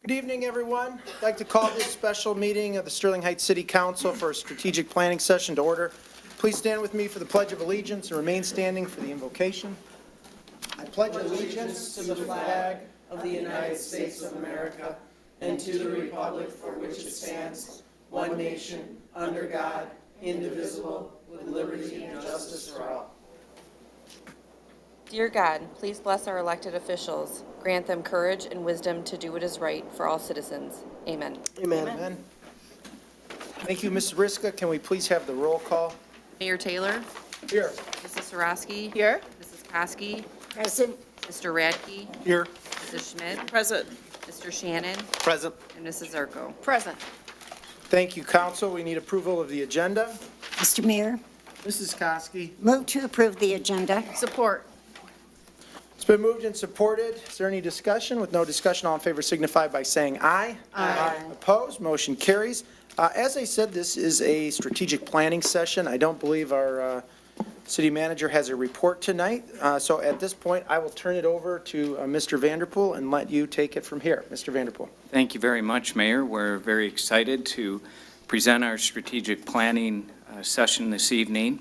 Good evening, everyone. I'd like to call this special meeting of the Sterling Heights City Council for a strategic planning session to order. Please stand with me for the Pledge of Allegiance and remain standing for the invocation. I pledge allegiance to the flag of the United States of America and to the republic for which it stands, one nation, under God, indivisible, with liberty and justice for all. Dear God, please bless our elected officials. Grant them courage and wisdom to do what is right for all citizens. Amen. Amen. Amen. Thank you, Ms. Riska. Can we please have the roll call? Mayor Taylor, Here. Mrs. Sarosky. Here. Mrs. Koski, Present. Mr. Radke, Here. Mrs. Schmidt, Present. Mr. Shannon, Present. and Mrs. Zerko. Present. Thank you, Council. We need approval of the agenda. Mr. Mayor, Mrs. Koski. move to approve the agenda. Support. It's been moved and supported. Is there any discussion? With no discussion, all in favor signify by saying aye. Aye. Opposed? Motion carries. As I said, this is a strategic planning session. I don't believe our city manager has a report tonight. So at this point, I will turn it over to Mr. Vanderpool and let you take it from here. Mr. Vanderpool. Thank you very much, Mayor. We're very excited to present our strategic planning session this evening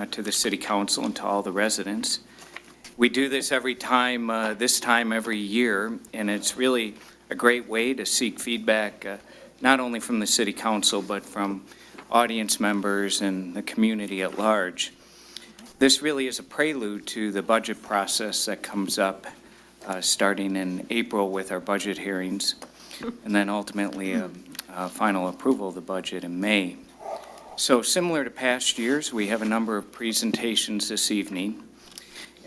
to the City Council and to all the residents. We do this every time, this time every year, and it's really a great way to seek feedback, not only from the City Council, but from audience members and the community at large. This really is a prelude to the budget process that comes up starting in April with our budget hearings, and then ultimately a final approval of the budget in May. So similar to past years, we have a number of presentations this evening,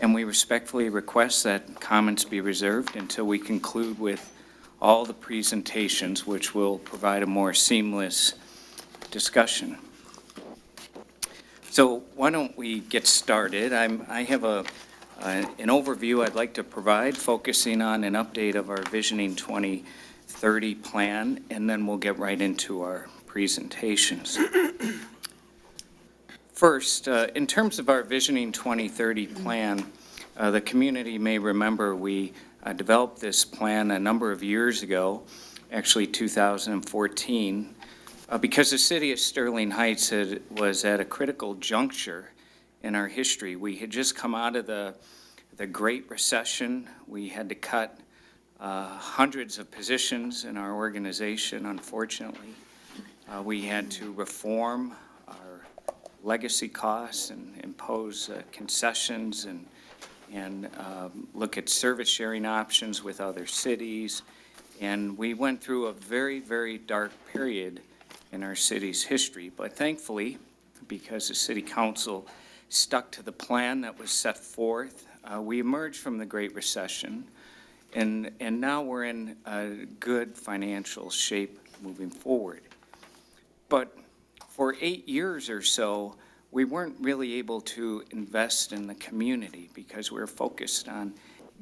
and we respectfully request that comments be reserved until we conclude with all the presentations, which will provide a more seamless discussion. So why don't we get started? I have an overview I'd like to provide, focusing on an update of our Visioning 2030 plan, and then we'll get right into our presentations. First, in terms of our Visioning 2030 plan, the community may remember we developed this plan a number of years ago, actually 2014, because the city of Sterling Heights was at a critical juncture in our history. We had just come out of the Great Recession. We had to cut hundreds of positions in our organization, unfortunately. We had to reform our legacy costs and impose concessions and look at service sharing options with other cities. And we went through a very, very dark period in our city's history. But thankfully, because the City Council stuck to the plan that was set forth, we emerged from the Great Recession, and now we're in a good financial shape moving forward. But for 8 years or so, we weren't really able to invest in the community because we were focused on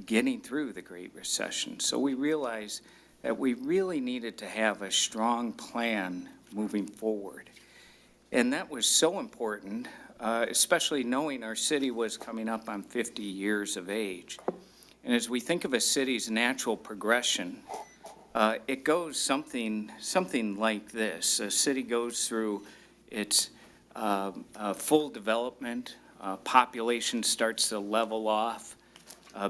getting through the Great Recession. So we realized that we really needed to have a strong plan moving forward. And that was so important, especially knowing our city was coming up on 50 years of age. And as we think of a city's natural progression, it goes something like this. A city goes through its full development, population starts to level off,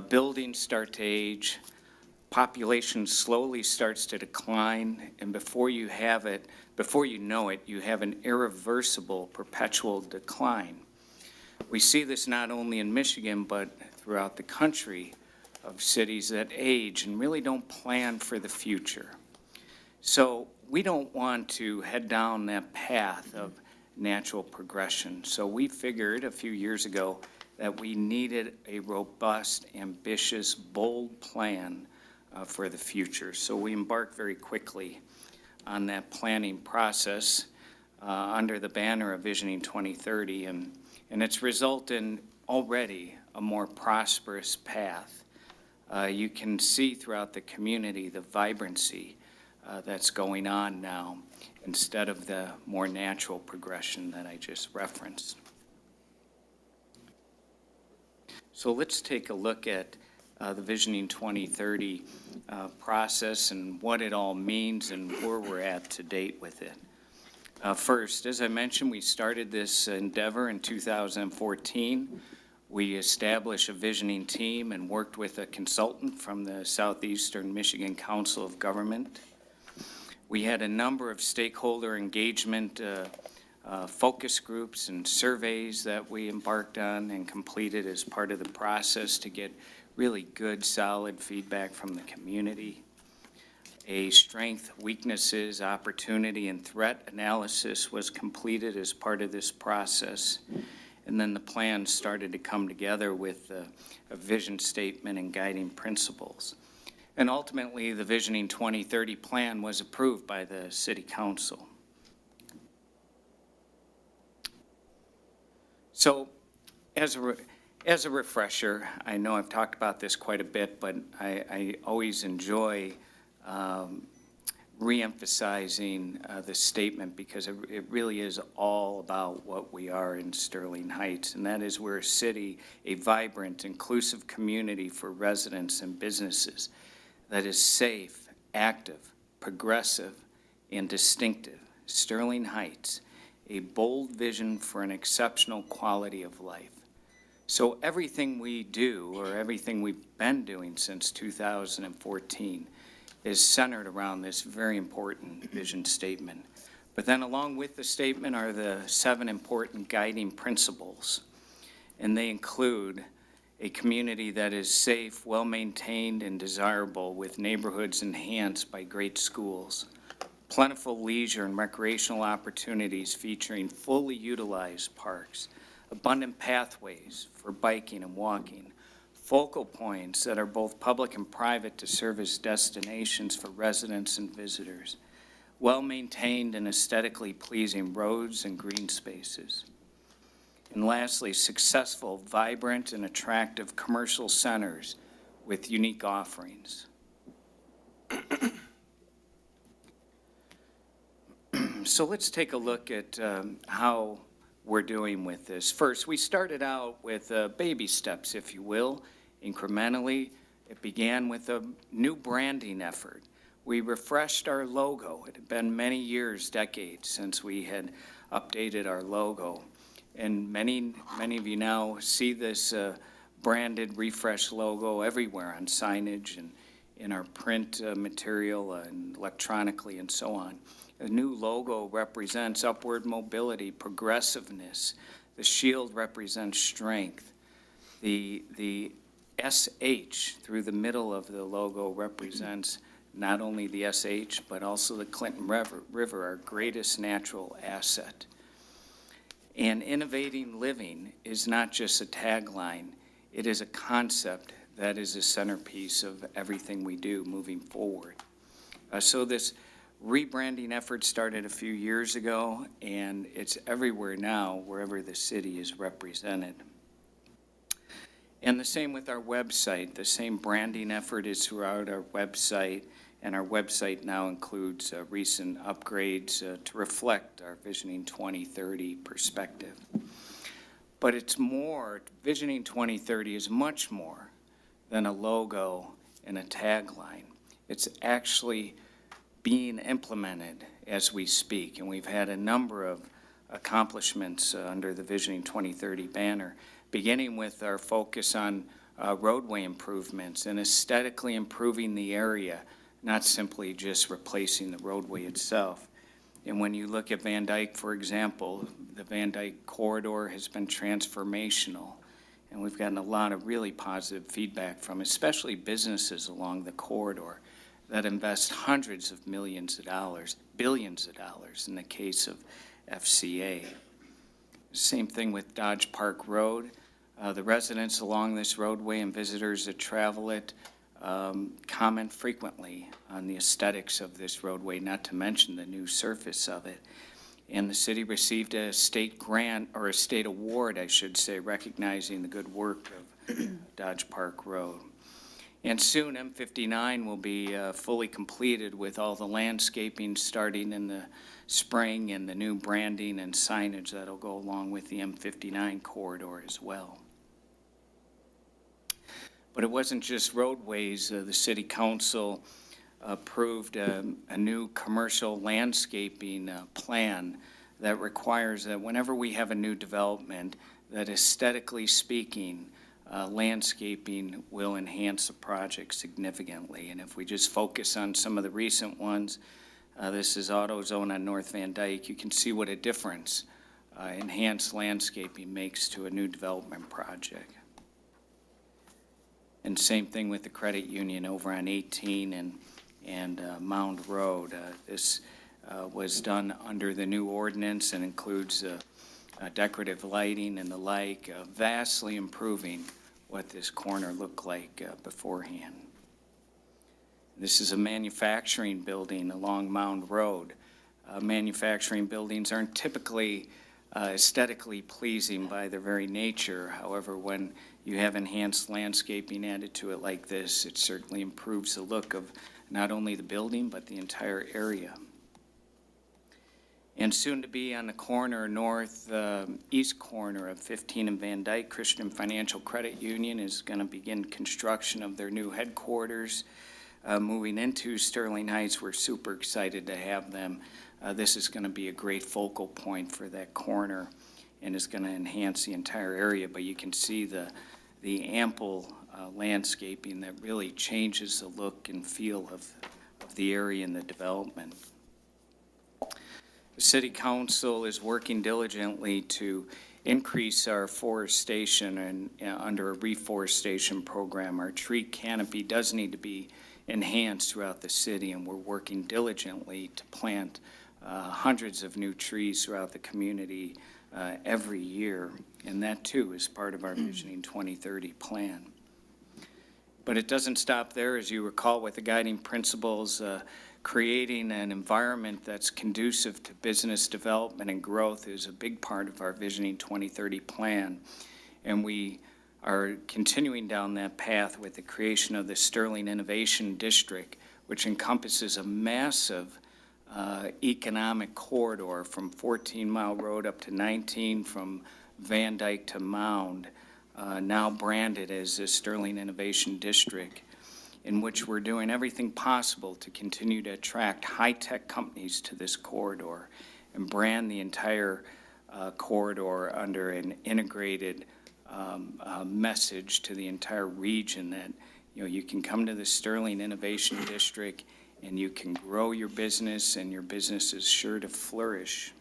buildings start to age, population slowly starts to decline, and before you know it, you have an irreversible perpetual decline. We see this not only in Michigan, but throughout the country, of cities that age and really don't plan for the future. So we don't want to head down that path of natural progression. So we figured a few years ago that we needed a robust, ambitious, bold plan for the future. So we embarked very quickly on that planning process under the banner of Visioning 2030, and it's resulted in already a more prosperous path. You can see throughout the community the vibrancy that's going on now instead of the more natural progression that I just referenced. So let's take a look at the Visioning 2030 process and what it all means and where we're at to date with it. First, as I mentioned, we started this endeavor in 2014. We established a visioning team and worked with a consultant from the Southeastern Michigan Council of Government. We had a number of stakeholder engagement focus groups and surveys that we embarked on and completed as part of the process to get really good, solid feedback from the community. A strength, weaknesses, opportunity, and threat analysis was completed as part of this process. And then the plan started to come together with a vision statement and guiding principles. And ultimately, the Visioning 2030 plan was approved by the City Council. So, as a refresher, I know I've talked about this quite a bit, but I always enjoy re-emphasizing the statement because it really is all about what we are in Sterling Heights, and that is we're a city, a vibrant, inclusive community for residents and businesses that is safe, active, progressive, and distinctive. Sterling Heights, a bold vision for an exceptional quality of life. So everything we do, or everything we've been doing since 2014, is centered around this very important vision statement. But then along with the statement are the 7 important guiding principles. And they include a community that is safe, well-maintained, and desirable, with neighborhoods enhanced by great schools, plentiful leisure and recreational opportunities featuring fully utilized parks, abundant pathways for biking and walking, focal points that are both public and private to serve as destinations for residents and visitors, well-maintained and aesthetically pleasing roads and green spaces. And lastly, successful, vibrant, and attractive commercial centers with unique offerings. So let's take a look at how we're doing with this. First, we started out with baby steps, if you will, incrementally. It began with a new branding effort. We refreshed our logo. It had been many years, decades, since we had updated our logo. And many of you now see this branded, refreshed logo everywhere on signage and in our print material and electronically and so on. The new logo represents upward mobility, progressiveness. The shield represents strength. The SH through the middle of the logo represents not only the SH, but also the Clinton River, our greatest natural asset. And innovating living is not just a tagline. It is a concept that is a centerpiece of everything we do moving forward. So this rebranding effort started a few years ago, and it's everywhere now, wherever the city is represented. And the same with our website. The same branding effort is throughout our website, and our website now includes recent upgrades to reflect our Visioning 2030 perspective. But it's more, Visioning 2030 is much more than a logo and a tagline. It's actually being implemented as we speak, and we've had a number of accomplishments under the Visioning 2030 banner, beginning with our focus on roadway improvements and aesthetically improving the area, not simply just replacing the roadway itself. And when you look at Van Dyke, for example, the Van Dyke corridor has been transformational, and we've gotten a lot of really positive feedback from especially businesses along the corridor that invest hundreds of millions of dollars, billions of dollars in the case of FCA. Same thing with Dodge Park Road. The residents along this roadway and visitors that travel it comment frequently on the aesthetics of this roadway, not to mention the new surface of it. And the city received a state grant, or a state award, I should say, recognizing the good work of Dodge Park Road. And soon M59 will be fully completed with all the landscaping starting in the spring and the new branding and signage that'll go along with the M59 corridor as well. But it wasn't just roadways. The city council approved a new commercial landscaping plan that requires that whenever we have a new development, that aesthetically speaking, landscaping will enhance the project significantly. And if we just focus on some of the recent ones, this is AutoZone on North Van Dyke, you can see what a difference enhanced landscaping makes to a new development project. And same thing with the credit union over on 18 and Mound Road. This was done under the new ordinance and includes decorative lighting and the like, vastly improving what this corner looked like beforehand. This is a manufacturing building along Mound Road. Manufacturing buildings aren't typically aesthetically pleasing by their very nature. However, when you have enhanced landscaping added to it like this, it certainly improves the look of not only the building, but the entire area. And soon to be on the corner, east corner of 15 and Van Dyke, Christian Financial Credit Union is going to begin construction of their new headquarters. Moving into Sterling Heights, we're super excited to have them. This is going to be a great focal point for that corner and is going to enhance the entire area. But you can see the ample landscaping that really changes the look and feel of the area and the development. The City Council is working diligently to increase our forestation and under a reforestation program. Our tree canopy does need to be enhanced throughout the city, and we're working diligently to plant hundreds of new trees throughout the community every year, and that too is part of our Visioning 2030 plan. But it doesn't stop there. As you recall, with the guiding principles, creating an environment that's conducive to business development and growth is a big part of our Visioning 2030 plan, and we are continuing down that path with the creation of the Sterling Innovation District, which encompasses a massive economic corridor from 14 Mile Road up to 19, from Van Dyke to Mound, now branded as the Sterling Innovation District, in which we're doing everything possible to continue to attract high-tech companies to this corridor and brand the entire corridor under an integrated message to the entire region that, you know, you can come to the Sterling Innovation District and you can grow your business and your business is sure to flourish.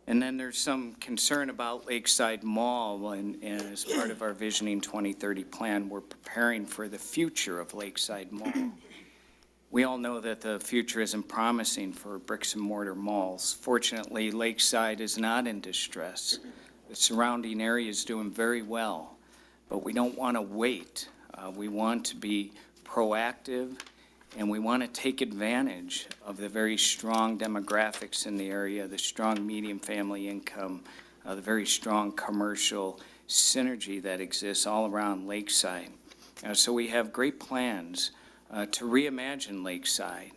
And then there's some concern about Lakeside Mall, and as part of our Visioning 2030 plan, we're preparing for the future of Lakeside Mall. We all know that the future isn't promising for bricks and mortar malls. Fortunately, Lakeside is not in distress. The surrounding area is doing very well, but we don't want to wait. We want to be proactive, and we want to take advantage of the very strong demographics in the area, the strong median family income, the very strong commercial synergy that exists all around Lakeside. So we have great plans to reimagine Lakeside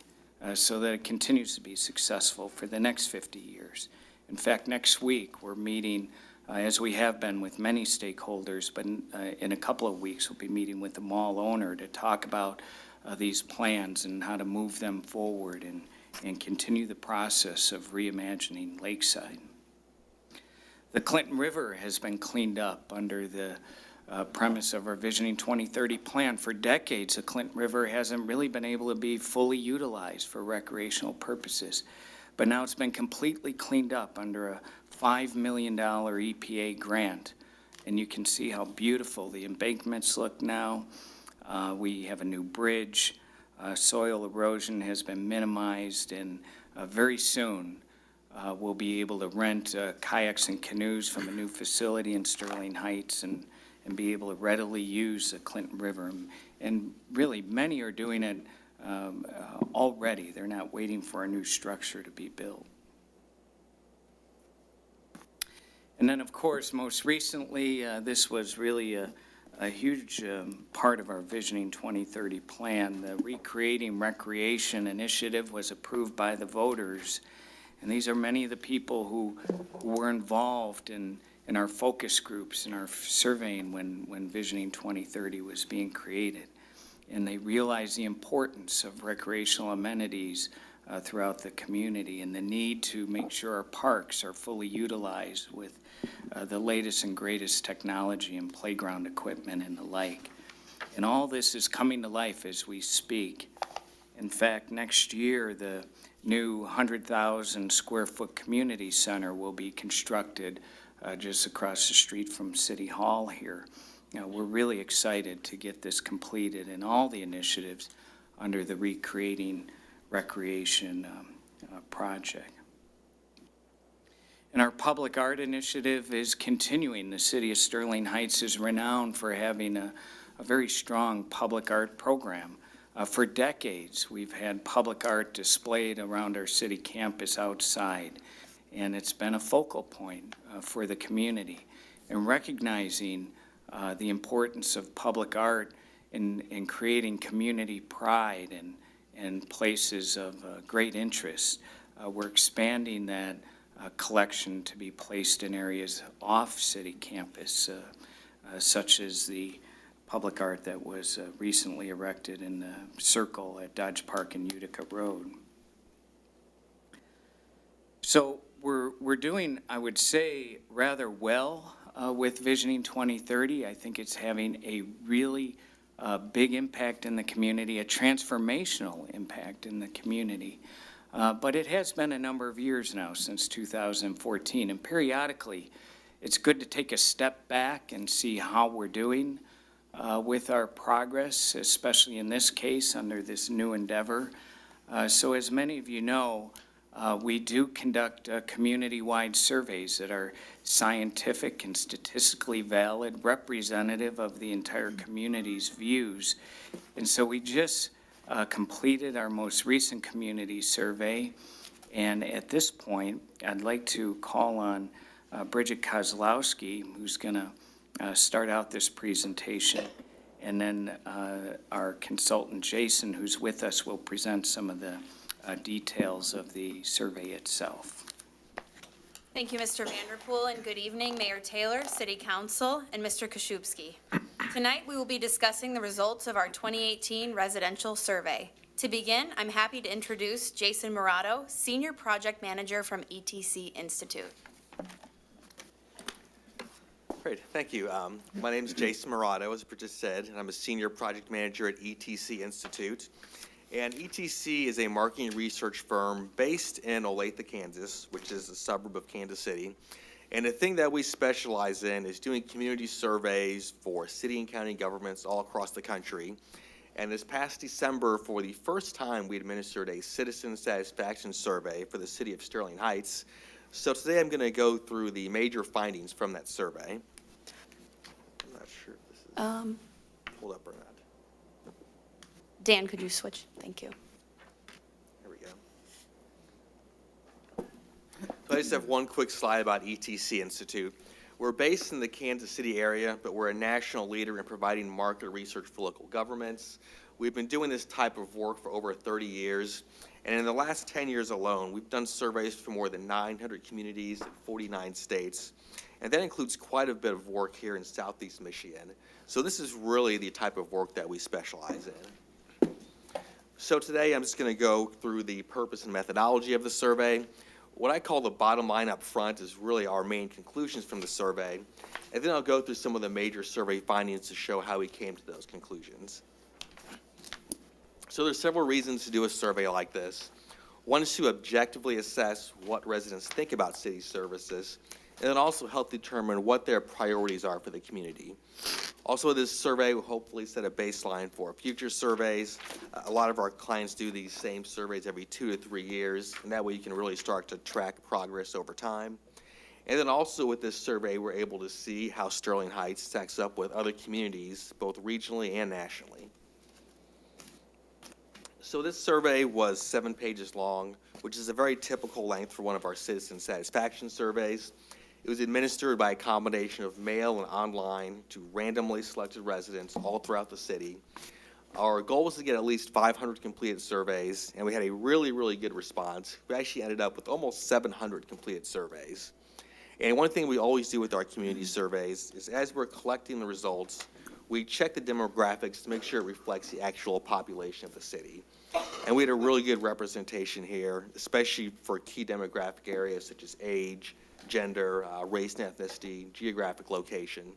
so that it continues to be successful for the next 50 years. In fact, next week we're meeting, as we have been with many stakeholders, but in a couple of weeks we'll be meeting with the mall owner to talk about these plans and how to move them forward and continue the process of reimagining Lakeside. The Clinton River has been cleaned up under the premise of our Visioning 2030 plan. For decades, the Clinton River hasn't really been able to be fully utilized for recreational purposes. But now it's been completely cleaned up under a $5 million EPA grant. And you can see how beautiful the embankments look now. We have a new bridge. Soil erosion has been minimized, and very soon we'll be able to rent kayaks and canoes from a new facility in Sterling Heights and be able to readily use the Clinton River. And really, many are doing it already. They're not waiting for a new structure to be built. And then, of course, most recently, this was really a huge part of our Visioning 2030 plan. The Recreating Recreation Initiative was approved by the voters. And these are many of the people who were involved in in our focus groups, in our surveying when Visioning 2030 was being created. And they realized the importance of recreational amenities throughout the community and the need to make sure our parks are fully utilized with the latest and greatest technology and playground equipment and the like. And all this is coming to life as we speak. In fact, next year, the new 100,000 square foot community center will be constructed just across the street from City Hall here. We're really excited to get this completed and all the initiatives under the Recreating Recreation project. And our public art initiative is continuing. The city of Sterling Heights is renowned for having a very strong public art program. For decades, we've had public art displayed around our city campus outside, and it's been a focal point for the community. And recognizing the importance of public art in creating community pride and places of great interest, we're expanding that collection to be placed in areas off city campus, such as the public art that was recently erected in the circle at Dodge Park and Utica Road. So we're doing, I would say, rather well with Visioning 2030. I think it's having a really big impact in the community, a transformational impact in the community. But it has been a number of years now, since 2014, and periodically it's good to take a step back and see how we're doing with our progress, especially in this case under this new endeavor. So as many of you know, we do conduct community-wide surveys that are scientific and statistically valid, representative of the entire community's views. And so we just completed our most recent community survey. And at this point, I'd like to call on Bridget Kozlowski, who's going to start out this presentation. And then our consultant, Jason, who's with us, will present some of the details of the survey itself. Thank you, Mr. Vanderpool, and good evening, Mayor Taylor, City Council, and Mr. Koszubski. Tonight, we will be discussing the results of our 2018 residential survey. To begin, I'm happy to introduce Jason Murato, Senior Project Manager from ETC Institute. Great, thank you. My name is Jason Murato, as Bridget said, and I'm a Senior Project Manager at ETC Institute. And ETC is a marketing research firm based in Olathe, Kansas, which is a suburb of Kansas City. And the thing that we specialize in is doing community surveys for city and county governments all across the country. And this past December, for the first time, we administered a citizen satisfaction survey for the city of Sterling Heights. So today I'm going to go through the major findings from that survey. I'm not sure if this is pulled up or not. Dan, could you switch? Thank you. There we go. So I just have one quick slide about ETC Institute. We're based in the Kansas City area, but we're a national leader in providing market research for local governments. We've been doing this type of work for over 30 years. And in the last 10 years alone, we've done surveys for more than 900 communities in 49 states. And that includes quite a bit of work here in Southeast Michigan. So this is really the type of work that we specialize in. So today I'm just going to go through the purpose and methodology of the survey. What I call the bottom line up front is really our main conclusions from the survey. And then I'll go through some of the major survey findings to show how we came to those conclusions. So there's several reasons to do a survey like this. One is to objectively assess what residents think about city services, and then also help determine what their priorities are for the community. Also, this survey will hopefully set a baseline for future surveys. A lot of our clients do these same surveys every 2 to 3 years, and that way you can really start to track progress over time. And then also with this survey, we're able to see how Sterling Heights stacks up with other communities, both regionally and nationally. So this survey was 7 pages long, which is a very typical length for one of our citizen satisfaction surveys. It was administered by a combination of mail and online to randomly selected residents all throughout the city. Our goal was to get at least 500 completed surveys, and we had a really, really good response. We actually ended up with almost 700 completed surveys. And one thing we always do with our community surveys is as we're collecting the results, we check the demographics to make sure it reflects the actual population of the city. And we had a really good representation here, especially for key demographic areas such as age, gender, race and ethnicity, geographic location.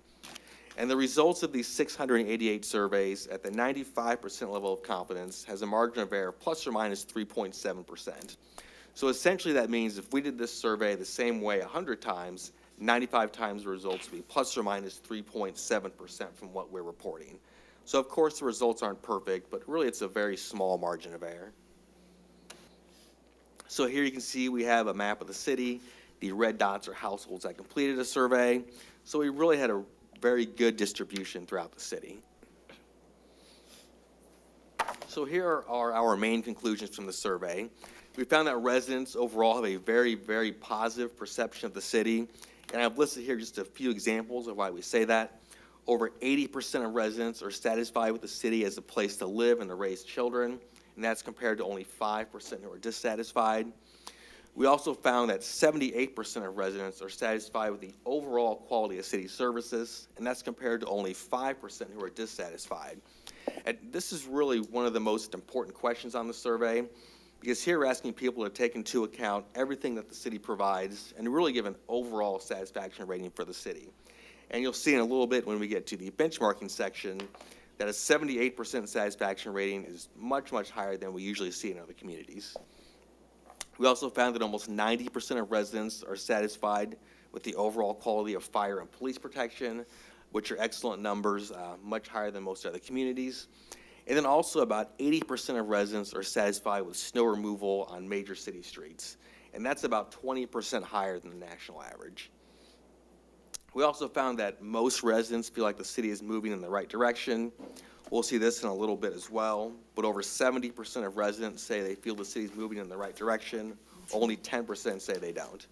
And the results of these 688 surveys at the 95% level of confidence has a margin of error plus or minus 3.7%. So essentially that means if we did this survey the same way 100 times, 95 times the results would be plus or minus 3.7% from what we're reporting. So of course the results aren't perfect, but really it's a very small margin of error. So here you can see we have a map of the city. The red dots are households that completed a survey. So we really had a very good distribution throughout the city. So here are our main conclusions from the survey. We found that residents overall have a very, very positive perception of the city. And I've listed here just a few examples of why we say that. Over 80% of residents are satisfied with the city as a place to live and to raise children, and that's compared to only 5% who are dissatisfied. We also found that 78% of residents are satisfied with the overall quality of city services, and that's compared to only 5% who are dissatisfied. And this is really one of the most important questions on the survey, because here we're asking people to take into account everything that the city provides and really give an overall satisfaction rating for the city. And you'll see in a little bit when we get to the benchmarking section that a 78% satisfaction rating is much, much higher than we usually see in other communities. We also found that almost 90% of residents are satisfied with the overall quality of fire and police protection, which are excellent numbers, much higher than most other communities. And then also about 80% of residents are satisfied with snow removal on major city streets. And that's about 20% higher than the national average. We also found that most residents feel like the city is moving in the right direction. We'll see this in a little bit as well, but over 70% of residents say they feel the city is moving in the right direction. Only 10% say they don't.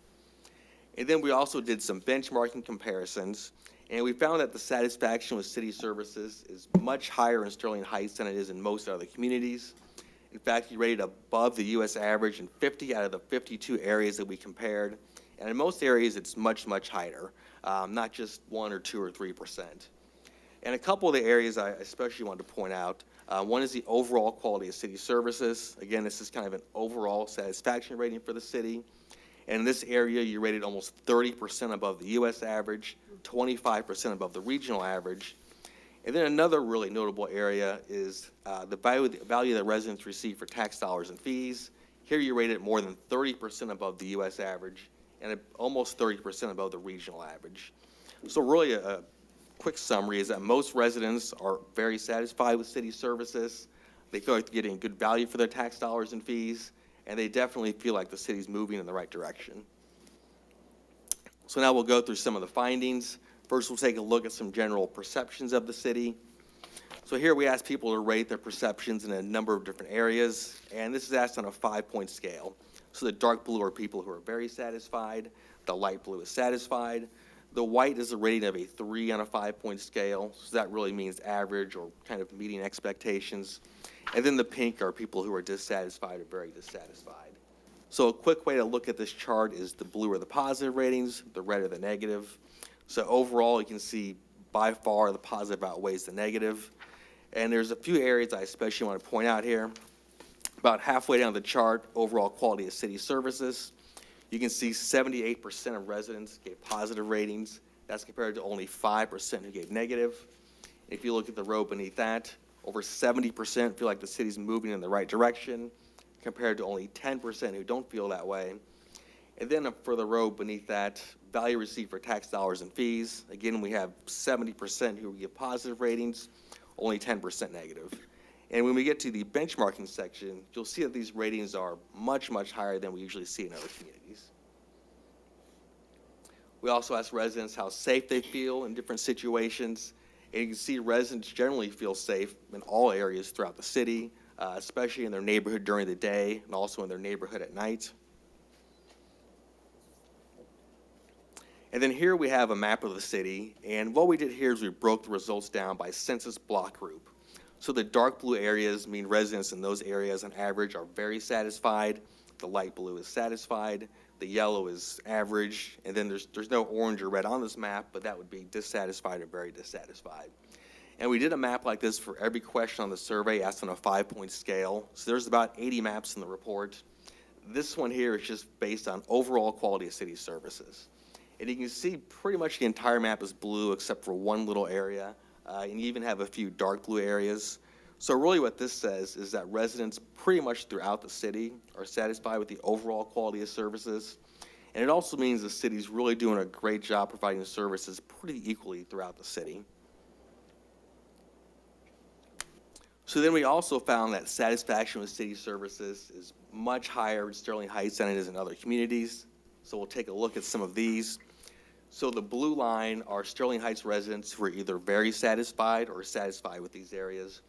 And then we also did some benchmarking comparisons, and we found that the satisfaction with city services is much higher in Sterling Heights than it is in most other communities. In fact, we rated above the U.S. average in 50 out of the 52 areas that we compared, and in most areas it's much, much higher, not just 1 or 2 or 3%. And a couple of the areas I especially wanted to point out, one is the overall quality of city services. Again, this is kind of an overall satisfaction rating for the city. And in this area, you rated almost 30% above the U.S. average, 25% above the regional average. And then another really notable area is the value that residents receive for tax dollars and fees. Here you rated more than 30% above the U.S. average and almost 30% above the regional average. So really a quick summary is that most residents are very satisfied with city services. They feel like they're getting good value for their tax dollars and fees, and they definitely feel like the city's moving in the right direction. So now we'll go through some of the findings. First, we'll take a look at some general perceptions of the city. So here we ask people to rate their perceptions in a number of different areas, and this is asked on a 5-point scale. So the dark blue are people who are very satisfied, the light blue is satisfied, the white is a rating of a 3 on a 5-point scale, so that really means average or kind of meeting expectations. And then the pink are people who are dissatisfied or very dissatisfied. So a quick way to look at this chart is the blue are the positive ratings, the red are the negative. So overall, you can see by far the positive outweighs the negative. And there's a few areas I especially want to point out here. About halfway down the chart, overall quality of city services. You can see 78% of residents gave positive ratings. That's compared to only 5% who gave negative. If you look at the row beneath that, over 70% feel like the city's moving in the right direction, compared to only 10% who don't feel that way. And then for the row beneath that, value received for tax dollars and fees. Again, we have 70% who give positive ratings, only 10% negative. And when we get to the benchmarking section, you'll see that these ratings are much, much higher than we usually see in other communities. We also ask residents how safe they feel in different situations. And you can see residents generally feel safe in all areas throughout the city, especially in their neighborhood during the day and also in their neighborhood at night. And then here we have a map of the city. And what we did here is we broke the results down by census block group. So the dark blue areas mean residents in those areas on average are very satisfied. The light blue is satisfied. The yellow is average, and then there's no orange or red on this map, but that would be dissatisfied or very dissatisfied. And we did a map like this for every question on the survey, asked on a 5-point scale. So there's about 80 maps in the report. This one here is just based on overall quality of city services. And you can see pretty much the entire map is blue except for one little area, and you even have a few dark blue areas. So really what this says is that residents pretty much throughout the city are satisfied with the overall quality of services. And it also means the city's really doing a great job providing services pretty equally throughout the city. So then we also found that satisfaction with city services is much higher in Sterling Heights than it is in other communities. So we'll take a look at some of these. So the blue line are Sterling Heights residents who are either very satisfied or satisfied with these areas.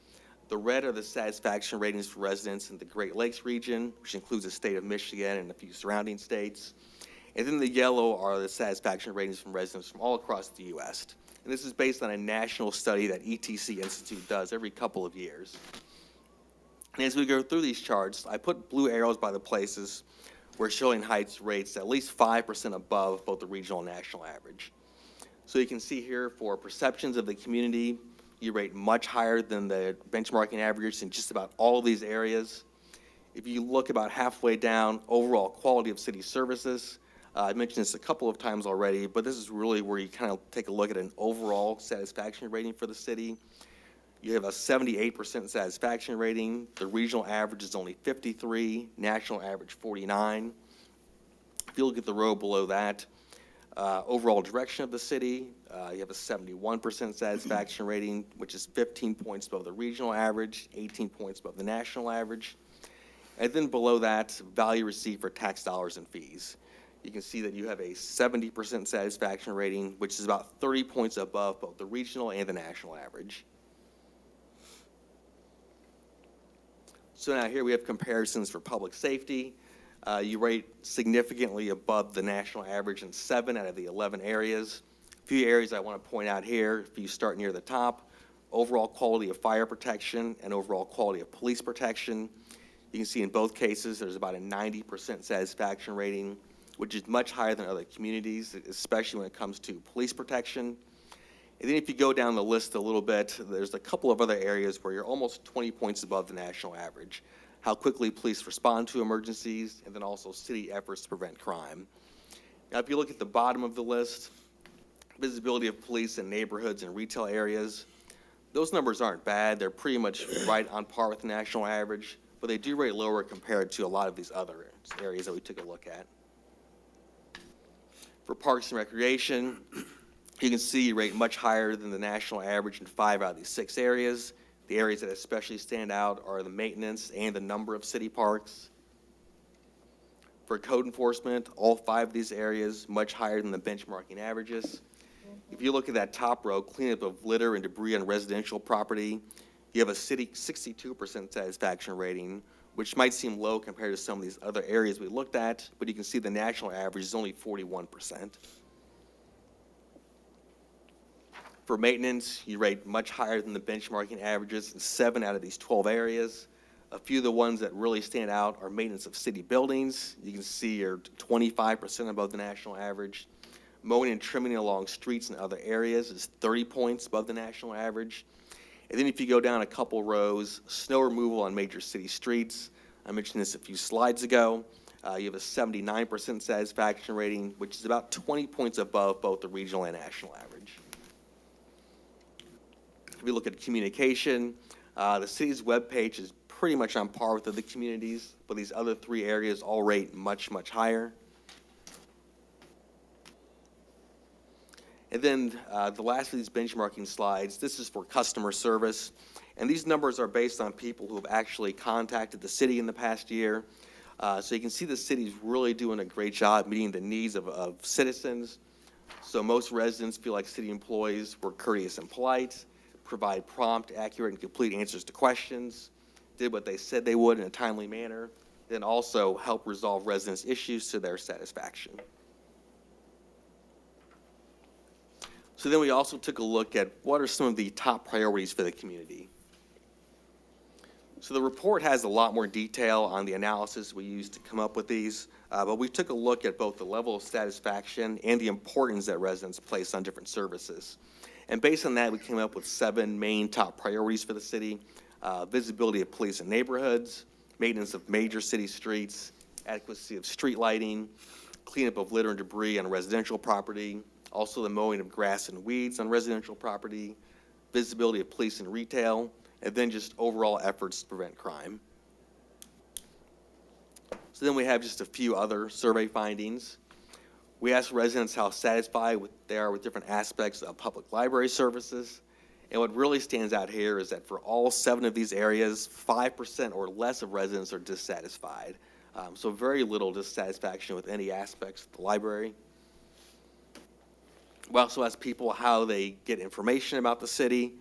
The red are the satisfaction ratings for residents in the Great Lakes region, which includes the state of Michigan and a few surrounding states. And then the yellow are the satisfaction ratings from residents from all across the U.S. And this is based on a national study that ETC Institute does every couple of years. And as we go through these charts, I put blue arrows by the places where Sterling Heights rates at least 5% above both the regional and national average. So you can see here for perceptions of the community, you rate much higher than the benchmarking average in just about all of these areas. If you look about halfway down, overall quality of city services, I mentioned this a couple of times already, but this is really where you kind of take a look at an overall satisfaction rating for the city. You have a 78% satisfaction rating. The regional average is only 53, national average 49. If you look at the row below that, overall direction of the city, you have a 71% satisfaction rating, which is 15 points above the regional average, 18 points above the national average. And then below that, value received for tax dollars and fees. You can see that you have a 70% satisfaction rating, which is about 30 points above both the regional and the national average. So now here we have comparisons for public safety. You rate significantly above the national average in 7 out of the 11 areas. A few areas I want to point out here, if you start near the top, overall quality of fire protection and overall quality of police protection. You can see in both cases there's about a 90% satisfaction rating, which is much higher than other communities, especially when it comes to police protection. And then if you go down the list a little bit, there's a couple of other areas where you're almost 20 points above the national average. How quickly police respond to emergencies, and then also city efforts to prevent crime. Now, if you look at the bottom of the list, visibility of police in neighborhoods and retail areas, those numbers aren't bad. They're pretty much right on par with the national average, but they do rate lower compared to a lot of these other areas that we took a look at. For parks and recreation, you can see you rate much higher than the national average in 5 out of these 6 areas. The areas that especially stand out are the maintenance and the number of city parks. For code enforcement, all 5 of these areas much higher than the benchmarking averages. If you look at that top row, cleanup of litter and debris on residential property, you have a city 62% satisfaction rating, which might seem low compared to some of these other areas we looked at, but you can see the national average is only 41%. For maintenance, you rate much higher than the benchmarking averages in 7 out of these 12 areas. A few of the ones that really stand out are maintenance of city buildings. You can see you're 25% above the national average. Mowing and trimming along streets and other areas is 30 points above the national average. And then if you go down a couple rows, snow removal on major city streets. I mentioned this a few slides ago. You have a 79% satisfaction rating, which is about 20 points above both the regional and national average. If we look at communication, the city's webpage is pretty much on par with other communities, but these other 3 areas all rate much, much higher. And then the last of these benchmarking slides, this is for customer service. And these numbers are based on people who have actually contacted the city in the past year. So you can see the city's really doing a great job meeting the needs of citizens. So most residents feel like city employees were courteous and polite, provide prompt, accurate, and complete answers to questions, did what they said they would in a timely manner, then also help resolve residents' issues to their satisfaction. So then we also took a look at what are some of the top priorities for the community. So the report has a lot more detail on the analysis we used to come up with these, but we took a look at both the level of satisfaction and the importance that residents place on different services. And based on that, we came up with 7 main top priorities for the city: visibility of police in neighborhoods, maintenance of major city streets, adequacy of street lighting, cleanup of litter and debris on residential property, also the mowing of grass and weeds on residential property, visibility of police in retail, and then just overall efforts to prevent crime. So then we have just a few other survey findings. We asked residents how satisfied they are with different aspects of public library services. And what really stands out here is that for all 7 of these areas, 5% or less of residents are dissatisfied. So very little dissatisfaction with any aspects of the library. We also asked people how they get information about the city.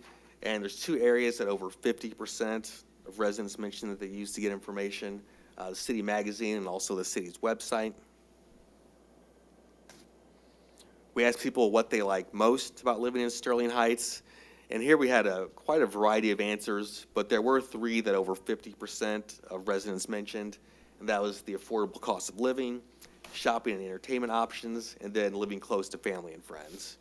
And there's 2 areas that over 50% of residents mentioned that they use to get information: the city magazine and also the city's website. We asked people what they like most about living in Sterling Heights. And here we had quite a variety of answers, but there were 3 that over 50% of residents mentioned. And that was the affordable cost of living, shopping and entertainment options, and then living close to family and friends.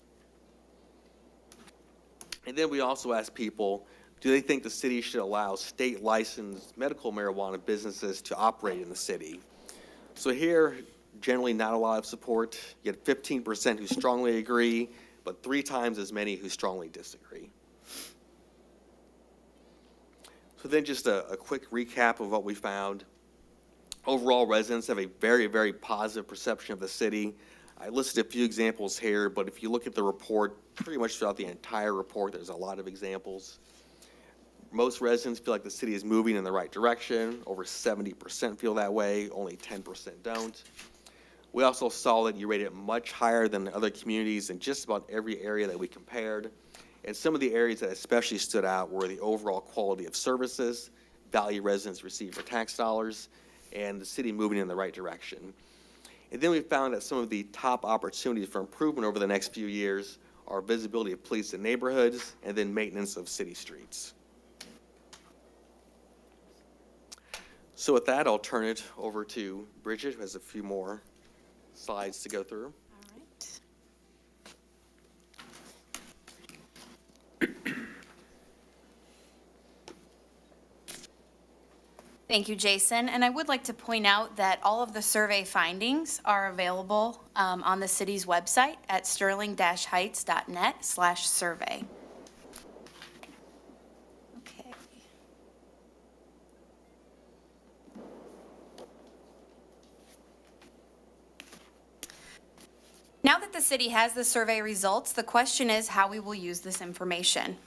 And then we also asked people, do they think the city should allow state licensed medical marijuana businesses to operate in the city? So here, generally not a lot of support. You had 15% who strongly agree, but 3 times as many who strongly disagree. So then just a quick recap of what we found. Overall, residents have a very, very positive perception of the city. I listed a few examples here, but if you look at the report, pretty much throughout the entire report, there's a lot of examples. Most residents feel like the city is moving in the right direction. Over 70% feel that way, only 10% don't. We also saw that you rated it much higher than other communities in just about every area that we compared. And some of the areas that especially stood out were the overall quality of services, value residents receive for tax dollars, and the city moving in the right direction. And then we found that some of the top opportunities for improvement over the next few years are visibility of police in neighborhoods and then maintenance of city streets. So with that, I'll turn it over to Bridget, who has a few more slides to go through. All right. Thank you, Jason. And I would like to point out that all of the survey findings are available on the city's website at sterling-heights.net/survey. Okay. Now that the city has the survey results, the question is how we will use this information.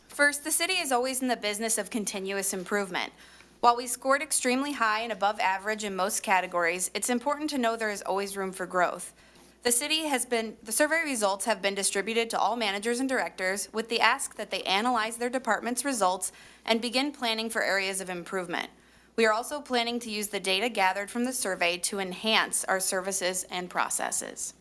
First, the city is always in the business of continuous improvement. While we scored extremely high and above average in most categories, it's important to know there is always room for growth. The survey results have been distributed to all managers and directors with the ask that they analyze their department's results and begin planning for areas of improvement. We are also planning to use the data gathered from the survey to enhance our services and processes.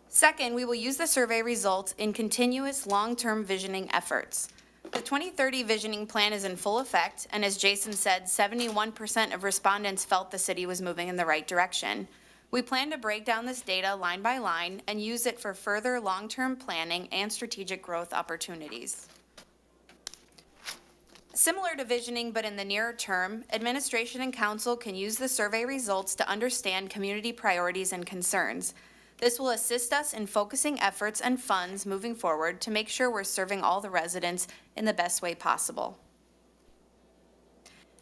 Second, we will use the survey results in continuous long-term visioning efforts. The 2030 visioning plan is in full effect, and as Jason said, 71% of respondents felt the city was moving in the right direction. We plan to break down this data line by line and use it for further long-term planning and strategic growth opportunities. Similar to visioning, but in the nearer term, administration and council can use the survey results to understand community priorities and concerns. This will assist us in focusing efforts and funds moving forward to make sure we're serving all the residents in the best way possible.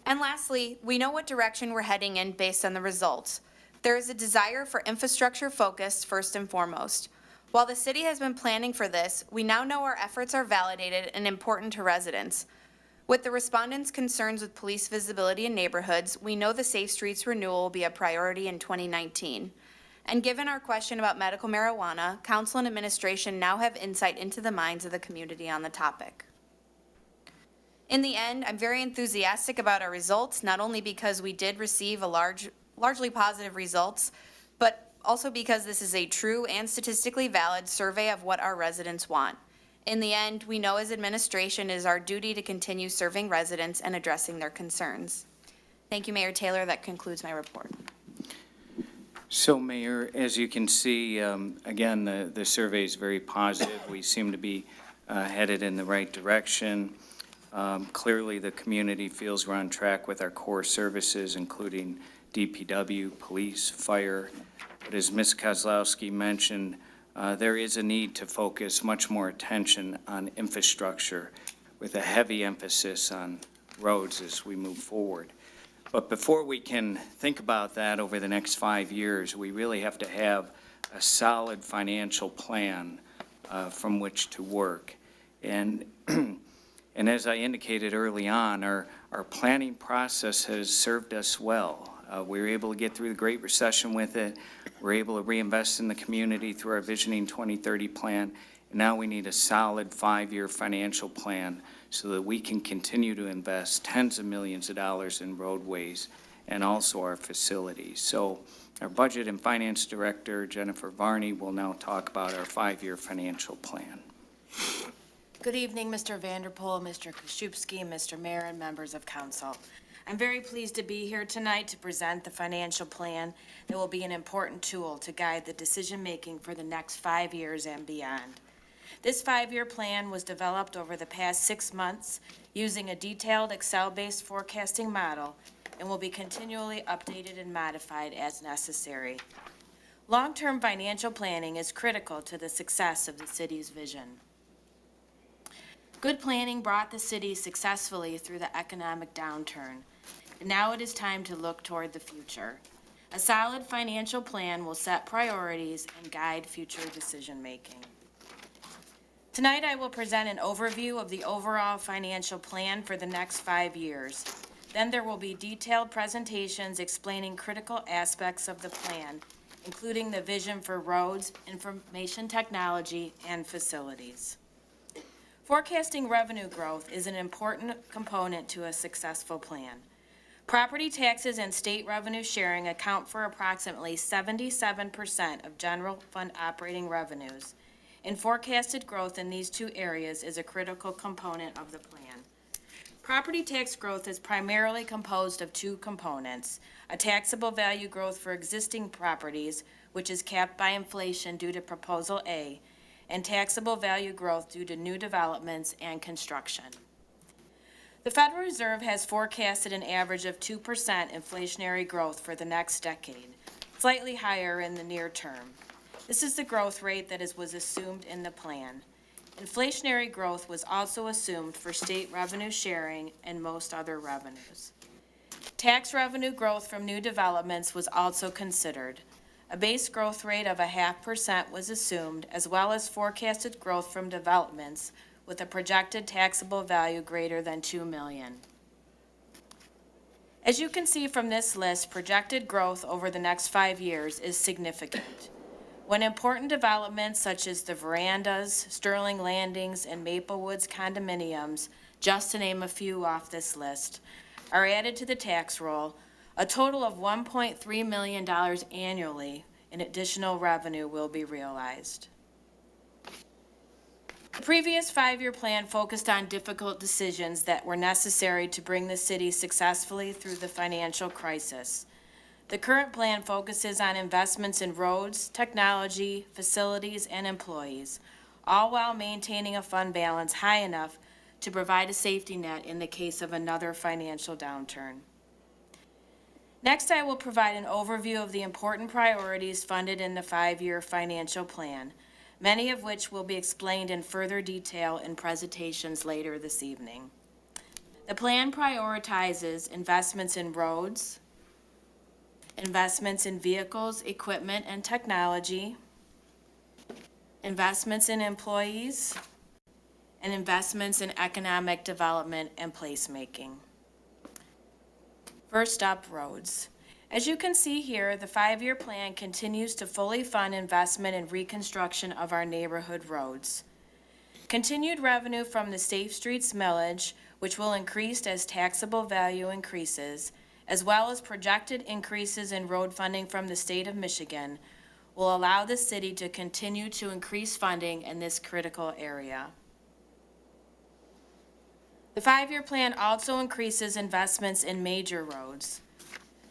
And lastly, we know what direction we're heading in based on the results. There is a desire for infrastructure focus first and foremost. While the city has been planning for this, we now know our efforts are validated and important to residents. With the respondents' concerns with police visibility in neighborhoods, we know the Safe Streets renewal will be a priority in 2019. And given our question about medical marijuana, council and administration now have insight into the minds of the community on the topic. In the end, I'm very enthusiastic about our results, not only because we did receive largely positive results, but also because this is a true and statistically valid survey of what our residents want. In the end, we know as administration it is our duty to continue serving residents and addressing their concerns. Thank you, Mayor Taylor. That concludes my report. So, Mayor, as you can see, again, the survey is very positive. We seem to be headed in the right direction. Clearly, the community feels we're on track with our core services, including DPW, police, fire. But as Ms. Kozlowski mentioned, there is a need to focus much more attention on infrastructure with a heavy emphasis on roads as we move forward. But before we can think about that over the next 5 years, we really have to have a solid financial plan from which to work. And as I indicated early on, our planning process has served us well. We were able to get through the Great Recession with it. We're able to reinvest in the community through our Visioning 2030 plan. And now we need a solid 5-year financial plan so that we can continue to invest tens of millions of dollars in roadways and also our facilities. So our Budget and Finance Director, Jennifer Varney, will now talk about our 5-year financial plan. Good evening, Mr. Vanderpool, Mr. Koszubski, Mr. Mayor, and members of council. I'm very pleased to be here tonight to present the financial plan that will be an important tool to guide the decision-making for the next 5 years and beyond. This 5-year plan was developed over the past 6 months using a detailed Excel-based forecasting model and will be continually updated and modified as necessary. Long-term financial planning is critical to the success of the city's vision. Good planning brought the city successfully through the economic downturn, and now it is time to look toward the future. A solid financial plan will set priorities and guide future decision-making. Tonight, I will present an overview of the overall financial plan for the next 5 years. Then there will be detailed presentations explaining critical aspects of the plan, including the vision for roads, information technology, and facilities. Forecasting revenue growth is an important component to a successful plan. Property taxes and state revenue sharing account for approximately 77% of general fund operating revenues, and forecasted growth in these two areas is a critical component of the plan. Property tax growth is primarily composed of two components: a taxable value growth for existing properties, which is capped by inflation due to Proposal A, and taxable value growth due to new developments and construction. The Federal Reserve has forecasted an average of 2% inflationary growth for the next decade, slightly higher in the near term. This is the growth rate that was assumed in the plan. Inflationary growth was also assumed for state revenue sharing and most other revenues. Tax revenue growth from new developments was also considered. A base growth rate of 0.5% was assumed, as well as forecasted growth from developments with a projected taxable value greater than $2 million. As you can see from this list, projected growth over the next 5 years is significant. When important developments such as the Verandas, Sterling Landings, and Maple Woods condominiums, just to name a few off this list, are added to the tax roll, a total of $1.3 million annually in additional revenue will be realized. The previous 5-year plan focused on difficult decisions that were necessary to bring the city successfully through the financial crisis. The current plan focuses on investments in roads, technology, facilities, and employees, all while maintaining a fund balance high enough to provide a safety net in the case of another financial downturn. Next, I will provide an overview of the important priorities funded in the 5-year financial plan, many of which will be explained in further detail in presentations later this evening. The plan prioritizes investments in roads, investments in vehicles, equipment, and technology, investments in employees, and investments in economic development and placemaking. First up, roads. As you can see here, the 5-year plan continues to fully fund investment in reconstruction of our neighborhood roads. Continued revenue from the Safe Streets millage, which will increase as taxable value increases, as well as projected increases in road funding from the state of Michigan, will allow the city to continue to increase funding in this critical area. The 5-year plan also increases investments in major roads.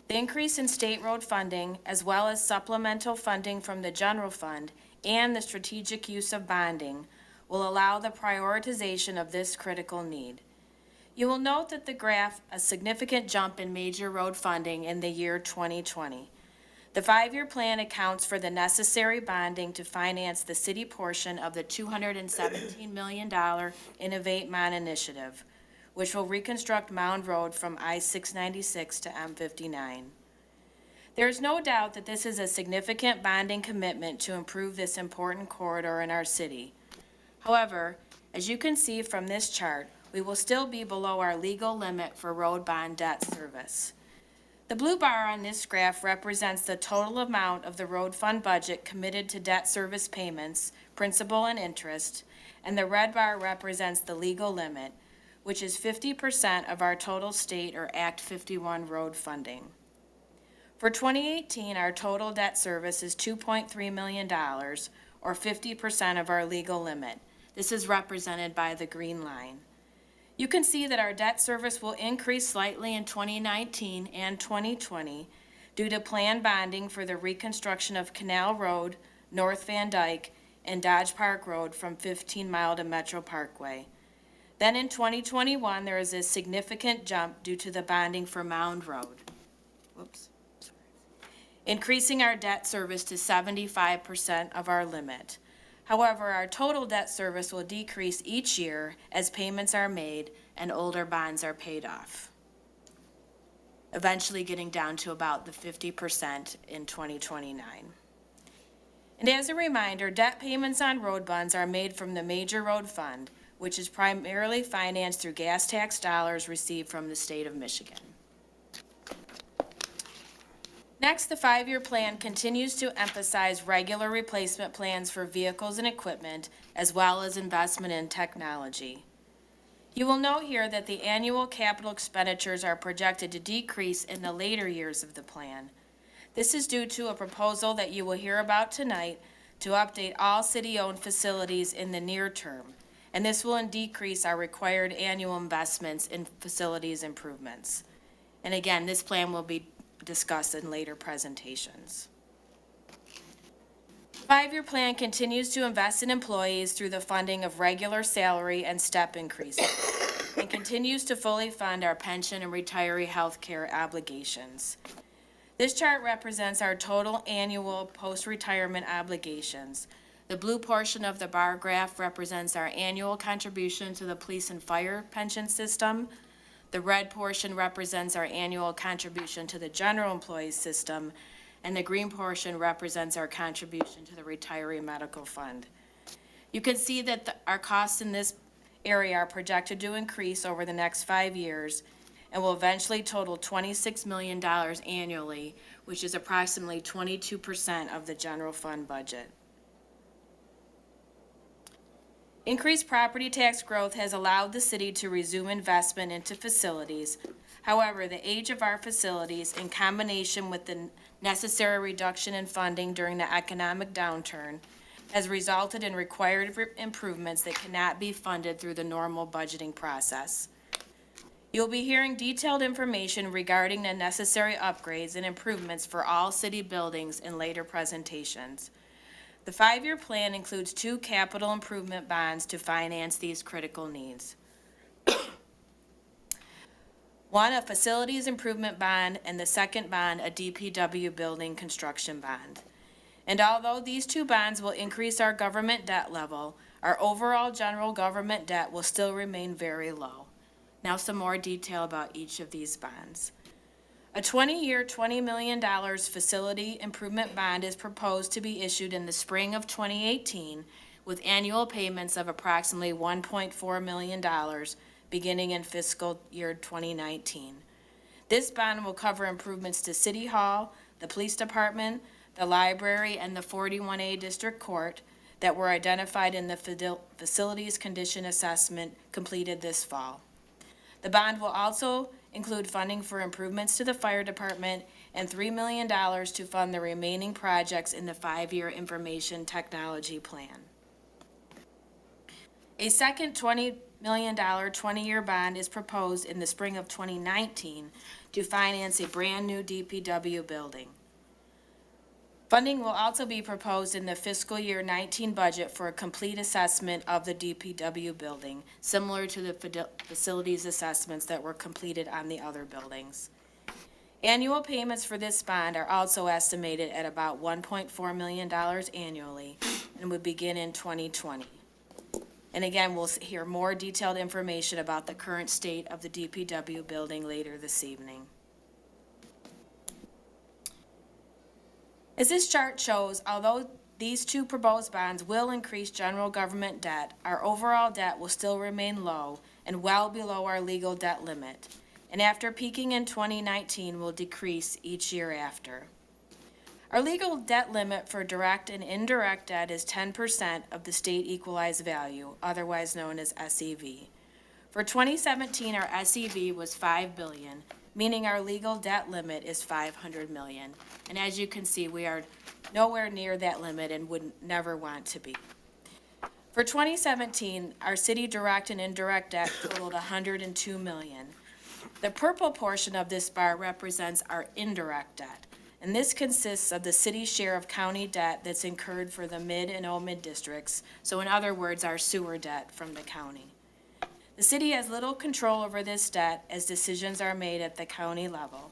The increase in state road funding, as well as supplemental funding from the general fund and the strategic use of bonding, will allow the prioritization of this critical need. You will note that the graph, a significant jump in major road funding in the year 2020. The 5-year plan accounts for the necessary bonding to finance the city portion of the $217 million Innovate Mon initiative, which will reconstruct Mound Road from I-696 to M59. There is no doubt that this is a significant bonding commitment to improve this important corridor in our city. However, as you can see from this chart, we will still be below our legal limit for road bond debt service. The blue bar on this graph represents the total amount of the road fund budget committed to debt service payments, principal and interest, and the red bar represents the legal limit, which is 50% of our total state or Act 51 road funding. For 2018, our total debt service is $2.3 million, or 50% of our legal limit. This is represented by the green line. You can see that our debt service will increase slightly in 2019 and 2020 due to planned bonding for the reconstruction of Canal Road, North Van Dyke, and Dodge Park Road from 15 Mile to Metro Parkway. Then in 2021, there is a significant jump due to the bonding for Mound Road. Whoops. Increasing our debt service to 75% of our limit. However, our total debt service will decrease each year as payments are made and older bonds are paid off, eventually getting down to about the 50% in 2029. And as a reminder, debt payments on road bonds are made from the Major Road Fund, which is primarily financed through gas tax dollars received from the state of Michigan. Next, the 5-year plan continues to emphasize regular replacement plans for vehicles and equipment, as well as investment in technology. You will note here that the annual capital expenditures are projected to decrease in the later years of the plan. This is due to a proposal that you will hear about tonight to update all city-owned facilities in the near term, and this will decrease our required annual investments in facilities improvements. And again, this plan will be discussed in later presentations. The 5-year plan continues to invest in employees through the funding of regular salary and step increases, and continues to fully fund our pension and retiree health care obligations. This chart represents our total annual post-retirement obligations. The blue portion of the bar graph represents our annual contribution to the police and fire pension system. The red portion represents our annual contribution to the general employees system, and the green portion represents our contribution to the retiree medical fund. You can see that our costs in this area are projected to increase over the next 5 years and will eventually total $26 million annually, which is approximately 22% of the general fund budget. Increased property tax growth has allowed the city to resume investment into facilities. However, the age of our facilities, in combination with the necessary reduction in funding during the economic downturn, has resulted in required improvements that cannot be funded through the normal budgeting process. You'll be hearing detailed information regarding the necessary upgrades and improvements for all city buildings in later presentations. The 5-year plan includes 2 capital improvement bonds to finance these critical needs. One, a facilities improvement bond, and the second bond, a DPW building construction bond. And although these 2 bonds will increase our government debt level, our overall general government debt will still remain very low. Now some more detail about each of these bonds. A 20-year, $20 million facility improvement bond is proposed to be issued in the spring of 2018 with annual payments of approximately $1.4 million beginning in fiscal year 2019. This bond will cover improvements to City Hall, the Police Department, the Library, and the 41A District Court that were identified in the Facilities Condition Assessment completed this fall. The bond will also include funding for improvements to the fire department and $3 million to fund the remaining projects in the 5-year information technology plan. A second $20 million 20-year bond is proposed in the spring of 2019 to finance a brand-new DPW building. Funding will also be proposed in the fiscal year 19 budget for a complete assessment of the DPW building, similar to the facilities assessments that were completed on the other buildings. Annual payments for this bond are also estimated at about $1.4 million annually and would begin in 2020. And again, we'll hear more detailed information about the current state of the DPW building later this evening. As this chart shows, although these two proposed bonds will increase general government debt, our overall debt will still remain low and well below our legal debt limit, and after peaking in 2019 will decrease each year after. Our legal debt limit for direct and indirect debt is 10% of the state equalized value, otherwise known as SEV. For 2017, our SEV was $5 billion, meaning our legal debt limit is $500 million. And as you can see, we are nowhere near that limit and would never want to be. For 2017, our city direct and indirect debt totaled $102 million. The purple portion of this bar represents our indirect debt, and this consists of the city's share of county debt that's incurred for the mid and OMID districts, so in other words, our sewer debt from the county. The city has little control over this debt as decisions are made at the county level,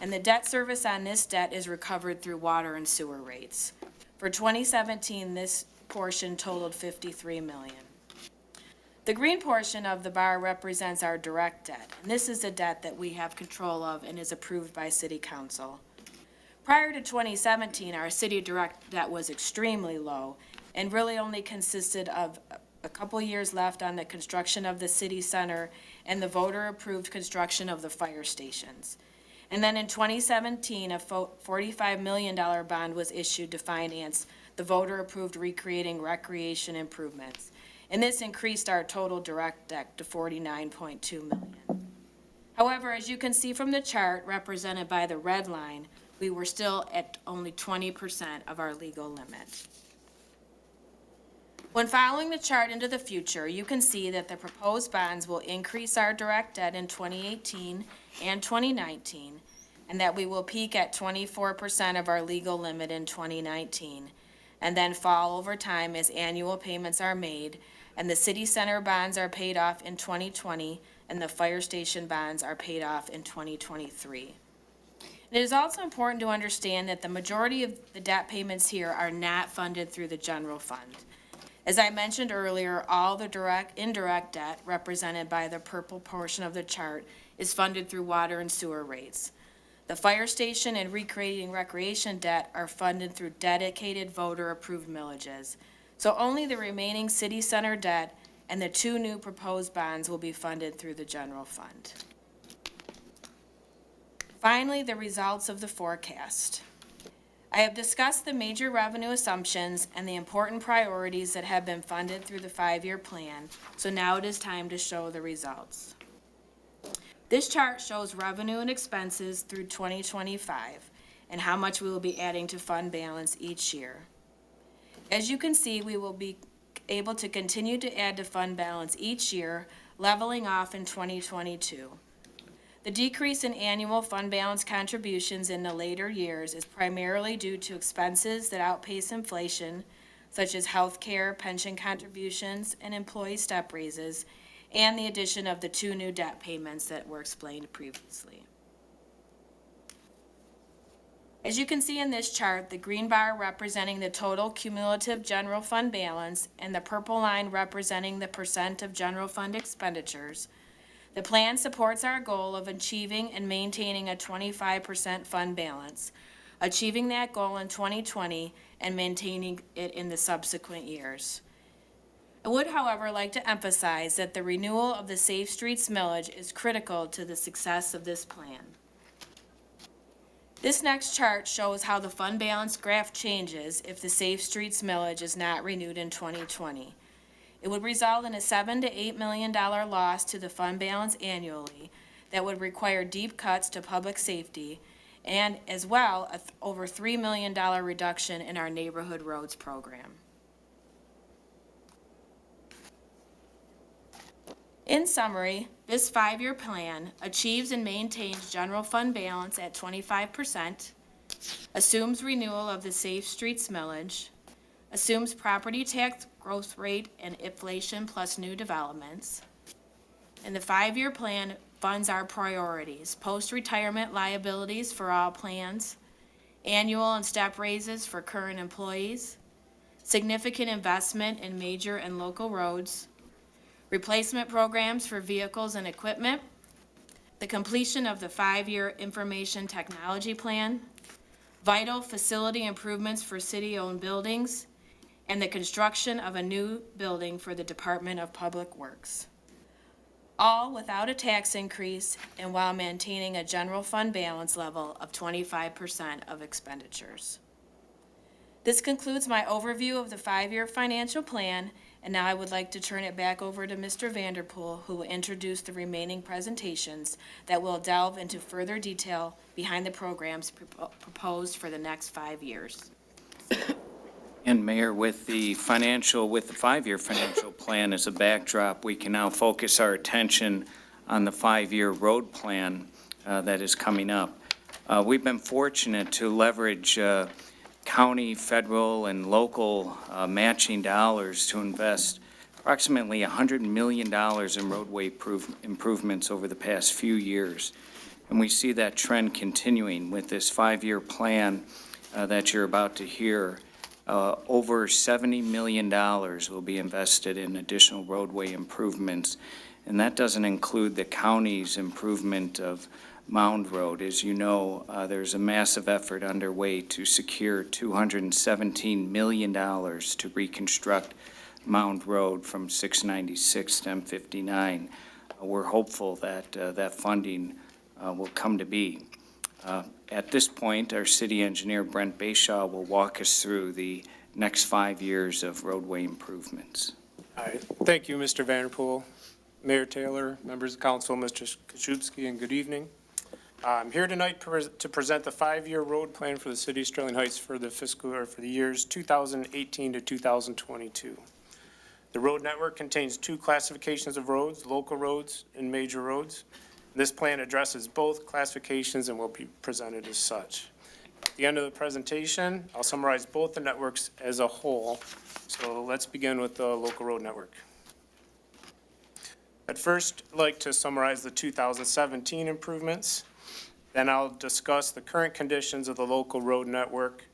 and the debt service on this debt is recovered through water and sewer rates. For 2017, this portion totaled $53 million. The green portion of the bar represents our direct debt, and this is the debt that we have control of and is approved by City Council. Prior to 2017, our city direct debt was extremely low and really only consisted of a couple years left on the construction of the city center and the voter-approved construction of the fire stations. And then in 2017, a $45 million bond was issued to finance the voter-approved recreation improvements. And this increased our total direct debt to $49.2 million. However, as you can see from the chart represented by the red line, we were still at only 20% of our legal limit. When following the chart into the future, you can see that the proposed bonds will increase our direct debt in 2018 and 2019, and that we will peak at 24% of our legal limit in 2019, and then fall over time as annual payments are made, and the city center bonds are paid off in 2020, and the fire station bonds are paid off in 2023. It is also important to understand that the majority of the debt payments here are not funded through the general fund. As I mentioned earlier, all the direct, indirect debt represented by the purple portion of the chart is funded through water and sewer rates. The fire station and recreation debt are funded through dedicated voter-approved millages. So only the remaining city center debt and the two new proposed bonds will be funded through the general fund. Finally, the results of the forecast. I have discussed the major revenue assumptions and the important priorities that have been funded through the 5-year plan, so now it is time to show the results. This chart shows revenue and expenses through 2025 and how much we will be adding to fund balance each year. As you can see, we will be able to continue to add to fund balance each year, leveling off in 2022. The decrease in annual fund balance contributions in the later years is primarily due to expenses that outpace inflation, such as health care, pension contributions, and employee step raises, and the addition of the two new debt payments that were explained previously. As you can see in this chart, the green bar representing the total cumulative general fund balance and the purple line representing the percent of general fund expenditures, the plan supports our goal of achieving and maintaining a 25% fund balance, achieving that goal in 2020 and maintaining it in the subsequent years. I would, however, like to emphasize that the renewal of the Safe Streets millage is critical to the success of this plan. This next chart shows how the fund balance graph changes if the Safe Streets millage is not renewed in 2020. It would result in a $7 to $8 million loss to the fund balance annually that would require deep cuts to public safety and as well over $3 million reduction in our neighborhood roads program. In summary, this 5-year plan achieves and maintains general fund balance at 25%, assumes renewal of the Safe Streets millage, assumes property tax growth rate and inflation plus new developments, and the 5-year plan funds our priorities: post-retirement liabilities for all plans, annual and step raises for current employees, significant investment in major and local roads, replacement programs for vehicles and equipment, the completion of the 5-year information technology plan, vital facility improvements for city-owned buildings, and the construction of a new building for the Department of Public Works. All without a tax increase and while maintaining a general fund balance level of 25% of expenditures. This concludes my overview of the 5-year financial plan, and now I would like to turn it back over to Mr. Vanderpool, who will introduce the remaining presentations that will delve into further detail behind the programs proposed for the next 5 years. And Mayor, with the 5-year financial plan as a backdrop, we can now focus our attention on the 5-year road plan that is coming up. We've been fortunate to leverage county, federal, and local matching dollars to invest approximately $100 million in roadway improvements over the past few years. And we see that trend continuing with this 5-year plan that you're about to hear. Over $70 million will be invested in additional roadway improvements, and that doesn't include the county's improvement of Mound Road. As you know, there's a massive effort underway to secure $217 million to reconstruct Mound Road from 696 to M59. We're hopeful that that funding will come to be. At this point, our city engineer, Brent Bayshaw, will walk us through the next 5 years of roadway improvements. All right. Thank you, Mr. Vanderpool, Mayor Taylor, members of council, Mr. Kashubski, and good evening. I'm here tonight to present the 5-year road plan for the city of Sterling Heights for the years 2018 to 2022. The road network contains 2 classifications of roads, local roads and major roads. This plan addresses both classifications and will be presented as such. At the end of the presentation, I'll summarize both the networks as a whole. So let's begin with the local road network. I'd first like to summarize the 2017 improvements. Then I'll discuss the current conditions of the local road network.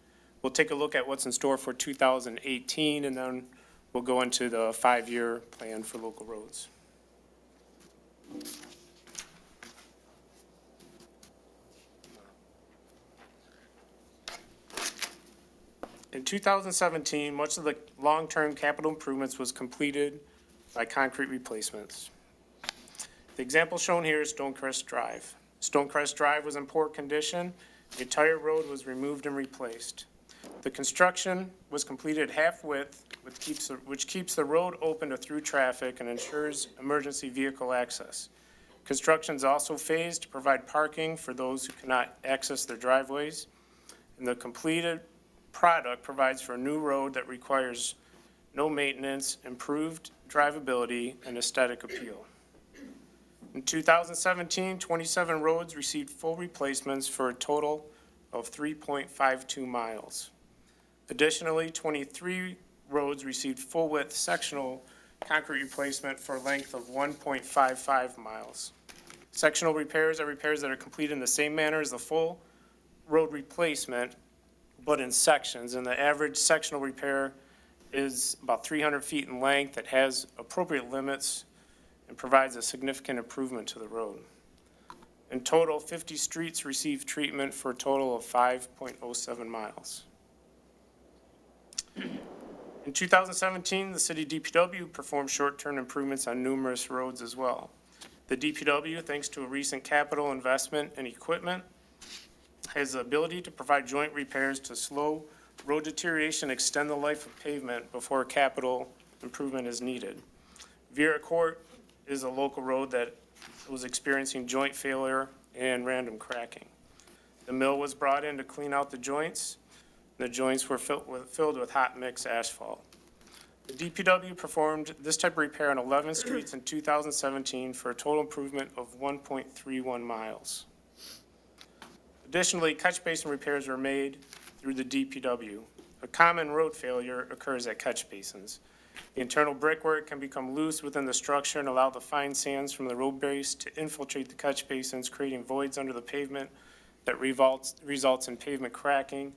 We'll take a look at what's in store for 2018, and then we'll go into the 5-year plan for local roads. In 2017, much of the long-term capital improvements was completed by concrete replacements. The example shown here is Stonecrest Drive. Stonecrest Drive was in poor condition. The entire road was removed and replaced. The construction was completed half-width, which keeps the road open to through traffic and ensures emergency vehicle access. Construction is also phased to provide parking for those who cannot access their driveways. And the completed product provides for a new road that requires no maintenance, improved drivability, and aesthetic appeal. In 2017, 27 roads received full replacements for a total of 3.52 miles. Additionally, 23 roads received full-width sectional concrete replacement for a length of 1.55 miles. Sectional repairs are repairs that are completed in the same manner as the full road replacement, but in sections, and the average sectional repair is about 300 feet in length. It has appropriate limits and provides a significant improvement to the road. In total, 50 streets received treatment for a total of 5.07 miles. In 2017, the city DPW performed short-term improvements on numerous roads as well. The DPW, thanks to a recent capital investment in equipment, has the ability to provide joint repairs to slow road deterioration, extend the life of pavement before capital improvement is needed. Vera Court is a local road that was experiencing joint failure and random cracking. The mill was brought in to clean out the joints. The joints were filled with hot mix asphalt. The DPW performed this type of repair on 11 streets in 2017 for a total improvement of 1.31 miles. Additionally, catch basin repairs were made through the DPW. A common road failure occurs at catch basins. The internal brickwork can become loose within the structure and allow the fine sands from the road base to infiltrate the catch basins, creating voids under the pavement that results in pavement cracking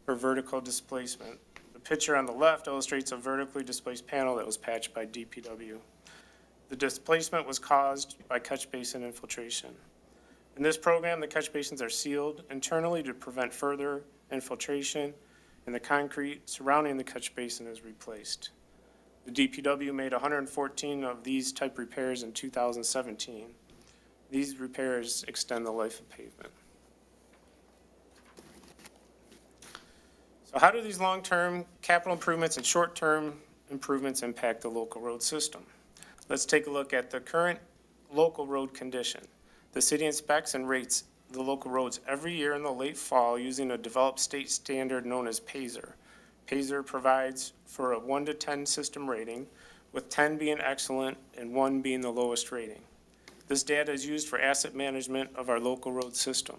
or vertical displacement. The picture on the left illustrates a vertically displaced panel that was patched by DPW. The displacement was caused by catch basin infiltration. In this program, the catch basins are sealed internally to prevent further infiltration, and the concrete surrounding the catch basin is replaced. The DPW made 114 of these type repairs in 2017. These repairs extend the life of pavement. So how do these long-term capital improvements and short-term improvements impact the local road system? Let's take a look at the current local road condition. The city inspects and rates the local roads every year in the late fall using a developed state standard known as PASER. PASER provides for a 1 to 10 system rating, with 10 being excellent and 1 being the lowest rating. This data is used for asset management of our local road system.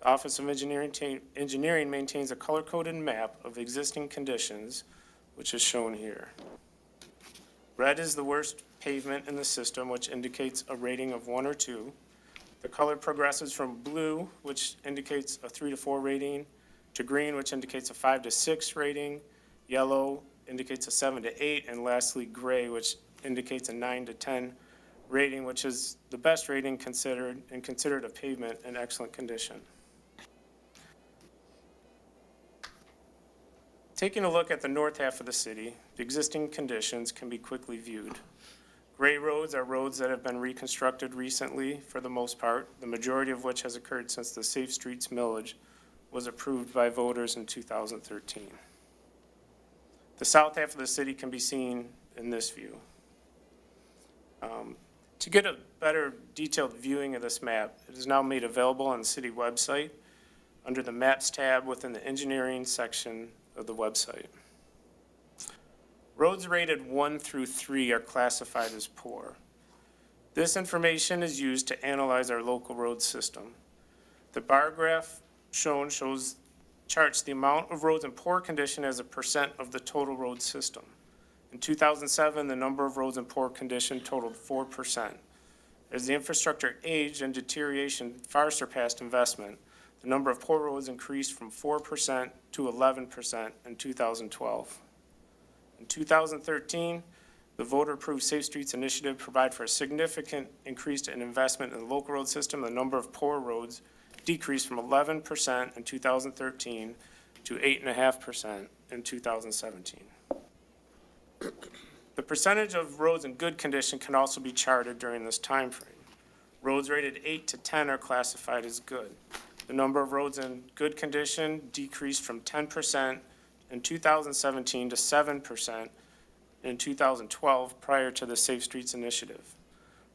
The Office of Engineering maintains a color-coded map of existing conditions, which is shown here. Red is the worst pavement in the system, which indicates a rating of 1 or 2. The color progresses from blue, which indicates a 3 to 4 rating, to green, which indicates a 5 to 6 rating, yellow indicates a 7 to 8, and lastly gray, which indicates a 9 to 10 rating, which is the best rating considered a pavement in excellent condition. Taking a look at the north half of the city, the existing conditions can be quickly viewed. Gray roads are roads that have been reconstructed recently for the most part, the majority of which has occurred since the Safe Streets millage was approved by voters in 2013. The south half of the city can be seen in this view. To get a better detailed viewing of this map, it is now made available on the city website under the Maps tab within the engineering section of the website. Roads rated 1 through 3 are classified as poor. This information is used to analyze our local road system. The bar graph shown charts the amount of roads in poor condition as a percent of the total road system. In 2007, the number of roads in poor condition totaled 4%. As the infrastructure aged and deterioration far surpassed investment, the number of poor roads increased from 4% to 11% in 2012. In 2013, the voter-approved Safe Streets initiative provided for a significant increase in investment in the local road system. The number of poor roads decreased from 11% in 2013 to 8.5% in 2017. The percentage of roads in good condition can also be charted during this time frame. Roads rated 8 to 10 are classified as good. The number of roads in good condition decreased from 10% in 2017 to 7% in 2012 prior to the Safe Streets initiative.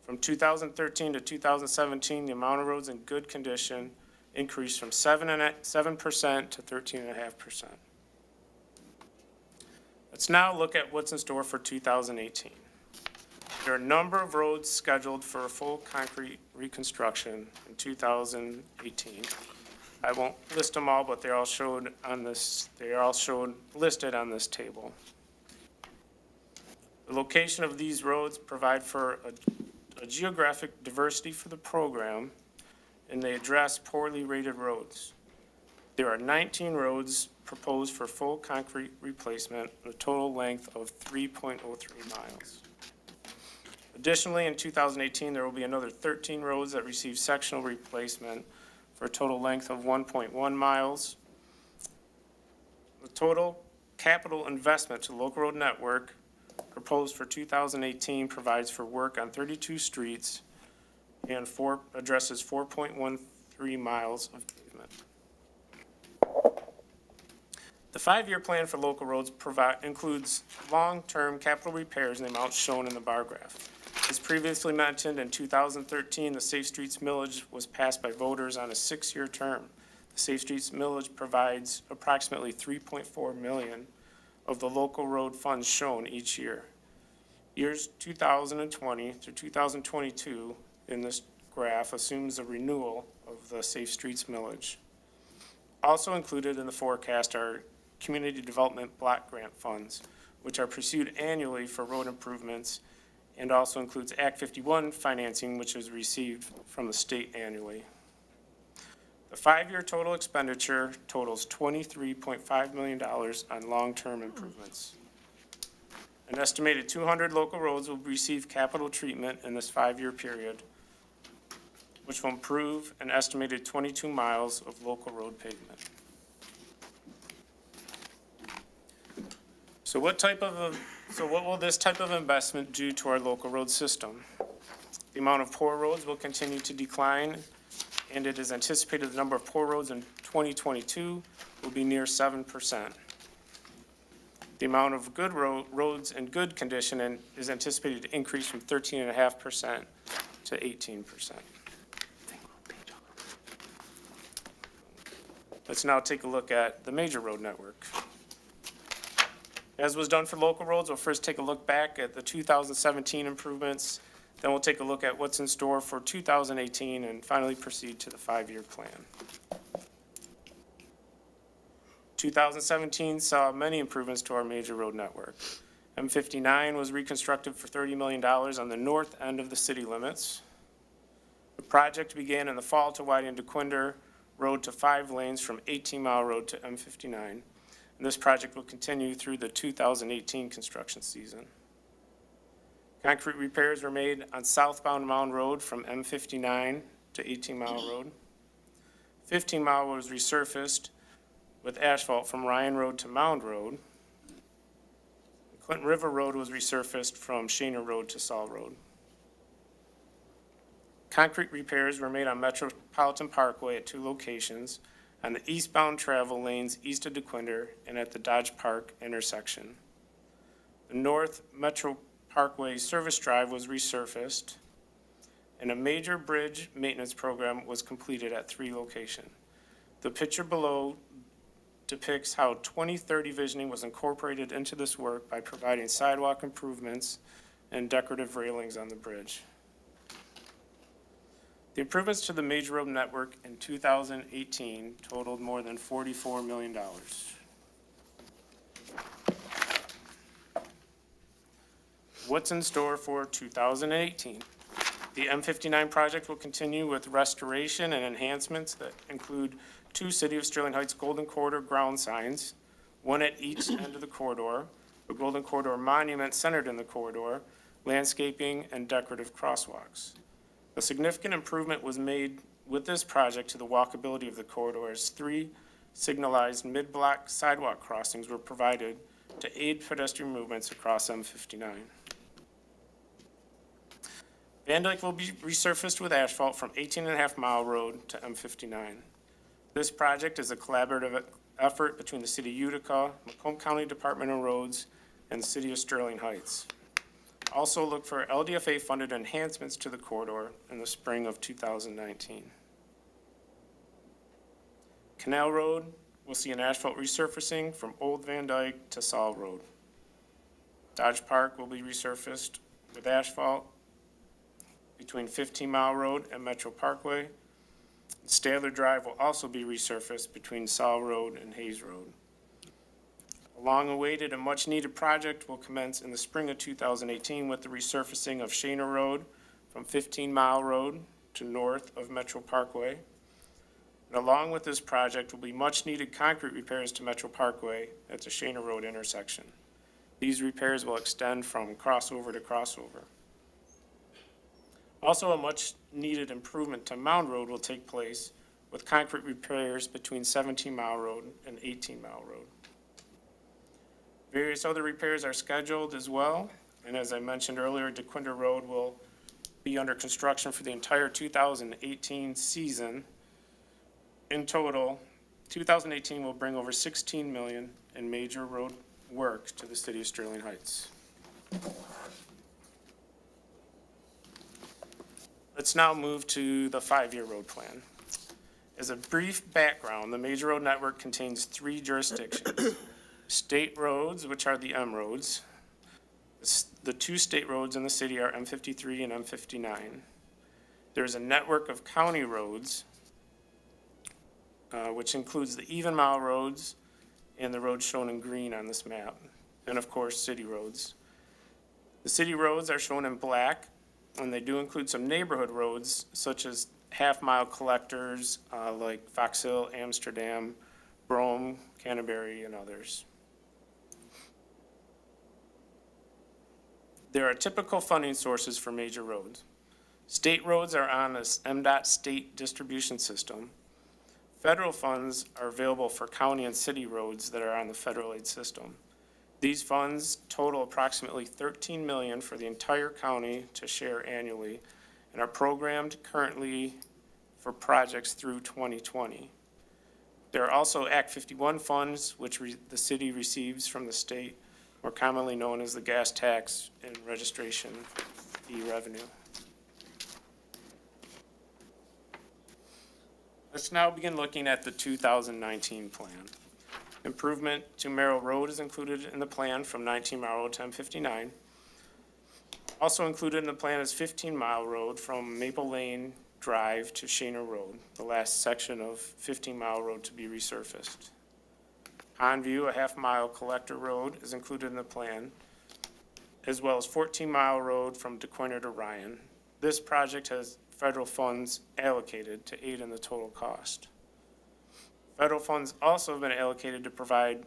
From 2013 to 2017, the amount of roads in good condition increased from 7% to 13.5%. Let's now look at what's in store for 2018. There are a number of roads scheduled for a full concrete reconstruction in 2018. I won't list them all, but they're all shown on this. They are all listed on this table. The location of these roads provide for a geographic diversity for the program, and they address poorly rated roads. There are 19 roads proposed for full concrete replacement, a total length of 3.03 miles. Additionally, in 2018, there will be another 13 roads that receive sectional replacement for a total length of 1.1 miles. The total capital investment to the local road network proposed for 2018 provides for work on 32 streets and addresses 4.13 miles of pavement. The 5-year plan for local roads includes long-term capital repairs in the amounts shown in the bar graph. As previously mentioned, in 2013, the Safe Streets millage was passed by voters on a 6-year term. The Safe Streets millage provides approximately $3.4 million of the local road funds shown each year. Years 2020 through 2022 in this graph assumes a renewal of the Safe Streets millage. Also included in the forecast are community development block grant funds, which are pursued annually for road improvements, and also includes Act 51 financing, which is received from the state annually. The 5-year total expenditure totals $23.5 million on long-term improvements. An estimated 200 local roads will receive capital treatment in this 5-year period, which will improve an estimated 22 miles of local road pavement. So what will this type of investment do to our local road system? The amount of poor roads will continue to decline, and it is anticipated the number of poor roads in 2022 will be near 7%. The amount of good roads in good condition is anticipated to increase from 13.5% to 18%. Let's now take a look at the major road network. As was done for local roads, we'll first take a look back at the 2017 improvements, then we'll take a look at what's in store for 2018, and finally proceed to the 5-year plan. 2017 saw many improvements to our major road network. M59 was reconstructed for $30 million on the north end of the city limits. The project began in the fall to widen DeQuinder Road to 5 lanes from 18-mile road to M59. And this project will continue through the 2018 construction season. Concrete repairs were made on southbound Mound Road from M59 to 18-mile road. 15-mile was resurfaced with asphalt from Ryan Road to Mound Road. Clinton River Road was resurfaced from Shaner Road to Saul Road. Concrete repairs were made on Metropolitan Parkway at 2 locations, on the eastbound travel lanes east of DeQuinder and at the Dodge Park intersection. The North Metro Parkway service drive was resurfaced, and a major bridge maintenance program was completed at 3 locations. The picture below depicts how 2030 visioning was incorporated into this work by providing sidewalk improvements and decorative railings on the bridge. The improvements to the major road network in 2018 totaled more than $44 million. What's in store for 2018? The M59 project will continue with restoration and enhancements that include 2 City of Sterling Heights Golden Corridor ground signs, 1 at each end of the corridor, a Golden Corridor monument centered in the corridor, landscaping, and decorative crosswalks. A significant improvement was made with this project to the walkability of the corridor as 3 signalized mid-block sidewalk crossings were provided to aid pedestrian movements across M59. Van Dyke will be resurfaced with asphalt from 18.5-mile road to M59. This project is a collaborative effort between the City of Utica, Macomb County Department of Roads, and the City of Sterling Heights. Also look for LDFA-funded enhancements to the corridor in the spring of 2019. Canal Road will see an asphalt resurfacing from Old Van Dyke to Saul Road. Dodge Park will be resurfaced with asphalt between 15-mile road and Metro Parkway. Stadler Drive will also be resurfaced between Saul Road and Hayes Road. A long-awaited and much-needed project will commence in the spring of 2018 with the resurfacing of Shaner Road from 15-mile road to north of Metro Parkway. And along with this project will be much-needed concrete repairs to Metro Parkway at the Shaner Road intersection. These repairs will extend from crossover to crossover. Also, a much-needed improvement to Mound Road will take place with concrete repairs between 17-mile road and 18-mile road. Various other repairs are scheduled as well, and as I mentioned earlier, DeQuinder Road will be under construction for the entire 2018 season. In total, 2018 will bring over $16 million in major road work to the City of Sterling Heights. Let's now move to the 5-year road plan. As a brief background, the major road network contains 3 jurisdictions: State roads, which are the M roads. The two state roads in the city are M53 and M59. There's a network of county roads, which includes the even mile roads and the roads shown in green on this map, and of course, city roads. The city roads are shown in black, and they do include some neighborhood roads, such as half-mile collectors, like Fox Hill, Amsterdam, Brome, Canterbury, and others. There are typical funding sources for major roads. State roads are on this MDOT state distribution system. Federal funds are available for county and city roads that are on the federal aid system. These funds total approximately $13 million for the entire county to share annually and are programmed currently for projects through 2020. There are also Act 51 funds, which the city receives from the state, more commonly known as the gas tax and registration fee revenue. Let's now begin looking at the 2019 plan. Improvement to Merrill Road is included in the plan from 19 Mile Road to M59. Also included in the plan is 15 Mile Road from Maple Lane Drive to Shaner Road, the last section of 15 Mile Road to be resurfaced. Pondview, a half-mile collector road, is included in the plan, as well as 14 Mile Road from DeQuinter to Ryan. This project has federal funds allocated to aid in the total cost. Federal funds also have been allocated to provide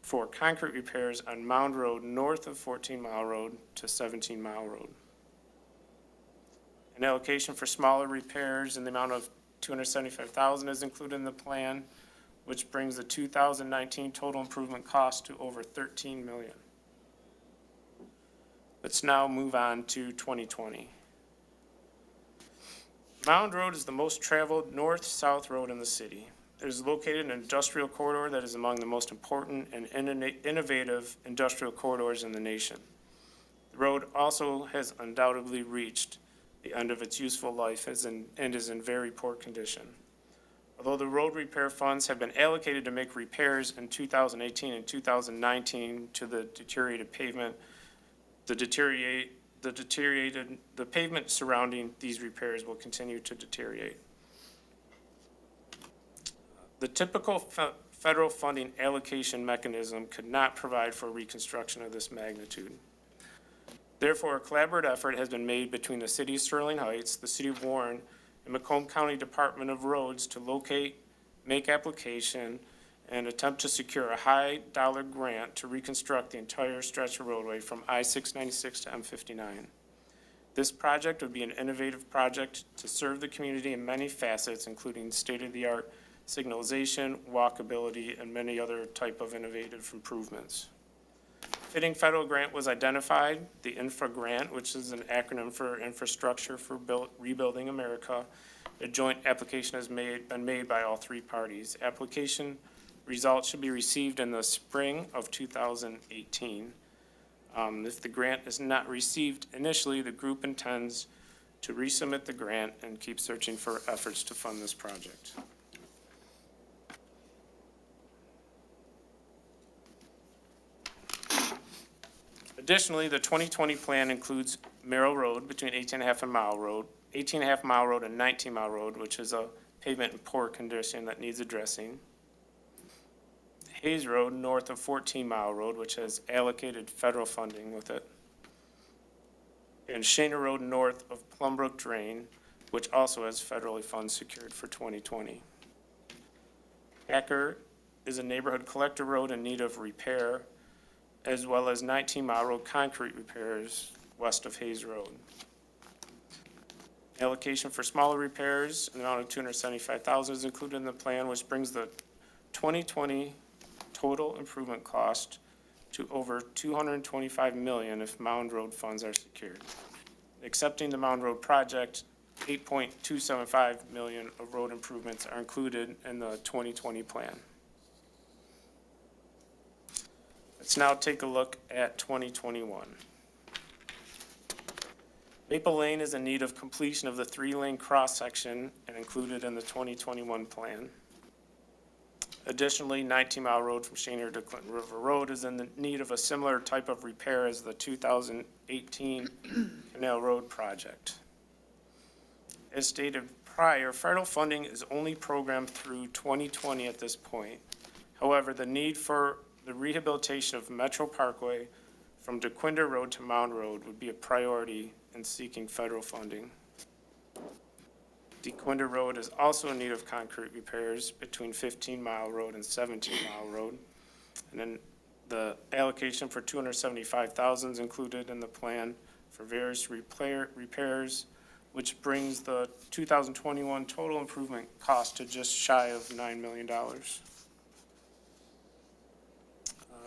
for concrete repairs on Mound Road north of 14 Mile Road to 17 Mile Road. An allocation for smaller repairs in the amount of $275,000 is included in the plan, which brings the 2019 total improvement cost to over $13 million. Let's now move on to 2020. Mound Road is the most traveled north-south road in the city. It is located in an industrial corridor that is among the most important and innovative industrial corridors in the nation. The road also has undoubtedly reached the end of its useful life and is in very poor condition. Although the road repair funds have been allocated to make repairs in 2018 and 2019 to the deteriorated pavement, the pavement surrounding these repairs will continue to deteriorate. The typical federal funding allocation mechanism could not provide for reconstruction of this magnitude. Therefore, a collaborative effort has been made between the City of Sterling Heights, the City of Warren, and Macomb County Department of Roads to locate, make application, and attempt to secure a high-dollar grant to reconstruct the entire stretch of roadway from I-696 to M59. This project would be an innovative project to serve the community in many facets, including state-of-the-art signalization, walkability, and many other type of innovative improvements. Fitting federal grant was identified, the INFRA grant, which is an acronym for Infrastructure for Rebuilding America. A joint application has been made by all three parties. Application results should be received in the spring of 2018. If the grant is not received initially, the group intends to resubmit the grant and keep searching for efforts to fund this project. Additionally, the 2020 plan includes Merrill Road between 18.5 Mile Road and 19 Mile Road, which is a pavement in poor condition that needs addressing. Hayes Road north of 14 Mile Road, which has allocated federal funding with it. And Shaner Road north of Plumbrook Drain, which also has federally funds secured for 2020. Hacker is a neighborhood collector road in need of repair, as well as 19 Mile Road concrete repairs west of Hayes Road. Allocation for smaller repairs, an amount of $275,000 is included in the plan, which brings the 2020 total improvement cost to over $225 million if Mound Road funds are secured. Accepting the Mound Road project, $8.275 million of road improvements are included in the 2020 plan. Let's now take a look at 2021. Maple Lane is in need of completion of the 3-lane cross-section and included in the 2021 plan. Additionally, 19 Mile Road from Shaner to Clinton River Road is in the need of a similar type of repair as the 2018 Canal Road project. As stated prior, federal funding is only programmed through 2020 at this point. However, the need for the rehabilitation of Metro Parkway from DeQuinder Road to Mound Road would be a priority in seeking federal funding. DeQuinder Road is also in need of concrete repairs between 15 Mile Road and 17 Mile Road. And then the allocation for $275,000 is included in the plan for various repairs, which brings the 2021 total improvement cost to just shy of $9 million.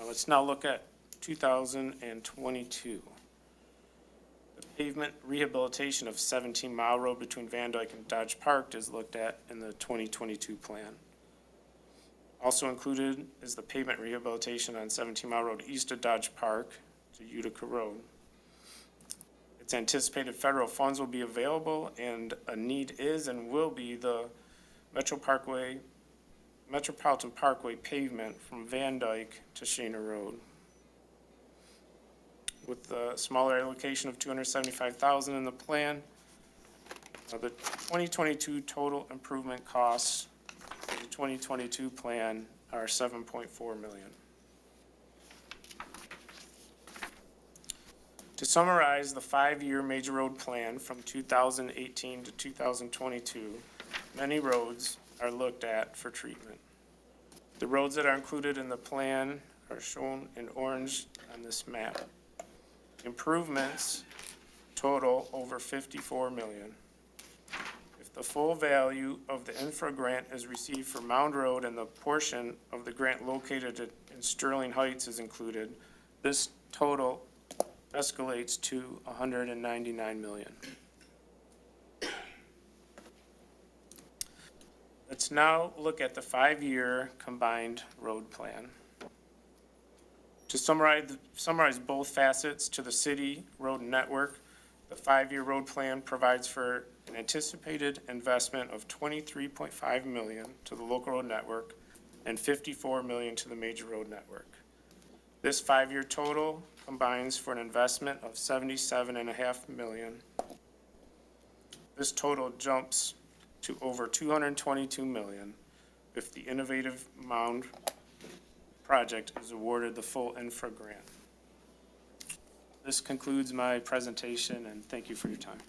Let's now look at 2022. The pavement rehabilitation of 17 Mile Road between Van Dyke and Dodge Park is looked at in the 2022 plan. Also included is the pavement rehabilitation on 17 Mile Road east of Dodge Park to Utica Road. It's anticipated federal funds will be available, and a need is and will be the Metropolitan Parkway pavement from Van Dyke to Shaner Road. With the smaller allocation of $275,000 in the plan, the 2022 total improvement costs for the 2022 plan are $7.4 million. To summarize the 5-year major road plan from 2018 to 2022, many roads are looked at for treatment. The roads that are included in the plan are shown in orange on this map. Improvements total over $54 million. If the full value of the infra grant is received for Mound Road and the portion of the grant located in Sterling Heights is included, this total escalates to $199 million. Let's now look at the 5-year combined road plan. To summarize both facets to the city road network, the 5-year road plan provides for an anticipated investment of $23.5 million to the local road network and $54 million to the major road network. This 5-year total combines for an investment of $77.5 million. This total jumps to over $222 million if the innovative Mound project is awarded the full infra grant. This concludes my presentation, and thank you for your time.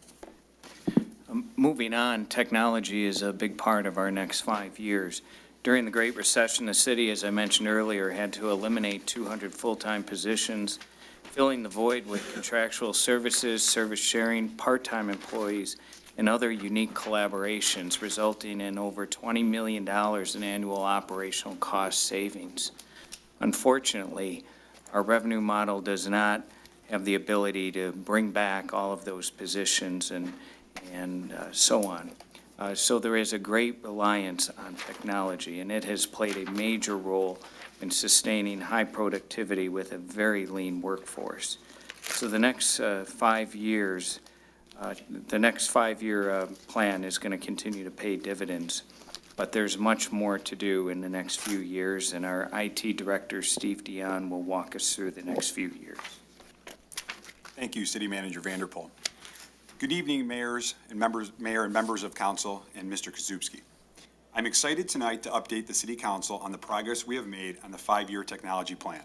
Moving on, technology is a big part of our next 5 years. During the Great Recession, the city, as I mentioned earlier, had to eliminate 200 full-time positions, filling the void with contractual services, service sharing, part-time employees, and other unique collaborations, resulting in over $20 million in annual operational cost savings. Unfortunately, our revenue model does not have the ability to bring back all of those positions and so on. So there is a great reliance on technology, and it has played a major role in sustaining high productivity with a very lean workforce. So the next 5 years, the next 5-year plan is going to continue to pay dividends. But there's much more to do in the next few years, and our IT director, Steve Dion, will walk us through the next few years. Thank you, City Manager Vanderpool. Good evening, Mayor and members of Council, and Mr. Kazubski. I'm excited tonight to update the City Council on the progress we have made on the 5-year technology plan.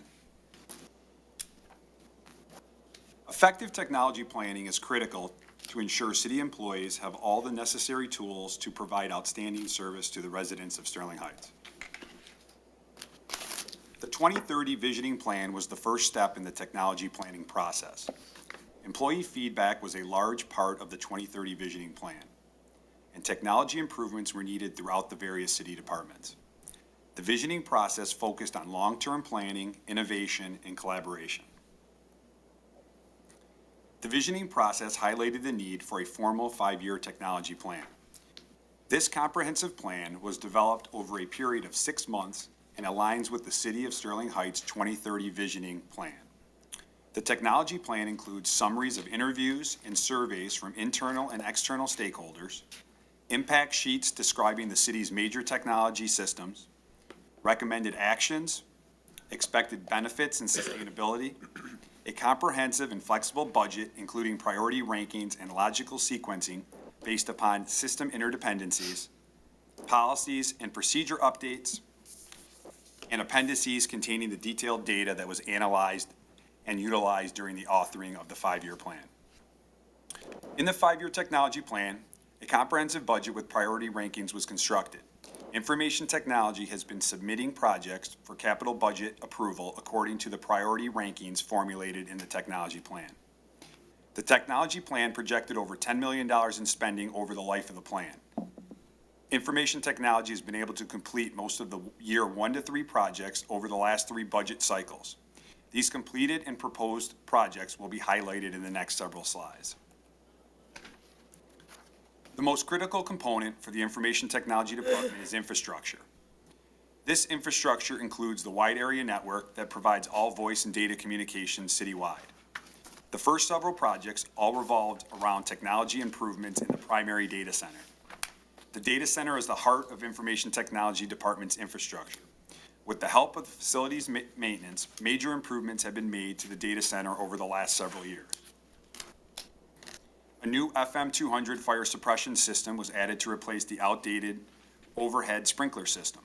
Effective technology planning is critical to ensure city employees have all the necessary tools to provide outstanding service to the residents of Sterling Heights. The 2030 Visioning Plan was the first step in the technology planning process. Employee feedback was a large part of the 2030 Visioning Plan, and technology improvements were needed throughout the various city departments. The visioning process focused on long-term planning, innovation, and collaboration. The visioning process highlighted the need for a formal 5-year technology plan. This comprehensive plan was developed over a period of 6 months and aligns with the City of Sterling Heights 2030 Visioning Plan. The technology plan includes summaries of interviews and surveys from internal and external stakeholders, impact sheets describing the city's major technology systems, recommended actions, expected benefits and sustainability, a comprehensive and flexible budget, including priority rankings and logical sequencing based upon system interdependencies, policies and procedure updates, and appendices containing the detailed data that was analyzed and utilized during the authoring of the 5-year plan. In the 5-year technology plan, a comprehensive budget with priority rankings was constructed. Information technology has been submitting projects for capital budget approval according to the priority rankings formulated in the technology plan. The technology plan projected over $10 million in spending over the life of the plan. Information technology has been able to complete most of the year 1 to 3 projects over the last 3 budget cycles. These completed and proposed projects will be highlighted in the next several slides. The most critical component for the Information Technology Department is infrastructure. This infrastructure includes the wide area network that provides all voice and data communications citywide. The first several projects all revolved around technology improvements in the primary data center. The data center is the heart of Information Technology Department's infrastructure. With the help of facilities maintenance, major improvements have been made to the data center over the last several years. A new FM 200 fire suppression system was added to replace the outdated overhead sprinkler system.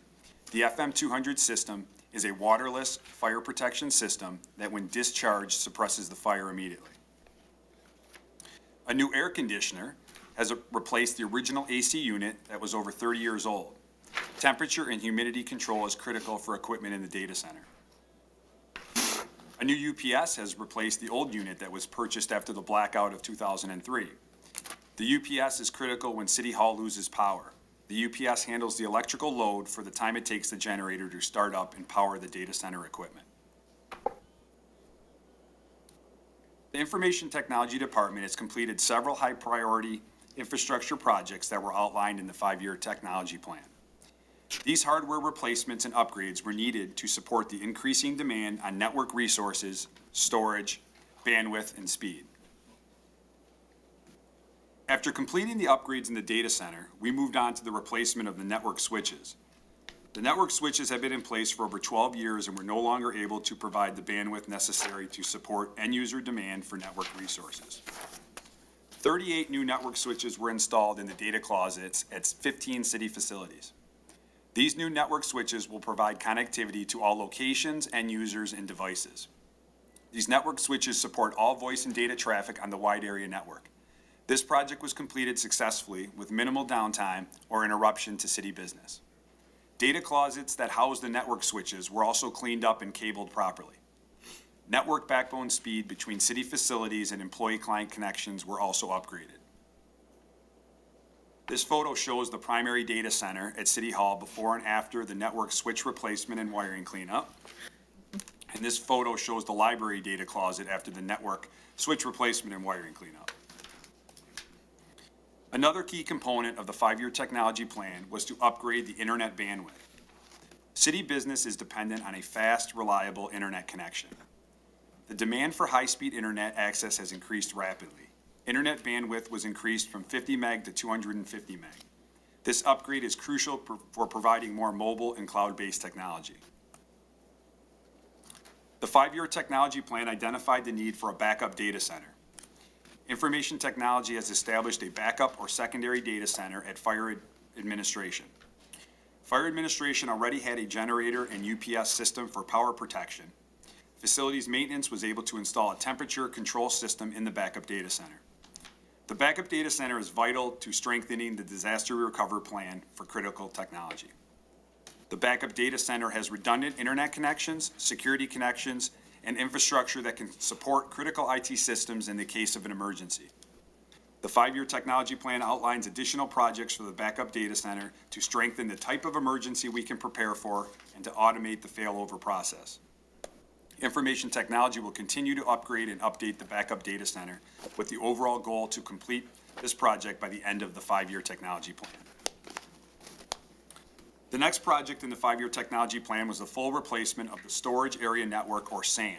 The FM 200 system is a waterless fire protection system that, when discharged, suppresses the fire immediately. A new air conditioner has replaced the original AC unit that was over 30 years old. Temperature and humidity control is critical for equipment in the data center. A new UPS has replaced the old unit that was purchased after the blackout of 2003. The UPS is critical when City Hall loses power. The UPS handles the electrical load for the time it takes the generator to start up and power the data center equipment. The Information Technology Department has completed several high-priority infrastructure projects that were outlined in the 5-year technology plan. These hardware replacements and upgrades were needed to support the increasing demand on network resources, storage, bandwidth, and speed. After completing the upgrades in the data center, we moved on to the replacement of the network switches. The network switches have been in place for over 12 years and were no longer able to provide the bandwidth necessary to support end-user demand for network resources. 38 new network switches were installed in the data closets at 15 city facilities. These new network switches will provide connectivity to all locations, end users, and devices. These network switches support all voice and data traffic on the wide area network. This project was completed successfully with minimal downtime or interruption to city business. Data closets that house the network switches were also cleaned up and cabled properly. Network backbone speed between city facilities and employee-client connections were also upgraded. This photo shows the primary data center at City Hall before and after the network switch replacement and wiring cleanup. And this photo shows the library data closet after the network switch replacement and wiring cleanup. Another key component of the 5-year technology plan was to upgrade the internet bandwidth. City business is dependent on a fast, reliable internet connection. The demand for high-speed internet access has increased rapidly. Internet bandwidth was increased from 50 meg to 250 meg. This upgrade is crucial for providing more mobile and cloud-based technology. The 5-year technology plan identified the need for a backup data center. Information technology has established a backup or secondary data center at Fire Administration. Fire Administration already had a generator and UPS system for power protection. Facilities maintenance was able to install a temperature control system in the backup data center. The backup data center is vital to strengthening the disaster recovery plan for critical technology. The backup data center has redundant internet connections, security connections, and infrastructure that can support critical IT systems in the case of an emergency. The 5-year technology plan outlines additional projects for the backup data center to strengthen the type of emergency we can prepare for and to automate the failover process. Information technology will continue to upgrade and update the backup data center with the overall goal to complete this project by the end of the 5-year technology plan. The next project in the 5-year technology plan was the full replacement of the storage area network, or SAN.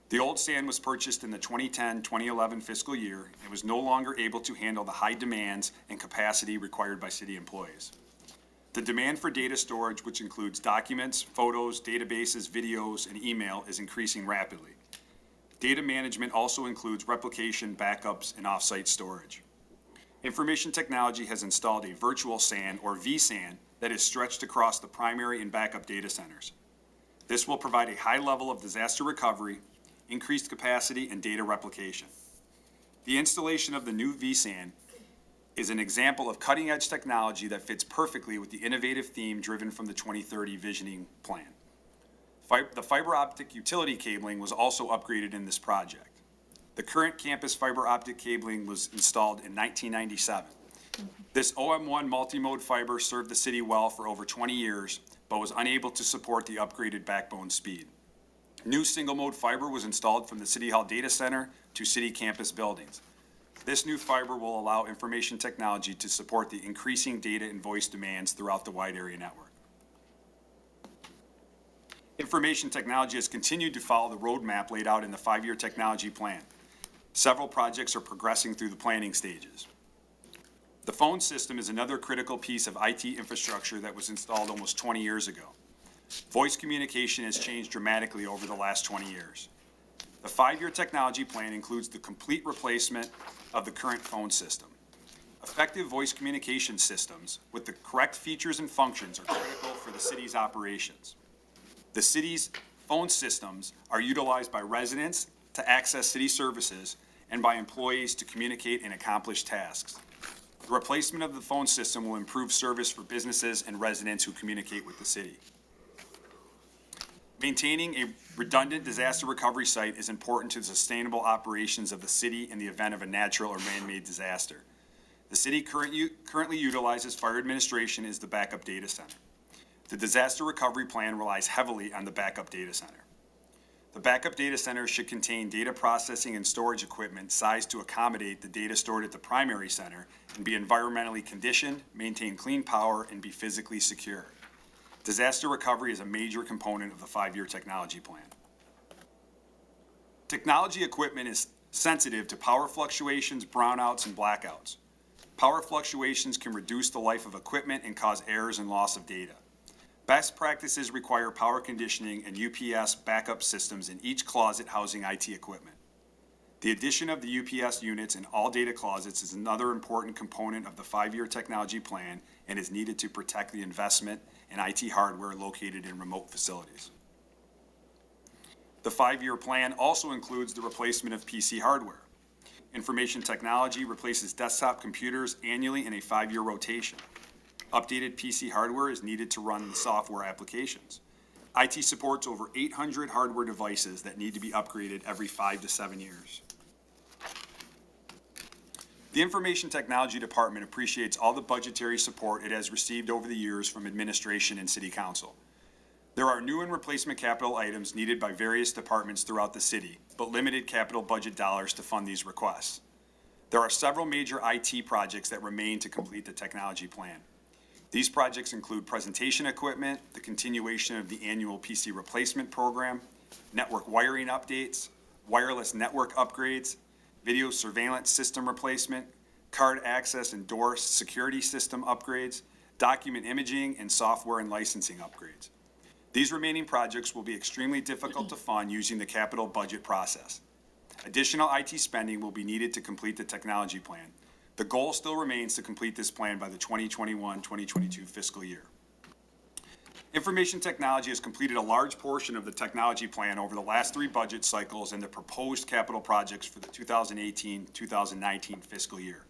The old SAN was purchased in the 2010-2011 fiscal year and was no longer able to handle the high demands and capacity required by city employees. The demand for data storage, which includes documents, photos, databases, videos, and email, is increasing rapidly. Data management also includes replication, backups, and off-site storage. Information technology has installed a virtual SAN, or vSAN, that is stretched across the primary and backup data centers. This will provide a high level of disaster recovery, increased capacity, and data replication. The installation of the new vSAN is an example of cutting-edge technology that fits perfectly with the innovative theme driven from the 2030 Visioning Plan. The fiber optic utility cabling was also upgraded in this project. The current campus fiber optic cabling was installed in 1997. This OM1 multimode fiber served the city well for over 20 years, but was unable to support the upgraded backbone speed. New single-mode fiber was installed from the City Hall data center to city campus buildings. This new fiber will allow information technology to support the increasing data and voice demands throughout the wide area network. Information technology has continued to follow the roadmap laid out in the 5-year technology plan. Several projects are progressing through the planning stages. The phone system is another critical piece of IT infrastructure that was installed almost 20 years ago. Voice communication has changed dramatically over the last 20 years. The 5-year technology plan includes the complete replacement of the current phone system. Effective voice communication systems with the correct features and functions are critical for the city's operations. The city's phone systems are utilized by residents to access city services and by employees to communicate and accomplish tasks. The replacement of the phone system will improve service for businesses and residents who communicate with the city. Maintaining a redundant disaster recovery site is important to the sustainable operations of the city in the event of a natural or man-made disaster. The city currently utilizes fire administration as the backup data center. The disaster recovery plan relies heavily on the backup data center. The backup data center should contain data processing and storage equipment sized to accommodate the data stored at the primary center and be environmentally conditioned, maintain clean power, and be physically secure. Disaster recovery is a major component of the 5-year technology plan. Technology equipment is sensitive to power fluctuations, brownouts, and blackouts. Power fluctuations can reduce the life of equipment and cause errors and loss of data. Best practices require power conditioning and UPS backup systems in each closet housing IT equipment. The addition of the UPS units in all data closets is another important component of the 5-year technology plan and is needed to protect the investment in IT hardware located in remote facilities. The 5-year plan also includes the replacement of PC hardware. Information technology replaces desktop computers annually in a 5-year rotation. Updated PC hardware is needed to run the software applications. IT supports over 800 hardware devices that need to be upgraded every 5 to 7 years. The Information Technology Department appreciates all the budgetary support it has received over the years from administration and City Council. There are new and replacement capital items needed by various departments throughout the city, but limited capital budget dollars to fund these requests. There are several major IT projects that remain to complete the technology plan. These projects include presentation equipment, the continuation of the annual PC replacement program, network wiring updates, wireless network upgrades, video surveillance system replacement, card access and door security system upgrades, document imaging, and software and licensing upgrades. These remaining projects will be extremely difficult to fund using the capital budget process. Additional IT spending will be needed to complete the technology plan. The goal still remains to complete this plan by the 2021-2022 fiscal year. Information technology has completed a large portion of the technology plan over the last 3 budget cycles and the proposed capital projects for the 2018-2019 fiscal year.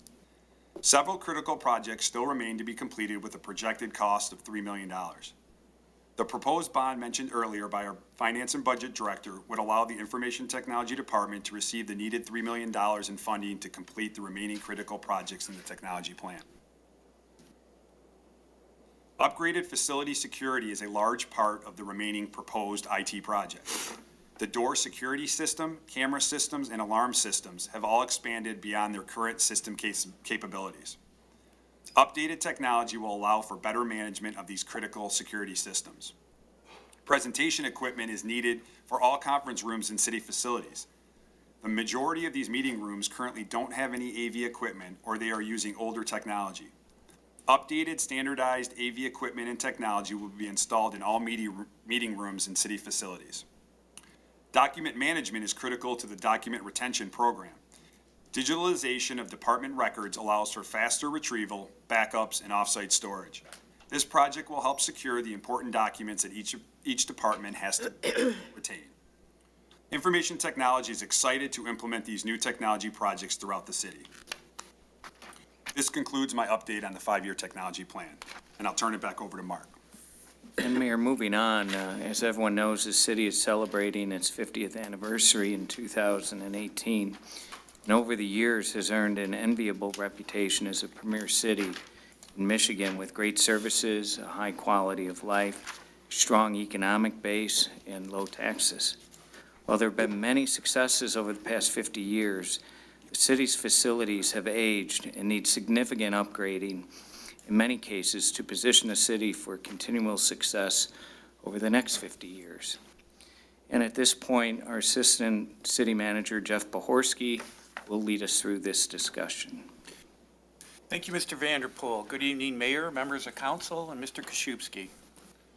Several critical projects still remain to be completed with a projected cost of $3 million. The proposed bond mentioned earlier by our Finance and Budget Director would allow the Information Technology Department to receive the needed $3 million in funding to complete the remaining critical projects in the technology plan. Upgraded facility security is a large part of the remaining proposed IT projects. The door security system, camera systems, and alarm systems have all expanded beyond their current system capabilities. Updated technology will allow for better management of these critical security systems. Presentation equipment is needed for all conference rooms in city facilities. The majority of these meeting rooms currently don't have any AV equipment or they are using older technology. Updated standardized AV equipment and technology will be installed in all meeting rooms and city facilities. Document management is critical to the document retention program. Digitalization of department records allows for faster retrieval, backups, and offsite storage. This project will help secure the important documents that each department has to retain. Information technology is excited to implement these new technology projects throughout the city. This concludes my update on the 5-year technology plan, and I'll turn it back over to Mark. And Mayor, moving on, as everyone knows, the city is celebrating its 50th anniversary in 2018, and over the years has earned an enviable reputation as a premier city in Michigan with great services, a high quality of life, strong economic base, and low taxes. While there have been many successes over the past 50 years, the city's facilities have aged and need significant upgrading, in many cases, to position the city for continual success over the next 50 years. And at this point, our Assistant City Manager, Jeff Bohorsky, will lead us through this discussion. Thank you, Mr. Vanderpool. Good evening, Mayor, members of council, and Mr. Koszubski.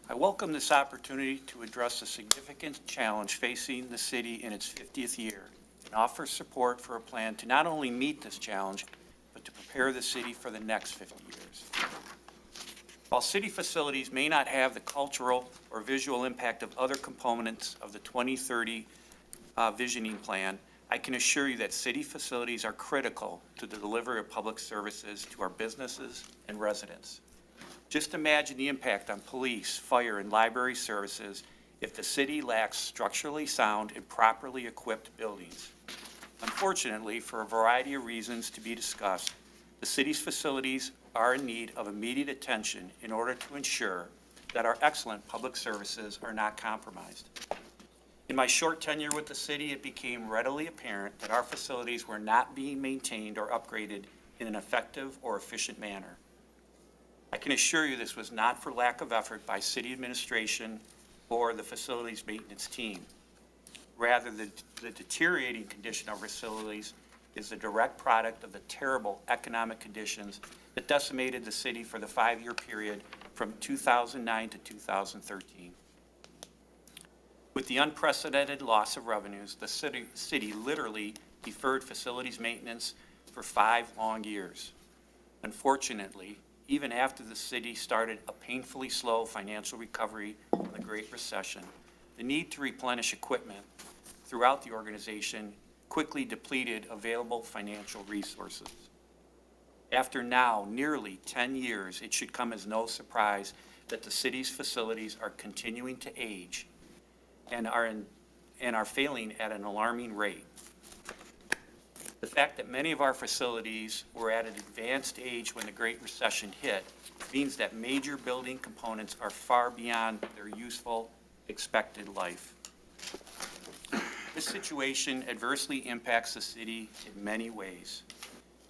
I welcome this opportunity to address the significant challenge facing the city in its 50th year and offer support for a plan to not only meet this challenge, but to prepare the city for the next 50 years. While city facilities may not have the cultural or visual impact of other components of the 2030 visioning plan, I can assure you that city facilities are critical to the delivery of public services to our businesses and residents. Just imagine the impact on police, fire, and library services if the city lacks structurally sound and properly equipped buildings. Unfortunately, for a variety of reasons to be discussed, the city's facilities are in need of immediate attention in order to ensure that our excellent public services are not compromised. In my short tenure with the city, it became readily apparent that our facilities were not being maintained or upgraded in an effective or efficient manner. I can assure you this was not for lack of effort by city administration or the facilities maintenance team. Rather, the deteriorating condition of our facilities is the direct product of the terrible economic conditions that decimated the city for the 5-year period from 2009 to 2013. With the unprecedented loss of revenues, the city literally deferred facilities maintenance for 5 long years. Unfortunately, even after the city started a painfully slow financial recovery from the Great Recession, the need to replenish equipment throughout the organization quickly depleted available financial resources. After now nearly 10 years, it should come as no surprise that the city's facilities are continuing to age and are failing at an alarming rate. The fact that many of our facilities were at an advanced age when the Great Recession hit means that major building components are far beyond their useful expected life. This situation adversely impacts the city in many ways.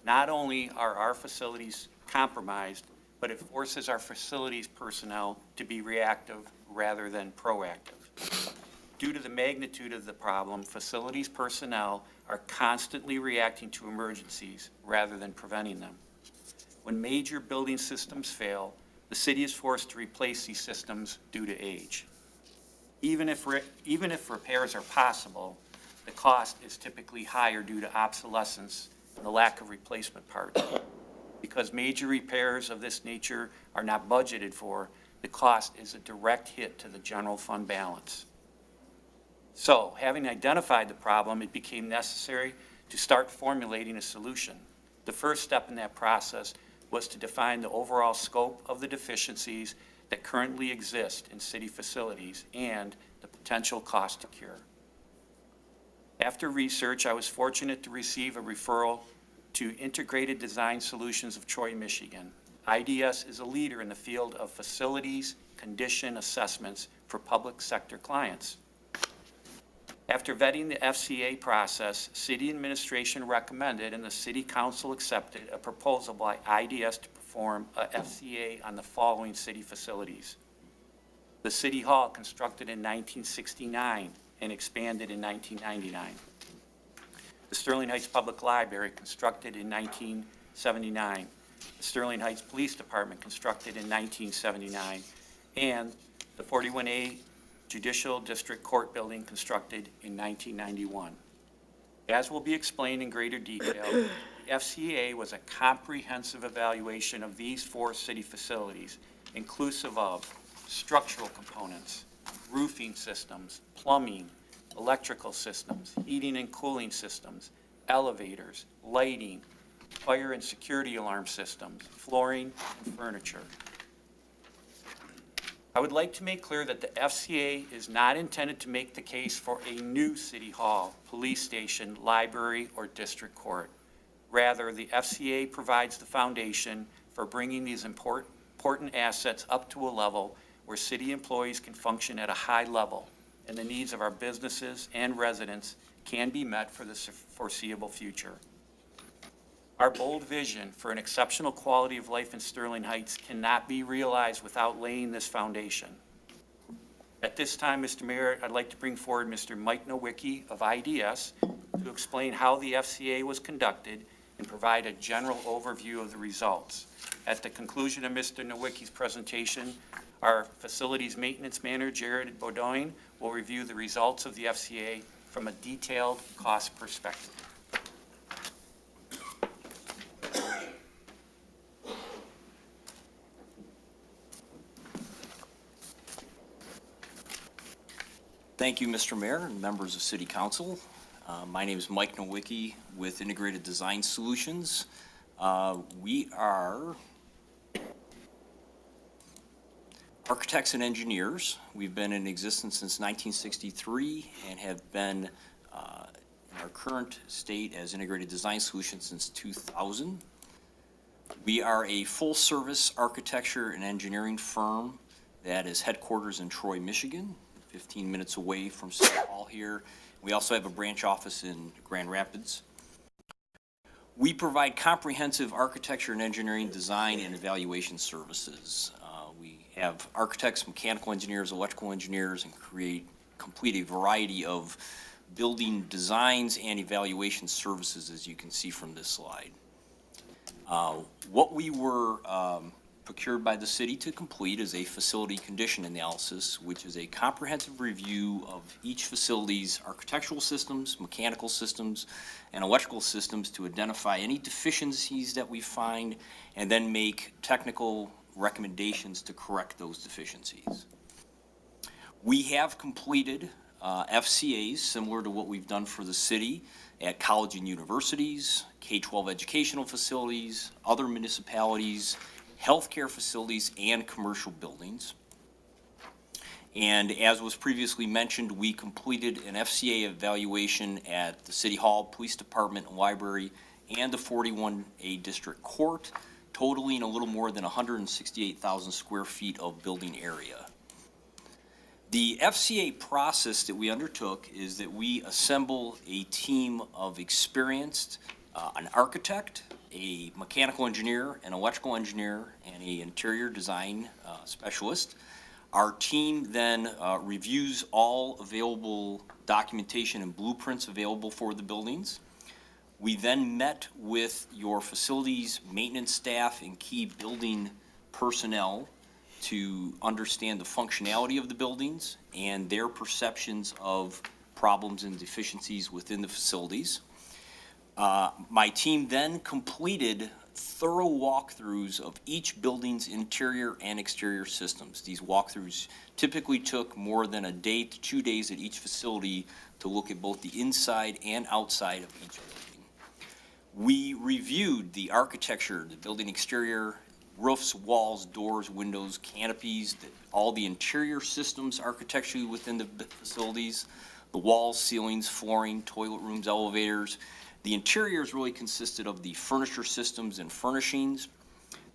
Not only are our facilities compromised, but it forces our facilities personnel to be reactive rather than proactive. Due to the magnitude of the problem, facilities personnel are constantly reacting to emergencies rather than preventing them. When major building systems fail, the city is forced to replace these systems due to age. Even if repairs are possible, the cost is typically higher due to obsolescence and the lack of replacement parts. Because major repairs of this nature are not budgeted for, the cost is a direct hit to the general fund balance. So, having identified the problem, it became necessary to start formulating a solution. The first step in that process was to define the overall scope of the deficiencies that currently exist in city facilities and the potential cost to cure. After research, I was fortunate to receive a referral to Integrated Design Solutions of Troy, Michigan. IDS is a leader in the field of facilities condition assessments for public sector clients. After vetting the FCA process, city administration recommended and the city council accepted a proposal by IDS to perform a FCA on the following city facilities. The City Hall, constructed in 1969 and expanded in 1999. The Sterling Heights Public Library, constructed in 1979. the Sterling Heights Police Department constructed in 1979, and the 41A Judicial District Court building constructed in 1991. As will be explained in greater detail, the FCA was a comprehensive evaluation of these 4 city facilities, inclusive of structural components, roofing systems, plumbing, electrical systems, heating and cooling systems, elevators, lighting, fire and security alarm systems, flooring, and furniture. I would like to make clear that the FCA is not intended to make the case for a new city hall, police station, library, or district court. Rather, the FCA provides the foundation for bringing these important assets up to a level where city employees can function at a high level and the needs of our businesses and residents can be met for the foreseeable future. Our bold vision for an exceptional quality of life in Sterling Heights cannot be realized without laying this foundation. At this time, Mr. Mayor, I'd like to bring forward Mr. Mike Nowicki of IDS to explain how the FCA was conducted and provide a general overview of the results. At the conclusion of Mr. Nowicki's presentation, our facilities maintenance manager, Jared Bodoin, will review the results of the FCA from a detailed cost perspective. Thank you, Mr. Mayor and members of City Council. My name is Mike Nowicki with Integrated Design Solutions. We are architects and engineers. We've been in existence since 1963 and have been in our current state as Integrated Design Solutions since 2000. We are a full-service architecture and engineering firm that is headquarters in Troy, Michigan, 15 minutes away from City Hall here. We also have a branch office in Grand Rapids. We provide comprehensive architecture and engineering design and evaluation services. We have architects, mechanical engineers, electrical engineers, and complete a variety of building designs and evaluation services, as you can see from this slide. What we were procured by the city to complete is a facility condition analysis, which is a comprehensive review of each facility's architectural systems, mechanical systems, and electrical systems to identify any deficiencies that we find and then make technical recommendations to correct those deficiencies. We have completed FCAs similar to what we've done for the city at college and universities, K-12 educational facilities, other municipalities, healthcare facilities, and commercial buildings. And as was previously mentioned, we completed an FCA evaluation at the City Hall, Police Department, Library, and the 41A District Court, totaling a little more than 168,000 square feet of building area. The FCA process that we undertook is that we assemble a team of experienced, an architect, a mechanical engineer, an electrical engineer, and an interior design specialist. Our team then reviews all available documentation and blueprints available for the buildings. We then met with your facilities maintenance staff and key building personnel to understand the functionality of the buildings and their perceptions of problems and deficiencies within the facilities. My team then completed thorough walkthroughs of each building's interior and exterior systems. These walkthroughs typically took more than a day to 2 days at each facility to look at both the inside and outside of each building. We reviewed the architecture, the building exterior, roofs, walls, doors, windows, canopies, all the interior systems architecturally within the facilities, the walls, ceilings, flooring, toilet rooms, elevators. The interiors really consisted of the furniture systems and furnishings.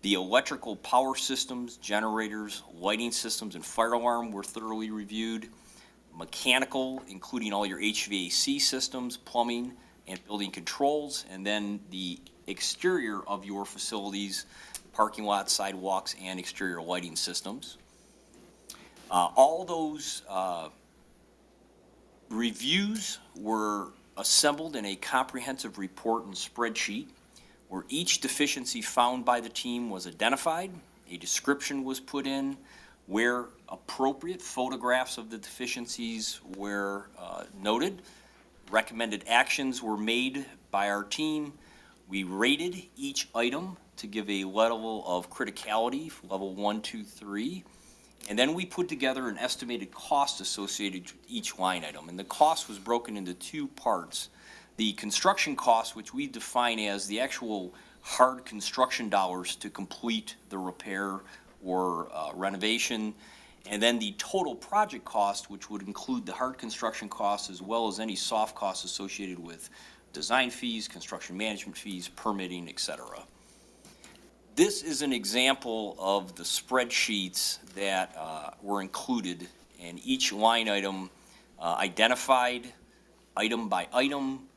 The electrical power systems, generators, lighting systems, and fire alarm were thoroughly reviewed. Mechanical, including all your HVAC systems, plumbing, and building controls, and then the exterior of your facilities, parking lots, sidewalks, and exterior lighting systems. All those reviews were assembled in a comprehensive report and spreadsheet where each deficiency found by the team was identified, a description was put in, where appropriate photographs of the deficiencies were noted, recommended actions were made by our team. We rated each item to give a level of criticality, level 1, 2, 3. And then we put together an estimated cost associated with each line item. And the cost was broken into two parts. The construction cost, which we define as the actual hard construction dollars to complete the repair or renovation, and then the total project cost, which would include the hard construction costs as well as any soft costs associated with design fees, construction management fees, permitting, et cetera. This is an example of the spreadsheets that were included, and each line item identified item by item,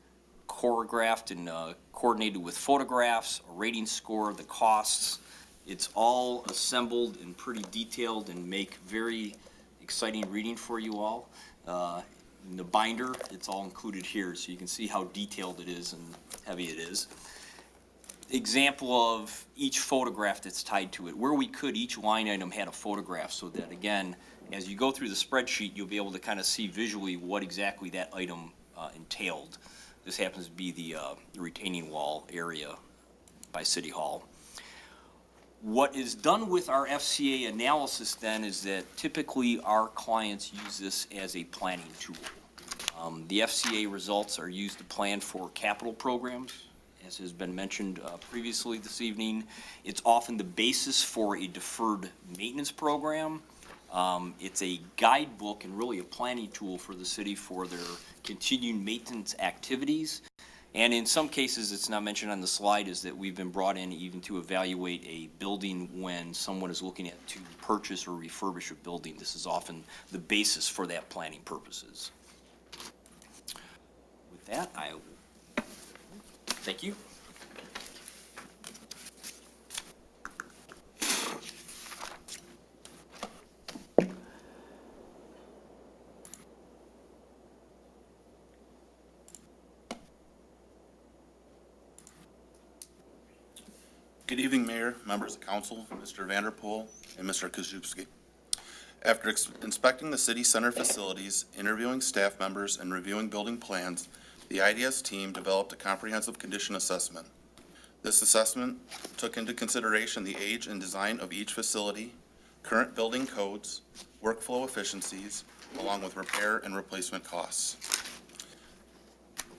choreographed and coordinated with photographs, a rating score, the costs. It's all assembled and pretty detailed and make very exciting reading for you all. In the binder, it's all included here, so you can see how detailed it is and heavy it is. Example of each photograph that's tied to it. Where we could, each line item had a photograph, so that again, as you go through the spreadsheet, you'll be able to kind of see visually what exactly that item entailed. This happens to be the retaining wall area by City Hall. What is done with our FCA analysis then is that typically our clients use this as a planning tool. The FCA results are used to plan for capital programs, as has been mentioned previously this evening. It's often the basis for a deferred maintenance program. It's a guidebook and really a planning tool for the city for their continued maintenance activities. And in some cases, it's not mentioned on the slide, is that we've been brought in even to evaluate a building when someone is looking at to purchase or refurbish a building. This is often the basis for that planning purposes. With that, I thank you. Good evening, Mayor, members of council, Mr. Vanderpool, and Mr. Koszewski. After inspecting the city center facilities, interviewing staff members, and reviewing building plans, the IDS team developed a comprehensive condition assessment. This assessment took into consideration the age and design of each facility, current building codes, workflow efficiencies, along with repair and replacement costs.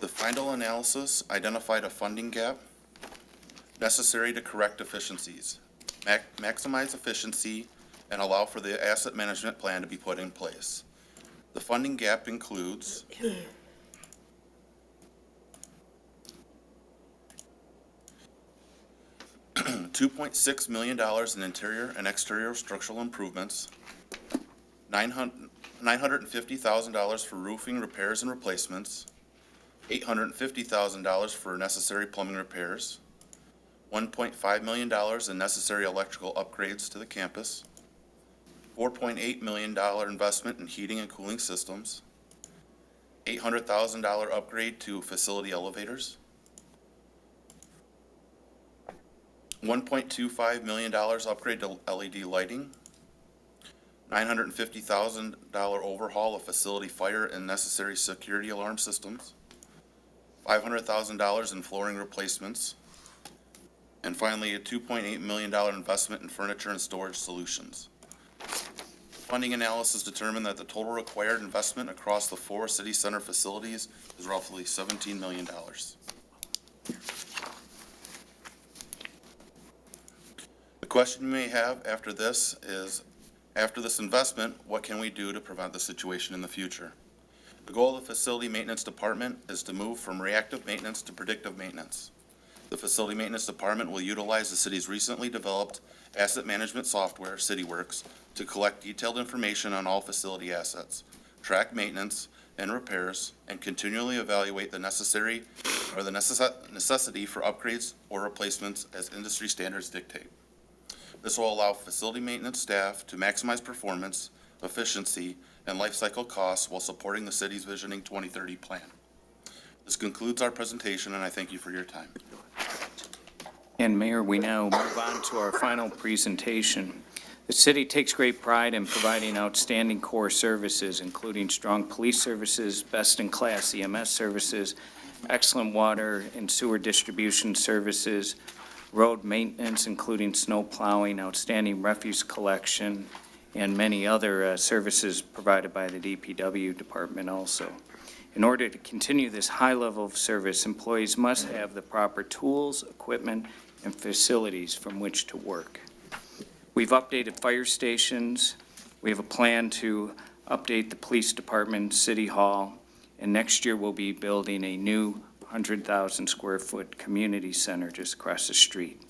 The final analysis identified a funding gap necessary to correct deficiencies, maximize efficiency, and allow for the asset management plan to be put in place. The funding gap includes $2.6 million in interior and exterior structural improvements, $950,000 for roofing repairs and replacements, $850,000 for necessary plumbing repairs, $1.5 million in necessary electrical upgrades to the campus, $4.8 million investment in heating and cooling systems, $800,000 upgrade to facility elevators, $1.25 million upgrade to LED lighting, $950,000 overhaul of facility fire and necessary security alarm systems, $500,000 in flooring replacements, and finally, a $2.8 million investment in furniture and storage solutions. Funding analysis determined that the total required investment across the 4 city center facilities is roughly $17 million. The question you may have after this is, after this investment, what can we do to prevent the situation in the future? The goal of the facility maintenance department is to move from reactive maintenance to predictive maintenance. The Facility Maintenance Department will utilize the city's recently developed asset management software, CityWorks, to collect detailed information on all facility assets, track maintenance and repairs, and continually evaluate the necessity for upgrades or replacements as industry standards dictate. This will allow facility maintenance staff to maximize performance, efficiency, and life cycle costs while supporting the city's Visioning 2030 plan. This concludes our presentation, and I thank you for your time. And Mayor, we now move on to our final presentation. The city takes great pride in providing outstanding core services, including strong police services, best-in-class EMS services, excellent water and sewer distribution services, road maintenance, including snow plowing, outstanding refuse collection, and many other services provided by the DPW department also. In order to continue this high level of service, employees must have the proper tools, equipment, and facilities from which to work. We've updated fire stations. We have a plan to update the police department, city hall, and next year we'll be building a new 100,000 square foot community center just across the street.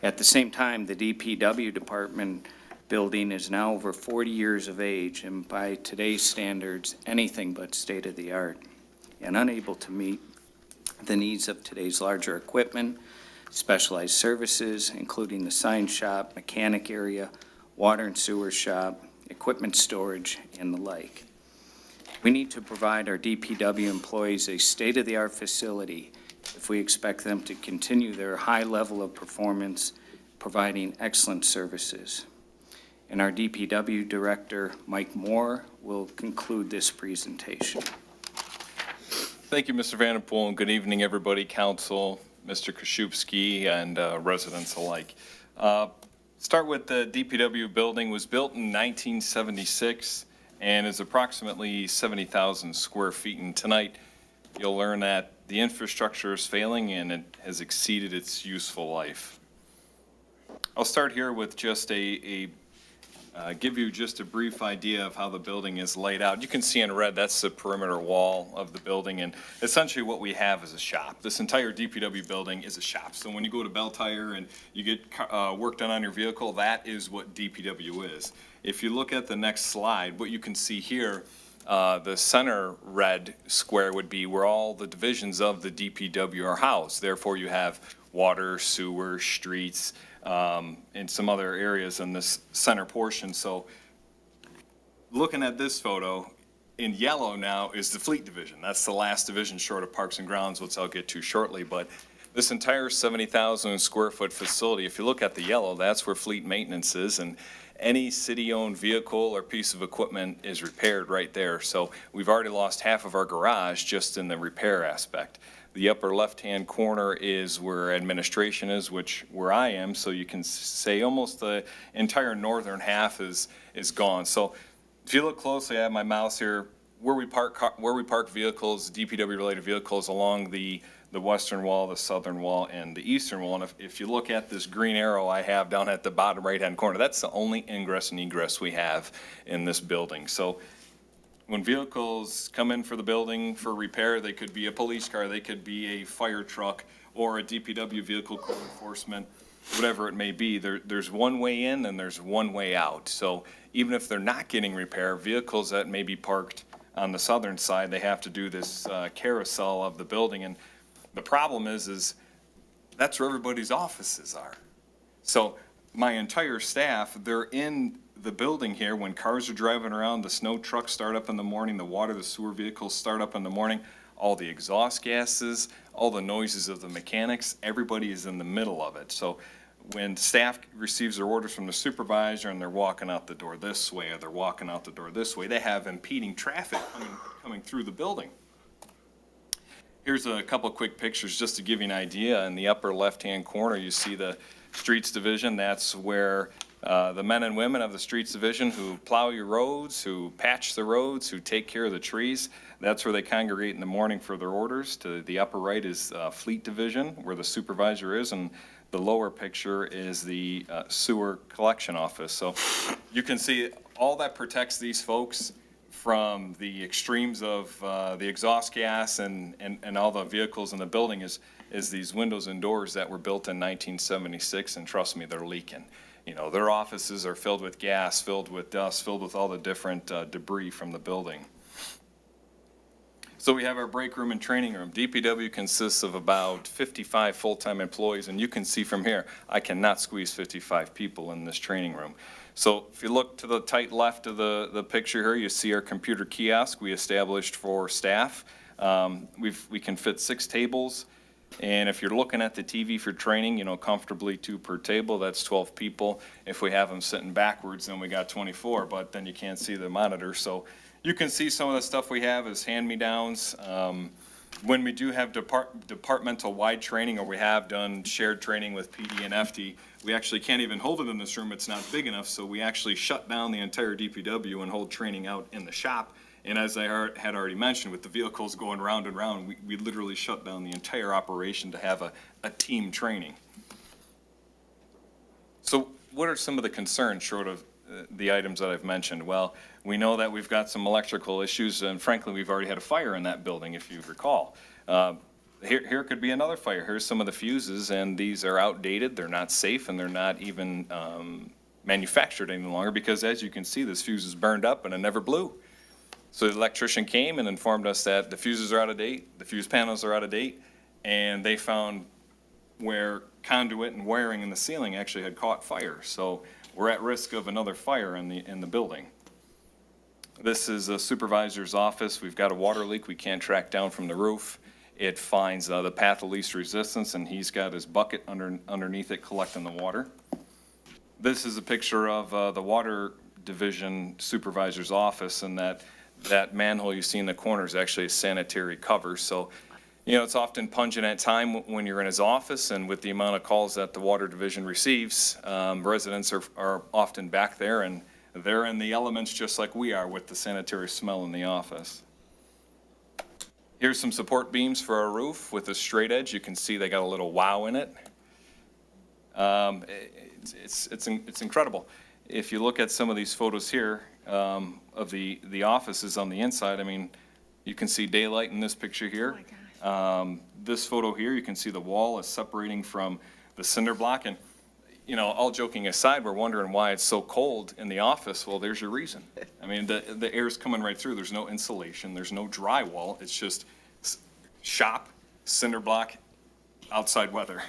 At the same time, the DPW department building is now over 40 years of age and by today's standards, anything but state of the art and unable to meet the needs of today's larger equipment, specialized services, including the sign shop, mechanic area, water and sewer shop, equipment storage, and the like. We need to provide our DPW employees a state-of-the-art facility if we expect them to continue their high level of performance, providing excellent services. And our DPW Director, Mike Moore, will conclude this presentation. Thank you, Mr. Vanderpool, and good evening, everybody, council, Mr. Koszubski, and residents alike. Start with the DPW building was built in 1976 and is approximately 70,000 square feet. And tonight, you'll learn that the infrastructure is failing and it has exceeded its useful life. I'll start here with just give you just a brief idea of how the building is laid out. You can see in red, that's the perimeter wall of the building, and essentially what we have is a shop. This entire DPW building is a shop. So when you go to Bell Tire and you get work done on your vehicle, that is what DPW is. If you look at the next slide, what you can see here, the center red square would be where all the divisions of the DPW are housed. Therefore, you have water, sewer, streets, and some other areas in this center portion. So looking at this photo, in yellow now is the fleet division. That's the last division short of Parks and Grounds, which I'll get to shortly. But this entire 70,000 square foot facility, if you look at the yellow, that's where fleet maintenance is. And any city-owned vehicle or piece of equipment is repaired right there. So we've already lost half of our garage just in the repair aspect. The upper left-hand corner is where administration is, where I am, so you can say almost the entire northern half is gone. So if you look closely, I have my mouse here, where we park vehicles, DPW-related vehicles along the western wall, the southern wall, and the eastern wall. And if you look at this green arrow I have down at the bottom right-hand corner, that's the only ingress and egress we have in this building. So when vehicles come in for the building for repair, they could be a police car, they could be a fire truck, or a DPW vehicle, code enforcement, whatever it may be. There's one way in and there's one way out. So even if they're not getting repair, vehicles that may be parked on the southern side, they have to do this carousel of the building. And the problem is that's where everybody's offices are. So my entire staff, they're in the building here when cars are driving around, the snow trucks start up in the morning, the water, the sewer vehicles start up in the morning, all the exhaust gases, all the noises of the mechanics, everybody is in the middle of it. So when staff receives their orders from the supervisor and they're walking out the door this way or they're walking out the door this way, they have impeding traffic coming through the building. Here's a couple quick pictures just to give you an idea. In the upper left-hand corner, you see the Streets Division. That's where the men and women of the Streets Division who plow your roads, who patch the roads, who take care of the trees, that's where they congregate in the morning for their orders. To the upper right is Fleet Division, where the supervisor is, and the lower picture is the sewer collection office. So you can see all that protects these folks from the extremes of the exhaust gas and all the vehicles in the building is these windows and doors that were built in 1976, and trust me, they're leaking. You know, their offices are filled with gas, filled with dust, filled with all the different debris from the building. So we have our break room and training room. DPW consists of about 55 full-time employees, and you can see from here, I cannot squeeze 55 people in this training room. So if you look to the tight left of the picture here, you see our computer kiosk we established for staff. We can fit 6 tables. And if you're looking at the TV for training, comfortably 2 per table, that's 12 people. If we have them sitting backwards, then we got 24, but then you can't see the monitor. So you can see some of the stuff we have is hand-me-downs. When we do have departmental-wide training, or we have done shared training with PD and FD, we actually can't even hold it in this room. It's not big enough, so we actually shut down the entire DPW and hold training out in the shop. And as I had already mentioned, with the vehicles going round and round, we literally shut down the entire operation to have a team training. So what are some of the concerns short of the items that I've mentioned? Well, we know that we've got some electrical issues, and frankly, we've already had a fire in that building, if you recall. Here could be another fire. Here's some of the fuses, and these are outdated, they're not safe, and they're not even manufactured any longer, because as you can see, this fuse is burned up and it never blew. So the electrician came and informed us that the fuses are out of date, the fuse panels are out of date, and they found where conduit and wiring in the ceiling actually had caught fire. So we're at risk of another fire in the building. This is a supervisor's office. We've got a water leak we can't track down from the roof. It finds the path of least resistance, and he's got his bucket underneath it collecting the water. This is a picture of the water division supervisor's office, and that manhole you see in the corner is actually a sanitary cover. So, it's often pungent at time when you're in his office, and with the amount of calls that the water division receives, residents are often back there, and they're in the elements just like we are with the sanitary smell in the office. Here's some support beams for our roof with a straight edge. You can see they got a little wow in it. It's incredible. If you look at some of these photos here of the offices on the inside, I mean, you can see daylight in this picture here. This photo here, you can see the wall is separating from the cinder block. And, all joking aside, we're wondering why it's so cold in the office. Well, there's your reason. I mean, the air's coming right through. There's no insulation. There's no drywall. It's just shop, cinder block, outside weather.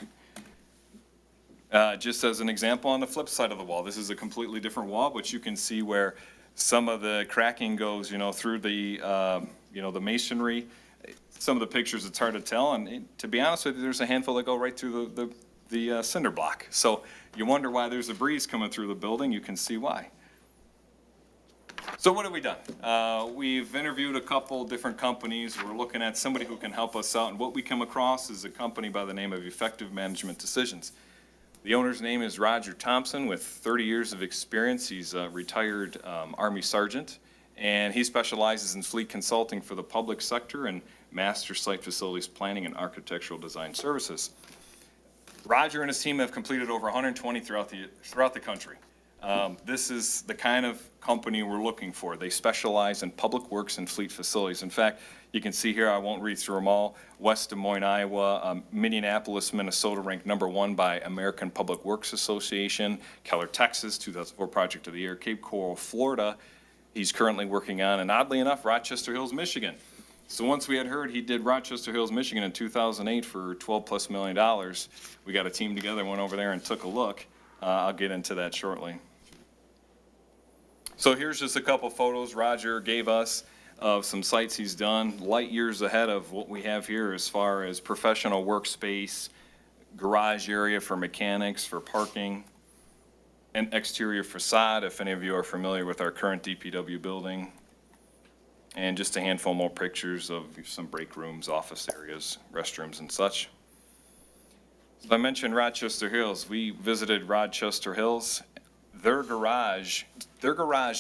Just as an example, on the flip side of the wall, this is a completely different wall, but you can see where some of the cracking goes, through the, the masonry. Some of the pictures, it's hard to tell, and to be honest with you, there's a handful that go right through the cinder block. So you wonder why there's a breeze coming through the building. You can see why. So what have we done? We've interviewed a couple different companies. We're looking at somebody who can help us out, and what we come across is a company by the name of Effective Management Decisions. The owner's name is Roger Thompson with 30 years of experience. He's a retired Army sergeant, and he specializes in fleet consulting for the public sector and master site facilities planning and architectural design services. Roger and his team have completed over 120 throughout the country. This is the kind of company we're looking for. They specialize in public works and fleet facilities. In fact, you can see here, I won't read through them all, West Des Moines, Iowa, Minneapolis, Minnesota, ranked #1 by American Public Works Association, Keller, Texas, 2004 Project of the Year, Cape Coral, Florida, he's currently working on, and oddly enough, Rochester Hills, Michigan. So once we had heard he did Rochester Hills, Michigan in 2008 for $12+ million, we got a team together, went over there and took a look. I'll get into that shortly. So here's just a couple photos Roger gave us of some sites he's done, light years ahead of what we have here as far as professional workspace, garage area for mechanics, for parking, and exterior facade, if any of you are familiar with our current DPW building. And just a handful more pictures of some break rooms, office areas, restrooms, and such. So I mentioned Rochester Hills. We visited Rochester Hills. Their garage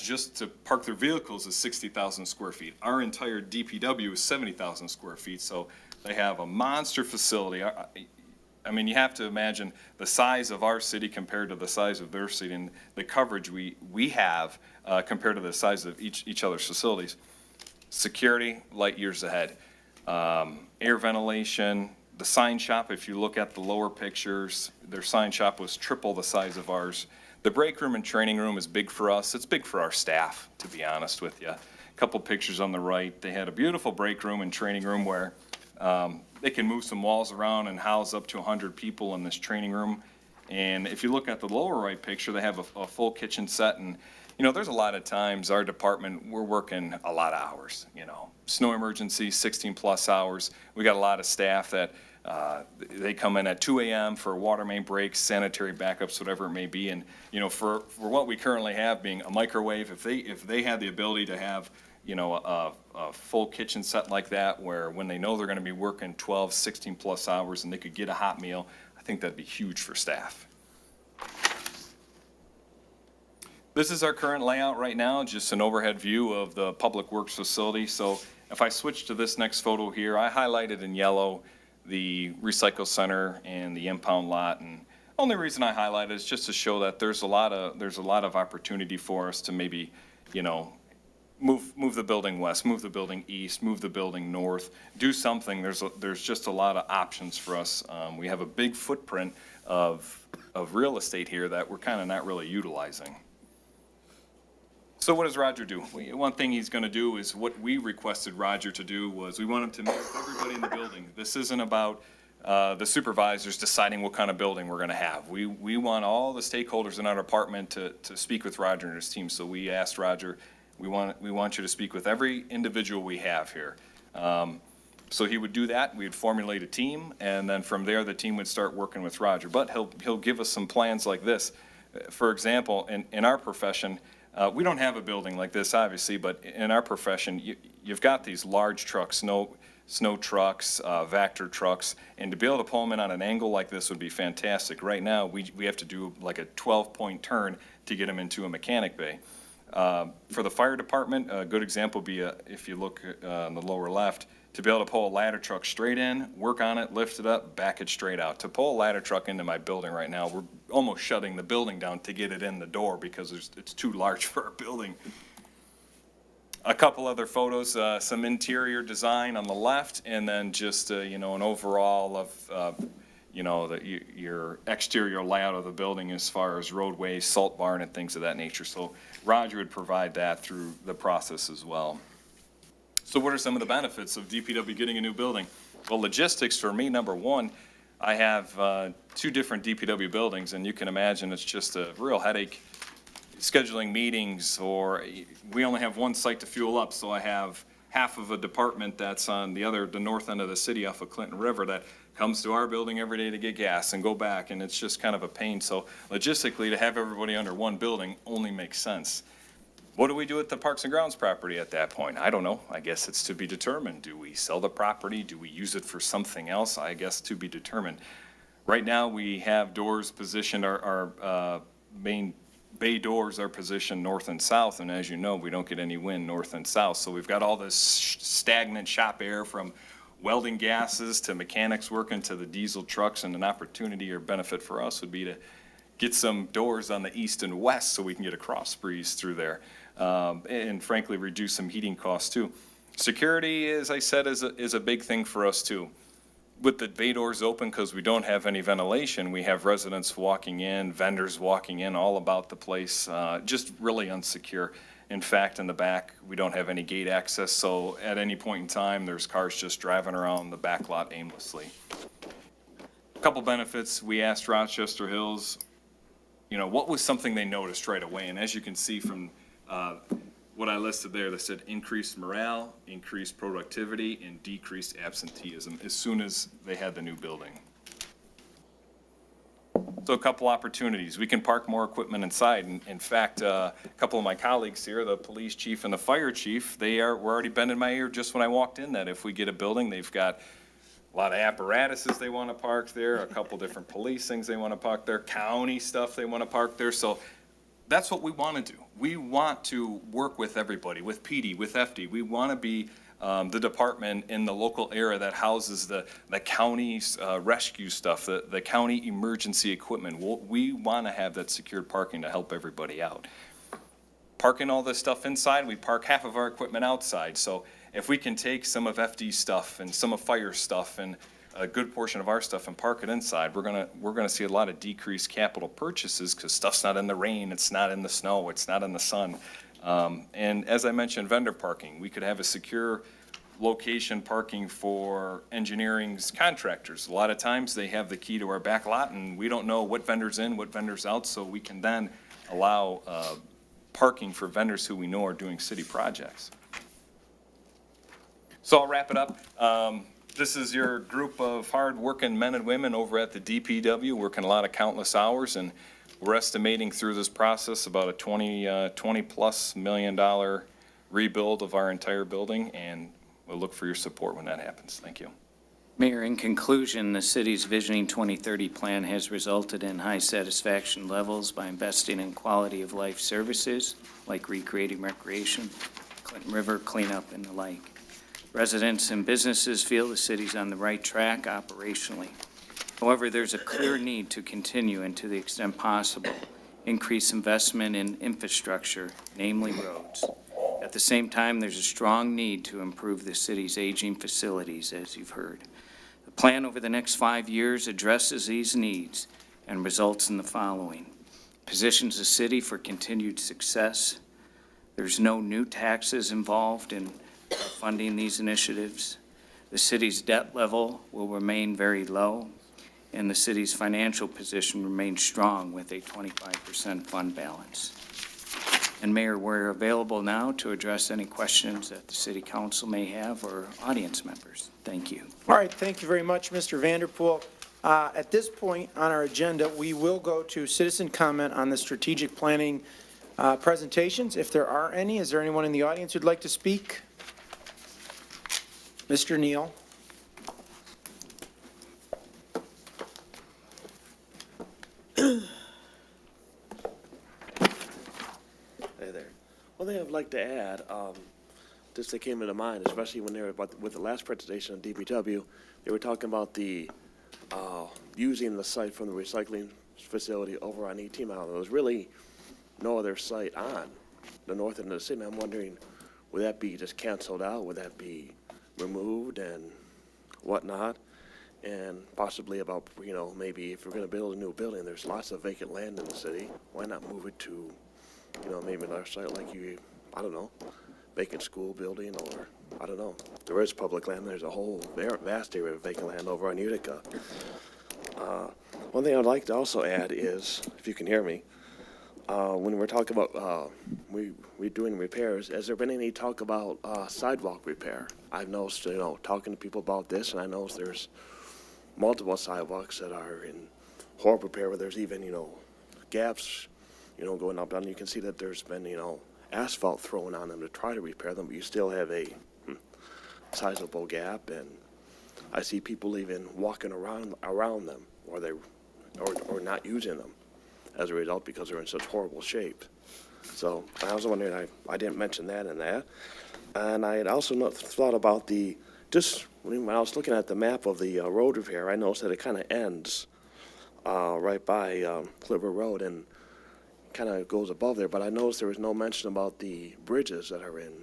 just to park their vehicles is 60,000 square feet. Our entire DPW is 70,000 square feet, so they have a monster facility. I mean, you have to imagine the size of our city compared to the size of their city, and the coverage we have compared to the size of each other's facilities. Security, light years ahead. Air ventilation, the sign shop, if you look at the lower pictures, their sign shop was triple the size of ours. The break room and training room is big for us. It's big for our staff, to be honest with you. A couple pictures on the right. They had a beautiful break room and training room where they can move some walls around and house up to 100 people in this training room. And if you look at the lower right picture, they have a full kitchen set. And, there's a lot of times our department, we're working a lot of hours, snow emergency, 16+ hours. We got a lot of staff that They come in at 2 a.m. for water main breaks, sanitary backups, whatever it may be. And, you know, for what we currently have being a microwave, if they had the ability to have, you know, a full kitchen set like that, where when they know they're going to be working 12, 16 plus hours and they could get a hot meal, I think that'd be huge for staff. This is our current layout right now, just an overhead view of the Public Works facility. So if I switch to this next photo here, I highlighted in yellow the recycle center and the impound lot. And only reason I highlight it is just to show that there's a lot of opportunity for us to maybe, you know, move the building west, move the building east, move the building north, do something. There's just a lot of options for us. We have a big footprint of real estate here that we're kind of not really utilizing. So what does Roger do? One thing he's going to do is what we requested Roger to do was we want him to meet with everybody in the building. This isn't about the supervisors deciding what kind of building we're going to have. We want all the stakeholders in our department to speak with Roger and his team. So we asked Roger, we want you to speak with every individual we have here. So he would do that. We'd formulate a team, and then from there the team would start working with Roger. But he'll give us some plans like this. For example, in our profession, we don't have a building like this, obviously, but in our profession, you've got these large trucks, snow trucks, Vector trucks, and to be able to pull them in on an angle like this would be fantastic. Right now, we have to do like a 12-point turn to get them into a mechanic bay. For the fire department, a good example would be, if you look on the lower left, to be able to pull a ladder truck straight in, work on it, lift it up, back it straight out. To pull a ladder truck into my building right now, we're almost shutting the building down to get it in the door because it's too large for our building. A couple other photos, some interior design on the left, and then just, you know, an overall of, you know, your exterior layout of the building as far as roadways, salt barn, and things of that nature. So Roger would provide that through the process as well. So what are some of the benefits of DPW getting a new building? Well, logistics for me, number one, I have 2 different DPW buildings, and you can imagine it's just a real headache scheduling meetings, or we only have one site to fuel up, so I have half of a department that's on the north end of the city off of Clinton River that comes to our building every day to get gas and go back, and it's just kind of a pain. So logistically, to have everybody under one building only makes sense. What do we do with the Parks and Grounds property at that point? I don't know. I guess it's to be determined. Do we sell the property? Do we use it for something else? I guess to be determined. Right now, we have doors positioned, our main bay doors are positioned north and south, and as you know, we don't get any wind north and south. So we've got all this stagnant shop air from welding gases to mechanics working to the diesel trucks, and an opportunity or benefit for us would be to get some doors on the east and west so we can get a cross breeze through there. And frankly, reduce some heating costs too. Security, as I said, is a big thing for us too. With the bay doors open, because we don't have any ventilation, we have residents walking in, vendors walking in, all about the place, just really unsecure. In fact, in the back, we don't have any gate access, so at any point in time, there's cars just driving around the back lot aimlessly. A couple benefits, we asked Rochester Hills, you know, what was something they noticed right away? And as you can see from what I listed there, they said increased morale, increased productivity, and decreased absenteeism as soon as they had the new building. So a couple opportunities. We can park more equipment inside. In fact, a couple of my colleagues here, the police chief and the fire chief, were already bending my ear just when I walked in that if we get a building, they've got a lot of apparatuses they want to park there, a couple different police things they want to park there, county stuff they want to park there. So that's what we want to do. We want to work with everybody, with PD, with FD. We want to be the department in the local area that houses the county's rescue stuff, the county emergency equipment. We want to have that secured parking to help everybody out. Parking all this stuff inside, we park half of our equipment outside. So if we can take some of FD's stuff and some of fire stuff and a good portion of our stuff and park it inside, we're gonna see a lot of decreased capital purchases because stuff's not in the rain, it's not in the snow, it's not in the sun. And as I mentioned, vendor parking. We could have a secure location parking for engineering's contractors. A lot of times they have the key to our back lot and we don't know what vendor's in, what vendor's out, so we can then allow parking for vendors who we know are doing city projects. So I'll wrap it up. This is your group of hard-working men and women over at the DPW, working a lot of countless hours, and we're estimating through this process about a $20+ million rebuild of our entire building, and we'll look for your support when that happens. Thank you. Mayor, in conclusion, the city's Visioning 2030 plan has resulted in high satisfaction levels by investing in quality of life services like recreating recreation, Clinton River cleanup, and the like. Residents and businesses feel the city's on the right track operationally. However, there's a clear need to continue and, to the extent possible, increase investment in infrastructure, namely roads. At the same time, there's a strong need to improve the city's aging facilities, as you've heard. The plan over the next 5 years addresses these needs and results in the following. Positions the city for continued success. There's no new taxes involved in funding these initiatives. The city's debt level will remain very low, and the city's financial position remains strong with a 25% fund balance. And Mayor, we're available now to address any questions that the City Council may have or audience members. Thank you. All right, thank you very much, Mr. Vanderpool. At this point on our agenda, we will go to citizen comment on the strategic planning presentations. If there are any, is there anyone in the audience who'd like to speak? Mr. Neal. Hey there. One thing I'd like to add, just that came into mind, especially when they were with the last presentation on DPW, they were talking about the using the site from the recycling facility over on 18 Mile. There was really no other site on the north end of the city. And I'm wondering, would that be just canceled out? Would that be removed and whatnot? And possibly about, you know, maybe if we're going to build a new building, there's lots of vacant land in the city. Why not move it to, you know, maybe another site like you, I don't know, vacant school building, or, I don't know. There is public land. There's a whole vast area of vacant land over on Utica. One thing I'd like to also add is, if you can hear me, when we're talking about we doing repairs, has there been any talk about sidewalk repair? I've noticed, you know, talking to people about this, and I know there's multiple sidewalks that are in horrible repair, where there's even, you know, gaps, you know, going up and down. You can see that there's been, you know, asphalt thrown on them to try to repair them, but you still have a sizable gap, and I see people even walking around them, or not using them as a result, because they're in such horrible shape. So I was wondering, I didn't mention that in that. And I had also thought about when I was looking at the map of the road repair, I noticed that it kind of ends right by Clipper Road and kind of goes above there. But I noticed there was no mention about the bridges that are in.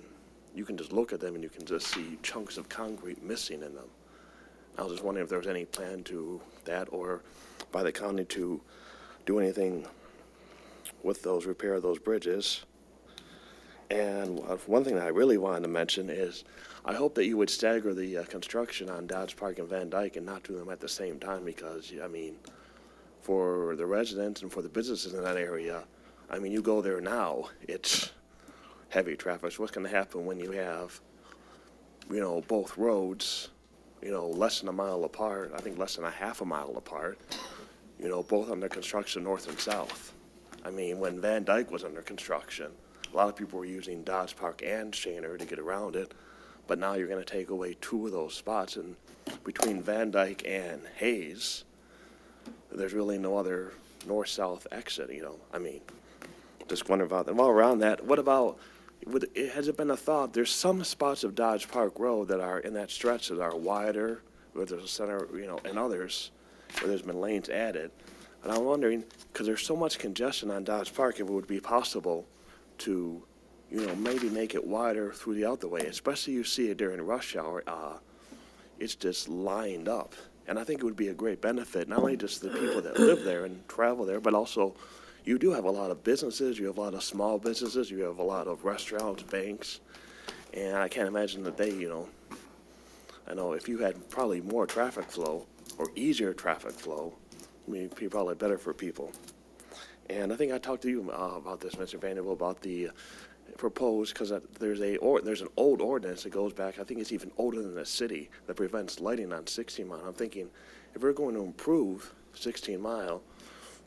You can just look at them and you can just see chunks of concrete missing in them. I was just wondering if there was any plan to that, or by the county to do anything with those, repair those bridges. And one thing that I really wanted to mention is, I hope that you would stagger the construction on Dodge Park and Van Dyke and not do them at the same time, because, I mean, for the residents and for the businesses in that area, I mean, you go there now, it's heavy traffic. So what's going to happen when you have, you know, both roads, you know, less than a mile apart, I think less than a half a mile apart, you know, both under construction, north and south. I mean, when Van Dyke was under construction, a lot of people were using Dodge Park and Shaner to get around it, but now you're going to take away two of those spots, and between Van Dyke and Hayes, there's really no other north-south exit, you know. I mean, just wonder about that. While around that, what about, has it been a thought, there's some spots of Dodge Park Road that are in that stretch that are wider, where there's a center, you know, and others where there's been lanes added. And I'm wondering, because there's so much congestion on Dodge Park, if it would be possible to, you know, maybe make it wider through the other way, especially you see it during rush hour. It's just lined up. And I think it would be a great benefit, not only just the people that live there and travel there, but also you do have a lot of businesses, you have a lot of small businesses, you have a lot of restaurants, banks, and I can't imagine that they, you know, I know if you had probably more traffic flow or easier traffic flow, I mean, it'd be probably better for people. And I think I talked to you about this, Mr. Vanderbilt, about the proposed, because there's an old ordinance that goes back, I think it's even older than the city, that prevents lighting on 16 Mile. I'm thinking, if we're going to improve 16 Mile,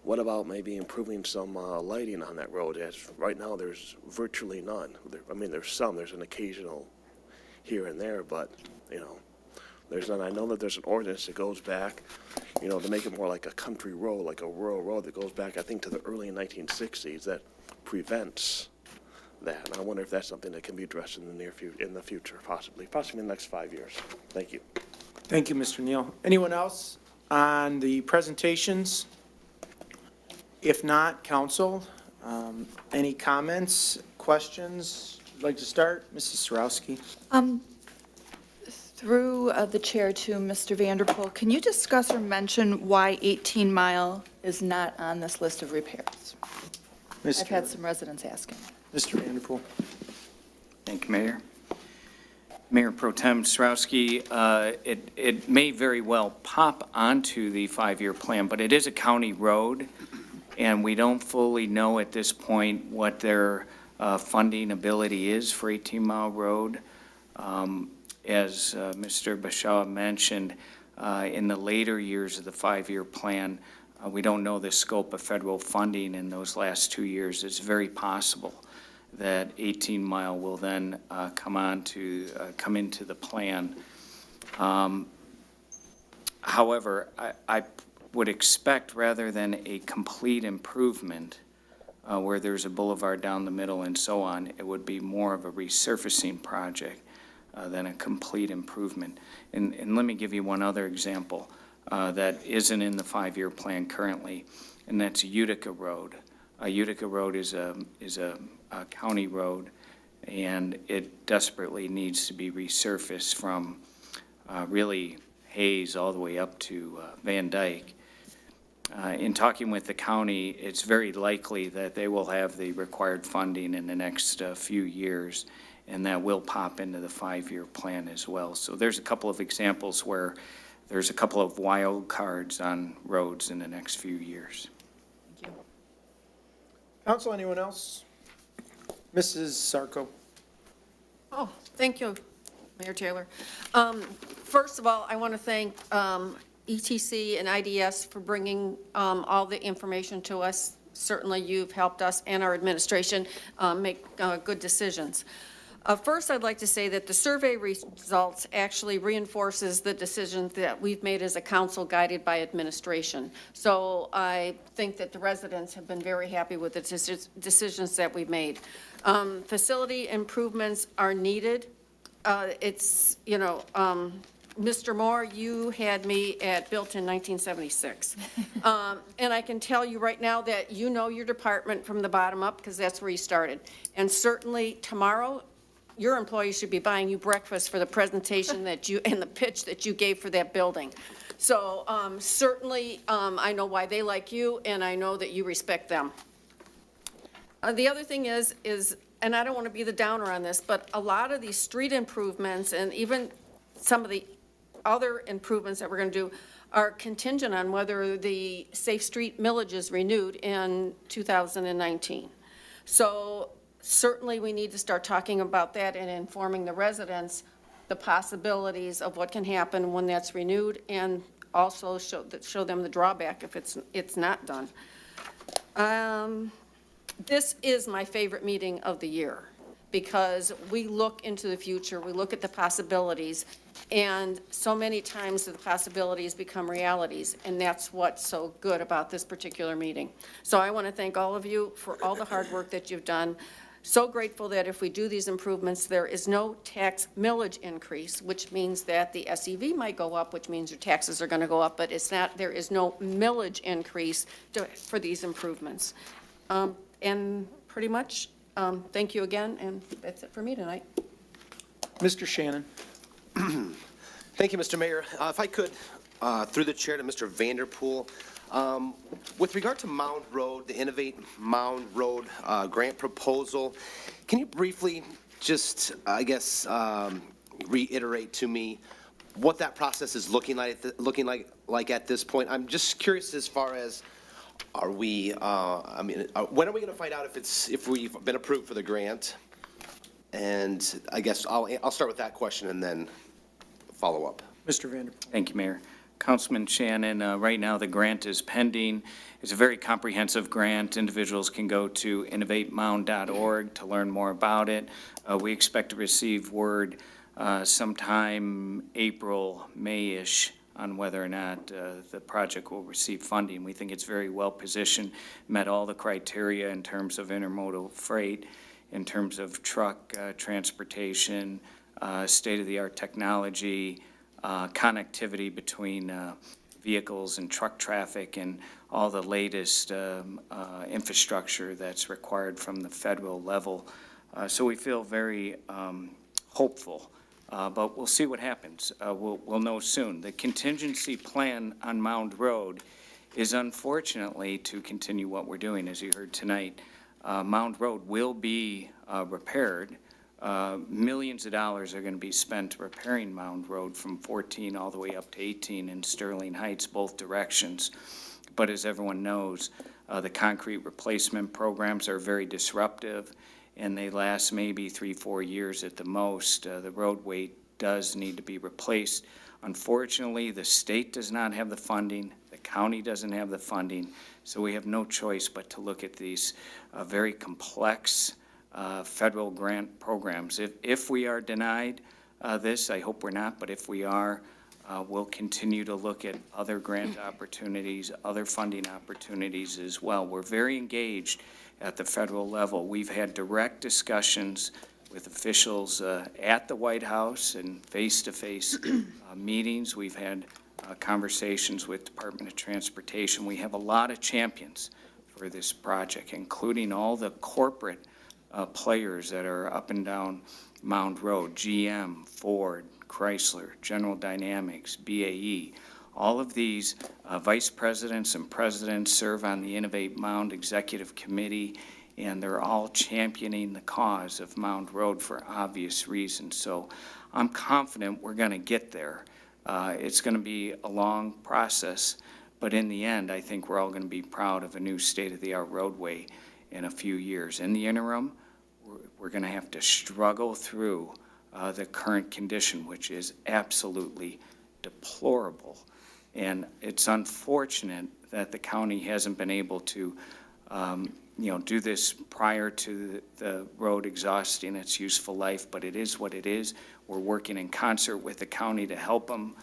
what about maybe improving some lighting on that road? As right now, there's virtually none. There's an occasional here and there, but, there's none. I know that there's an ordinance that goes back, to make it more like a country road, like a rural road that goes back, I think, to the early 1960s that prevents that. And I wonder if that's something that can be addressed in the future, possibly in the next 5 years. Thank you. Thank you, Mr. Neal. Anyone else on the presentations? If not, council, any comments, questions? Would like to start? Mrs. Sarowski. Through the chair to Mr. Vanderpool, can you discuss or mention why 18 Mile is not on this list of repairs? I've had some residents asking. Mr. Vanderpool. Thank you, Mayor. Mayor Pro Tem Strowski, it may very well pop onto the 5-year plan, but it is a county road, and we don't fully know at this point what their funding ability is for 18 Mile Road. As Mr. Bashaw mentioned, in the later years of the 5-year plan, we don't know the scope of federal funding in those last 2 years. It's very possible that 18 Mile will then come into the plan. However, I would expect, rather than a complete improvement where there's a boulevard down the middle and so on, it would be more of a resurfacing project than a complete improvement. And let me give you one other example that isn't in the 5-year plan currently, and that's Utica Road. Utica Road is a county road, and it desperately needs to be resurfaced from really Hayes all the way up to Van Dyke. In talking with the county, it's very likely that they will have the required funding in the next few years, and that will pop into the 5-year plan as well. So there's a couple of examples where there's a couple of wild cards on roads in the next few years. Thank you. Council, anyone else? Mrs. Sarko. Oh, thank you, Mayor Taylor. First of all, I want to thank ETC and IDS for bringing all the information to us. Certainly, you've helped us and our administration make good decisions. First, I'd like to say that the survey results actually reinforces the decisions that we've made as a council guided by administration. So I think that the residents have been very happy with the decisions that we've made. Facility improvements are needed. Mr. Moore, you had me built in 1976. And I can tell you right now that you know your department from the bottom up because that's where you started. And certainly tomorrow, your employees should be buying you breakfast for the presentation and the pitch that you gave for that building. So certainly I know why they like you, and I know that you respect them. The other thing is, and I don't want to be the downer on this, but a lot of these street improvements and even some of the other improvements that we're going to do are contingent on whether the Safe Street millage is renewed in 2019. So certainly we need to start talking about that and informing the residents the possibilities of what can happen when that's renewed, and also show them the drawback if it's not done. This is my favorite meeting of the year because we look into the future, we look at the possibilities, and so many times the possibilities become realities, and that's what's so good about this particular meeting. So I want to thank all of you for all the hard work that you've done. So grateful that if we do these improvements, there is no tax millage increase, which means that the SEV might go up, which means your taxes are going to go up, but it's not, there is no millage increase for these improvements. And pretty much, thank you again, and that's it for me tonight. Mr. Shannon. Thank you, Mr. Mayor. If I could, through the chair to Mr. Vanderpool, with regard to Mound Road, the Innovate Mound Road grant proposal, can you briefly just, I guess, reiterate to me what that process is looking like at this point? I'm just curious as far as, are we, when are we going to find out if we've been approved for the grant? And I guess I'll start with that question and then follow up. Mr. Vanderpool. Thank you, Mayor. Councilman Shannon, right now the grant is pending. It's a very comprehensive grant. Individuals can go to innovatemound.org to learn more about it. We expect to receive word sometime April, May-ish on whether or not the project will receive funding. We think it's very well positioned, met all the criteria in terms of intermodal freight, in terms of truck transportation, state-of-the-art technology, connectivity between vehicles and truck traffic, and all the latest infrastructure that's required from the federal level. So we feel very hopeful, but we'll see what happens. We'll know soon. The contingency plan on Mound Road is unfortunately to continue what we're doing, as you heard tonight. Mound Road will be repaired. Millions of dollars are going to be spent repairing Mound Road from 14 all the way up to 18 in Sterling Heights, both directions. But as everyone knows, the concrete replacement programs are very disruptive, and they last maybe 3-4 years at the most. The roadway does need to be replaced. Unfortunately, the state does not have the funding. The county doesn't have the funding. So we have no choice but to look at these very complex federal grant programs. If we are denied this, I hope we're not, but if we are, we'll continue to look at other grant opportunities, other funding opportunities as well. We're very engaged at the federal level. We've had direct discussions with officials at the White House and face-to-face meetings. We've had conversations with Department of Transportation. We have a lot of champions for this project, including all the corporate players that are up and down Mound Road, GM, Ford, Chrysler, General Dynamics, BAE. All of these vice presidents and presidents serve on the Innovate Mound Executive Committee, and they're all championing the cause of Mound Road for obvious reasons. So I'm confident we're going to get there. It's going to be a long process, but in the end, I think we're all going to be proud of a new state-of-the-art roadway in a few years. In the interim, we're going to have to struggle through the current condition, which is absolutely deplorable. And it's unfortunate that the county hasn't been able to, do this prior to the road exhausting its useful life, but it is what it is. We're working in concert with the county to help them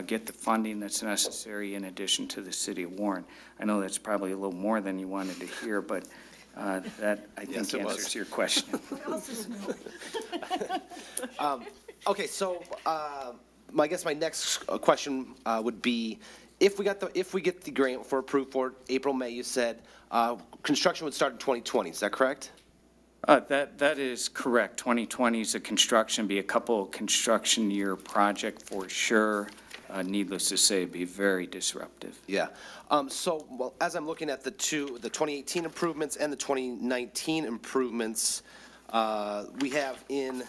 get the funding that's necessary in addition to the city of Warren. I know that's probably a little more than you wanted to hear, but that, I think, Yes, it was. answers your question. Okay, so I guess my next question would be, if we get the grant for approved for April, May, you said construction would start in 2020. Is that correct? That is correct. 2020 is a construction, be a couple construction year project for sure. Needless to say, be very disruptive. Yeah. Well, as I'm looking at the 2018 improvements and the 2019 improvements, we have in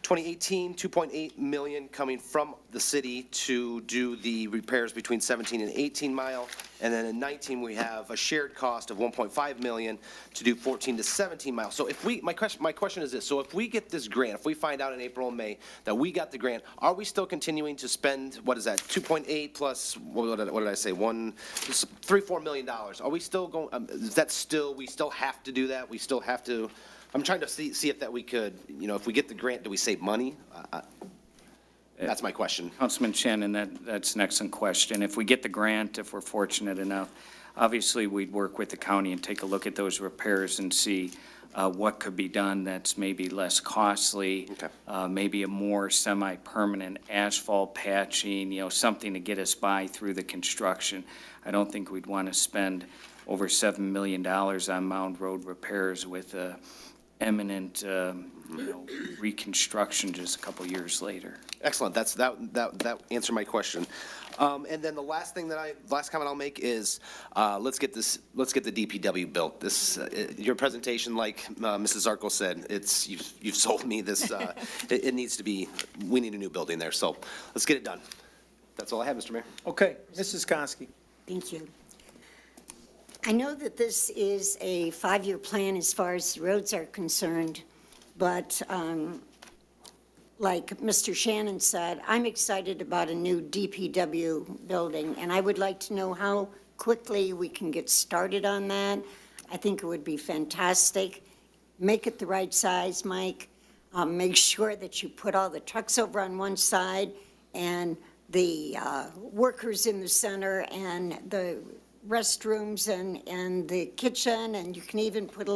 2018, $2.8 million coming from the city to do the repairs between 17 and 18 mile. And then in 19, we have a shared cost of $1.5 million to do 14 to 17 miles. So if my question is this, so if we get this grant, if we find out in April and May that we got the grant, are we still continuing to spend, what is that, 2.8 plus, what did I say, $3-4 million? Are we still going, is that still, we still have to do that? We still have to, I'm trying to see if that we could, if we get the grant, do we save money? That's my question. Councilman Shannon, that's an excellent question. If we get the grant, if we're fortunate enough, obviously we'd work with the county and take a look at those repairs and see what could be done that's maybe less costly, maybe a more semi-permanent asphalt patching, something to get us by through the construction. I don't think we'd want to spend over $7 million on Mound Road repairs with eminent, reconstruction just a couple years later. Excellent. That answered my question. And then the last comment I'll make is, let's get the DPW built. This, your presentation, like Mrs. Zarko said, you've sold me this. It needs to be. We need a new building there. So let's get it done. That's all I have, Mr. Mayor. Okay, Mrs. Konski. Thank you. I know that this is a 5-year plan as far as roads are concerned, but like Mr. Shannon said, I'm excited about a new DPW building, and I would like to know how quickly we can get started on that. I think it would be fantastic. Make it the right size, Mike. Make sure that you put all the trucks over on one side and the workers in the center and the restrooms and the kitchen, and you can even put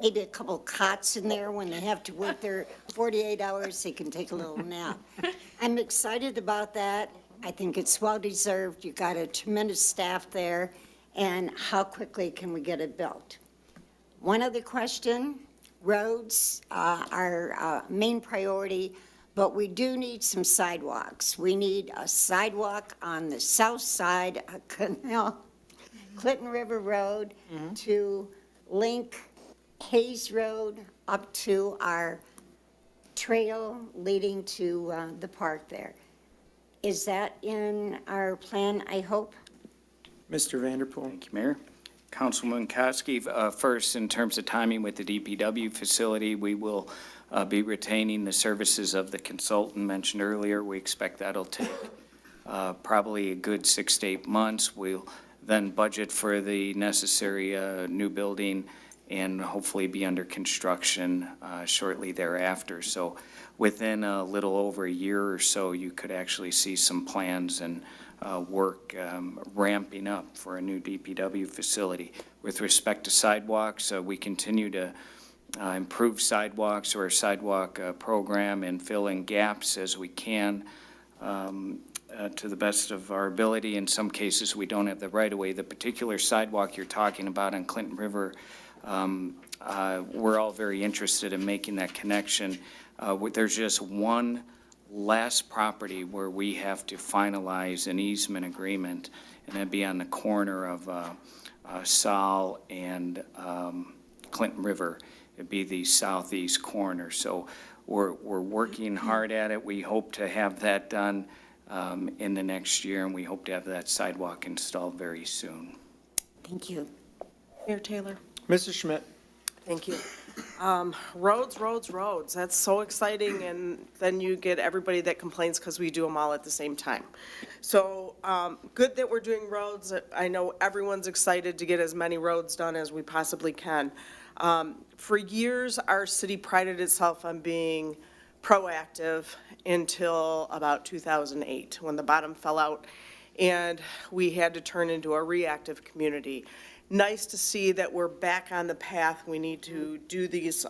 maybe a couple cots in there when they have to work their 48 hours, they can take a little nap. I'm excited about that. I think it's well-deserved. You've got a tremendous staff there, and how quickly can we get it built? One other question. Roads are main priority, but we do need some sidewalks. We need a sidewalk on the south side of Clinton River Road to link Hayes Road up to our trail leading to the park there. Is that in our plan, I hope? Mr. Vanderpool. Thank you, Mayor. Councilman Koski, first, in terms of timing with the DPW facility, we will be retaining the services of the consultant mentioned earlier. We expect that'll take probably a good 6 to 8 months. We'll then budget for the necessary new building and hopefully be under construction shortly thereafter. So within a little over a year or so, you could actually see some plans and work ramping up for a new DPW facility. With respect to sidewalks, we continue to improve sidewalks or sidewalk program and fill in gaps as we can to the best of our ability. In some cases, we don't have the right of way. The particular sidewalk you're talking about on Clinton River, we're all very interested in making that connection. There's just one last property where we have to finalize an easement agreement, and that'd be on the corner of Sol and Clinton River. It'd be the southeast corner. So we're working hard at it. We hope to have that done in the next year, and we hope to have that sidewalk installed very soon. Thank you. Mayor Taylor. Mrs. Schmidt. Thank you. Roads, roads, roads. That's so exciting, and then you get everybody that complains because we do them all at the same time. So good that we're doing roads. I know everyone's excited to get as many roads done as we possibly can. For years, our city prided itself on being proactive until about 2008, when the bottom fell out, and we had to turn into a reactive community. Nice to see that we're back on the path. We need to do these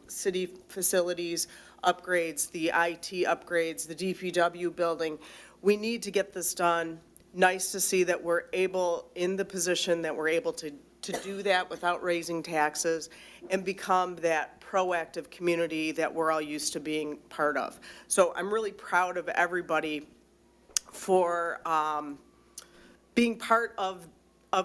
city facilities upgrades, the IT upgrades, the DPW building. We need to get this done. Nice to see that we're able, in the position that we're able to do that without raising taxes and become that proactive community that we're all used to being part of. So I'm really proud of everybody for being part of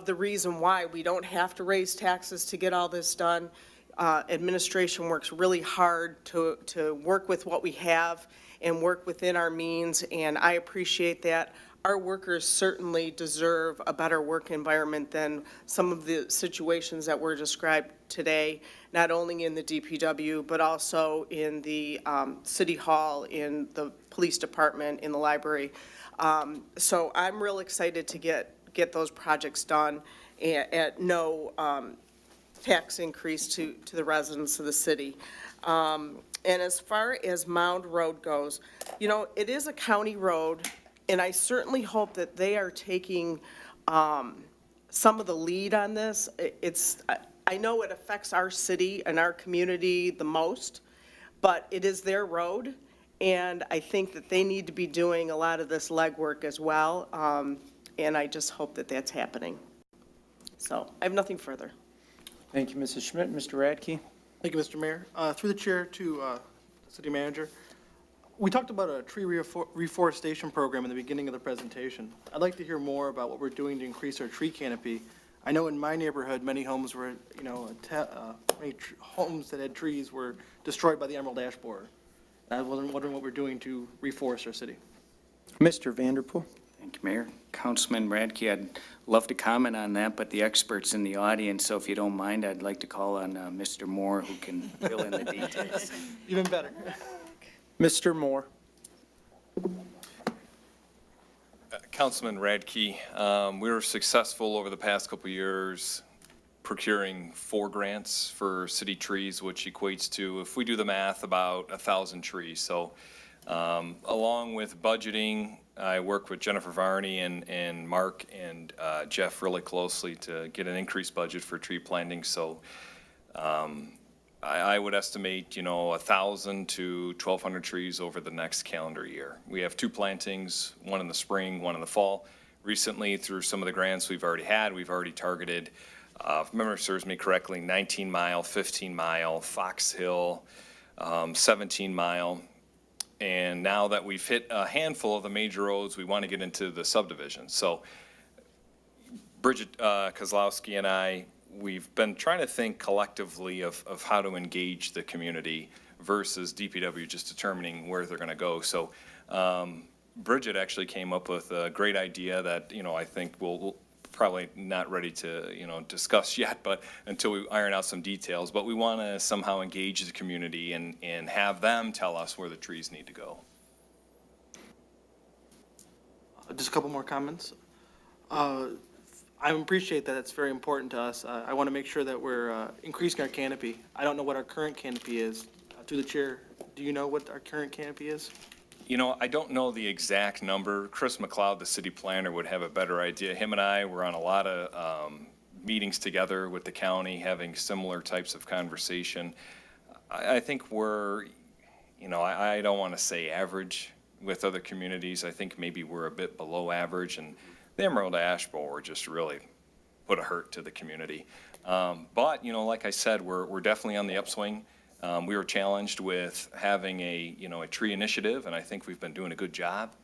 the reason why we don't have to raise taxes to get all this done. Administration works really hard to work with what we have and work within our means, and I appreciate that. Our workers certainly deserve a better work environment than some of the situations that were described today, not only in the DPW, but also in the City Hall, in the police department, in the library. So I'm real excited to get those projects done at no tax increase to the residents of the city. And as far as Mound Road goes, you know, it is a county road, and I certainly hope that they are taking some of the lead on this. I know it affects our city and our community the most, but it is their road, and I think that they need to be doing a lot of this legwork as well. And I just hope that that's happening. So I have nothing further. Thank you, Mrs. Schmidt. Mr. Radke. Thank you, Mr. Mayor. Through the chair to City Manager, we talked about a tree reforestation program in the beginning of the presentation. I'd like to hear more about what we're doing to increase our tree canopy. I know in my neighborhood, many homes were, many homes that had trees were destroyed by the emerald ash borer. And I was wondering what we're doing to reforest our city. Mr. Vanderpool. Thank you, Mayor. Councilman Radke, I'd love to comment on that, but the expert's in the audience, so if you don't mind, I'd like to call on Mr. Moore, who can fill in the details. Even better. Mr. Moore. Councilman Radke, we were successful over the past couple of years procuring 4 grants for city trees, which equates to, if we do the math, about 1,000 trees. So along with budgeting, I work with Jennifer Varney and Mark and Jeff really closely to get an increased budget for tree planting. So I would estimate, 1,000 to 1,200 trees over the next calendar year. We have 2 plantings, one in the spring, one in the fall. Recently, through some of the grants we've already targeted, if memory serves me correctly, 19 Mile, 15 Mile, Fox Hill, 17 Mile. And now that we've hit a handful of the major roads, we want to get into the subdivisions. So Bridget Kozlowski and I, we've been trying to think collectively of how to engage the community versus DPW just determining where they're going to go. So Bridget actually came up with a great idea that, I think we'll probably not ready to, discuss yet, but until we iron out some details. But we want to somehow engage the community and have them tell us where the trees need to go. Just a couple more comments. I appreciate that. It's very important to us. I want to make sure that we're increasing our canopy. I don't know what our current canopy is. Through the chair, do you know what our current canopy is? I don't know the exact number. Chris McLeod, the city planner, would have a better idea. Him and I were on a lot of meetings together with the county, having similar types of conversation. I think we're, I don't want to say average with other communities. I think maybe we're a bit below average, and the Emerald Ash Borer just really put a hurt to the community. But, like I said, we're definitely on the upswing. We were challenged with having a tree initiative, and I think we've been doing a good job,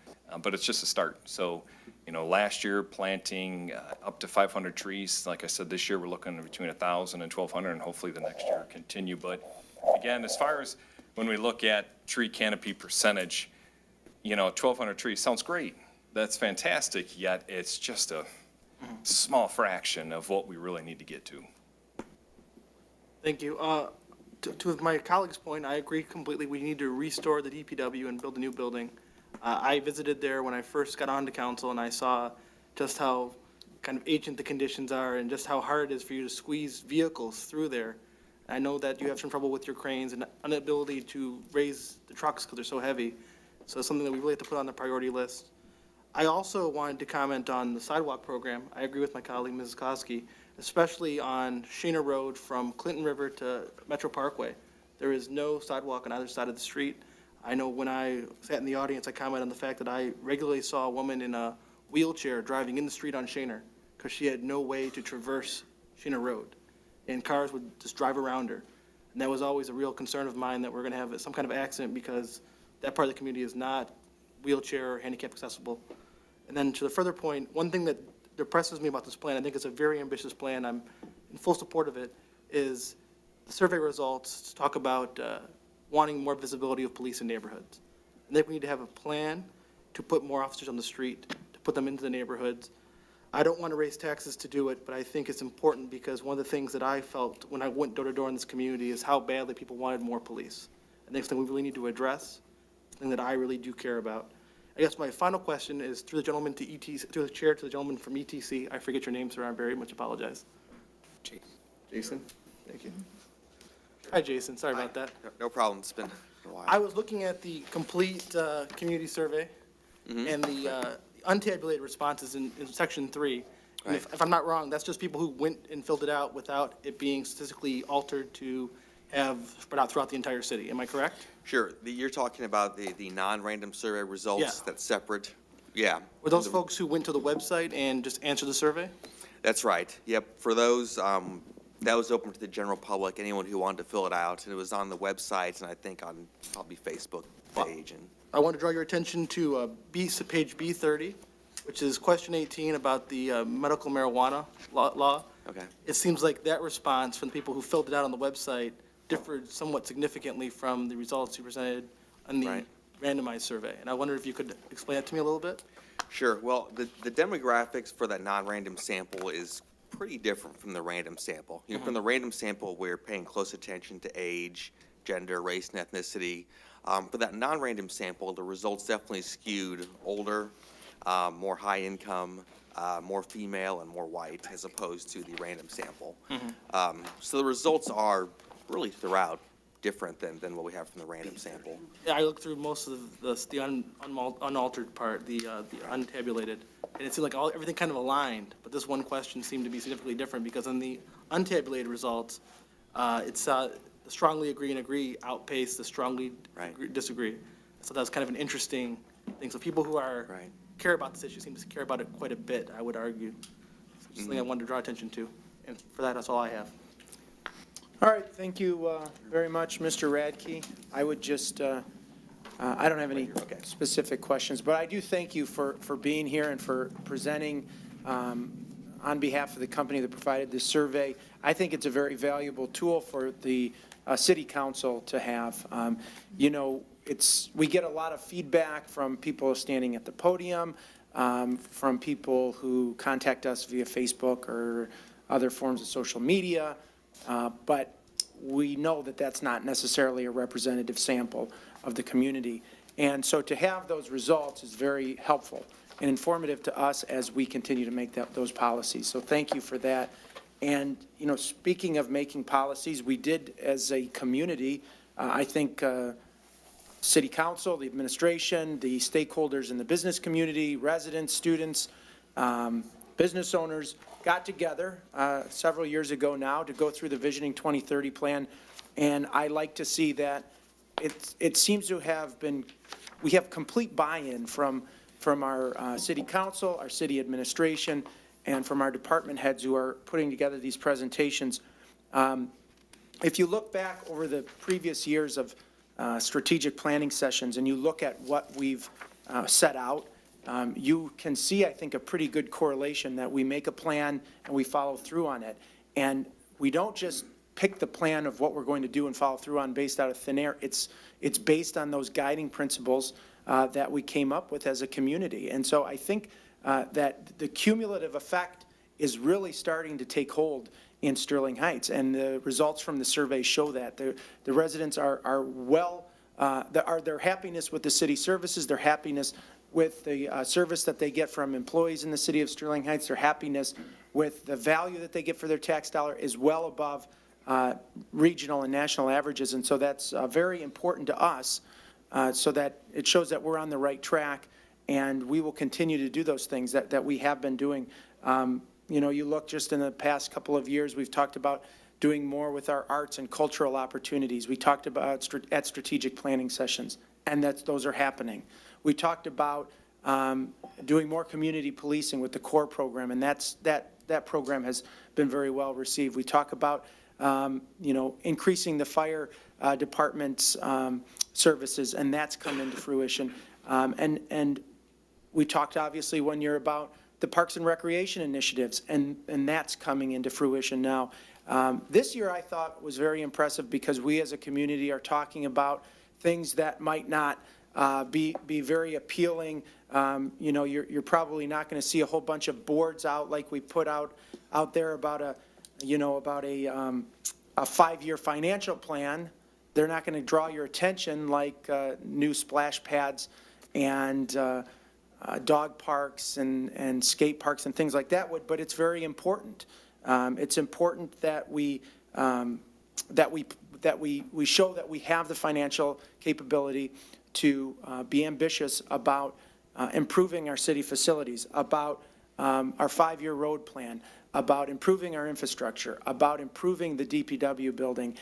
but it's just a start. So, last year planting up to 500 trees. Like I said, this year we're looking between 1,000 and 1,200, and hopefully the next year continue. But again, as far as when we look at tree canopy percentage, 1,200 trees sounds great. That's fantastic, yet it's just a small fraction of what we really need to get to. Thank you. To my colleague's point, I agree completely. We need to restore the DPW and build a new building. I visited there when I first got onto council, and I saw just how kind of ancient the conditions are and just how hard it is for you to squeeze vehicles through there. I know that you have some trouble with your cranes and inability to raise the trucks because they're so heavy. So it's something that we really have to put on the priority list. I also wanted to comment on the sidewalk program. I agree with my colleague, Mrs. Koski, especially on Sheener Road from Clinton River to Metro Parkway. There is no sidewalk on either side of the street. I know when I sat in the audience, I commented on the fact that I regularly saw a woman in a wheelchair driving in the street on Sheener because she had no way to traverse Sheener Road, and cars would just drive around her. And that was always a real concern of mine, that we're going to have some kind of accident because that part of the community is not wheelchair or handicap accessible. And then to the further point, one thing that depresses me about this plan, I think it's a very ambitious plan, I'm in full support of it, is the survey results talk about wanting more visibility of police in neighborhoods. And I think we need to have a plan to put more officers on the street, to put them into the neighborhoods. I don't want to raise taxes to do it, but I think it's important because one of the things that I felt when I went door to door in this community is how badly people wanted more police. And that's something we really need to address, something that I really do care about. I guess my final question is through the gentleman to ETC, through the chair to the gentleman from ETC. I forget your name, sir. I very much apologize. Jason. Thank you. Hi, Jason. Sorry about that. No problem. It's been a while. I was looking at the complete community survey and the untabulated responses in section 3. And Right. if I'm not wrong, that's just people who went and filled it out without it being statistically altered to have spread out throughout the entire city. Am I correct? Sure. You're talking about the non-random survey results? Yeah. That's separate? Yeah. Were those folks who went to the website and just answered the survey? That's right. Yep. For those, that was open to the general public, anyone who wanted to fill it out. And it was on the website and I think on probably Facebook page. And I want to draw your attention to page B30, which is question 18 about the medical marijuana law. Okay. It seems like that response from the people who filled it out on the website differed somewhat significantly from the results you presented on the Right. randomized survey. And I wonder if you could explain that to me a little bit? Sure. Well, the demographics for that non-random sample is pretty different from the random sample. You know, from the random sample, we're paying close attention to age, gender, race, and ethnicity. For that non-random sample, the results definitely skewed older, more high income, more female, and more white, as opposed to the random sample. So the results are really throughout different than what we have from the random sample. Yeah, I looked through most of the unaltered part, the untabulated, and it seemed like everything kind of aligned, but this one question seemed to be significantly different because in the untabulated results, it's strongly agree and agree outpace the strongly disagree. So that's kind of an interesting thing. So people who care about this issue seem to care about it quite a bit, I would argue. So just something I wanted to draw attention to, and for that's all I have. All right, thank you very much, Mr. Radke. I would just, I don't have any specific questions, but I do thank you for being here and for presenting on behalf of the company that provided this survey. I think it's a very valuable tool for the city council to have. You know, we get a lot of feedback from people standing at the podium, from people who contact us via Facebook or other forms of social media. But we know that that's not necessarily a representative sample of the community. And so to have those results is very helpful and informative to us as we continue to make those policies. So thank you for that. And, you know, speaking of making policies, we did as a community, I think city council, the administration, the stakeholders in the business community, residents, students, business owners, got together several years ago now to go through the Visioning 2030 plan, and I like to see that it seems to have been, we have complete buy-in from our city council, our city administration, and from our department heads who are putting together these presentations. If you look back over the previous years of strategic planning sessions and you look at what we've set out, you can see, I think, a pretty good correlation that we make a plan and we follow through on it. And we don't just pick the plan of what we're going to do and follow through on based out of thin air. It's based on those guiding principles that we came up with as a community. And so I think that the cumulative effect is really starting to take hold in Sterling Heights. And the results from the survey show that. The residents are their happiness with the city services, their happiness with the service that they get from employees in the city of Sterling Heights, their happiness with the value that they get for their tax dollar is well above regional and national averages. And so that's very important to us so that it shows that we're on the right track, and we will continue to do those things that we have been doing. You know, you look just in the past couple of years, we've talked about doing more with our arts and cultural opportunities. We talked about at strategic planning sessions, and those are happening. We talked about doing more community policing with the CORE program, and that program has been very well received. We talk about you know, increasing the fire department's services, and that's come into fruition. And we talked obviously one year about the Parks and Recreation initiatives, and that's coming into fruition now. This year I thought was very impressive because we as a community are talking about things that might not be very appealing. You know, you're probably not going to see a whole bunch of boards out like we put out there about a 5-year financial plan. They're not going to draw your attention like new splash pads and dog parks and skate parks and things like that would, but it's very important. It's important that we show that we have the financial capability to be ambitious about improving our city facilities, about our 5-year road plan, about improving our infrastructure, about improving the DPW building.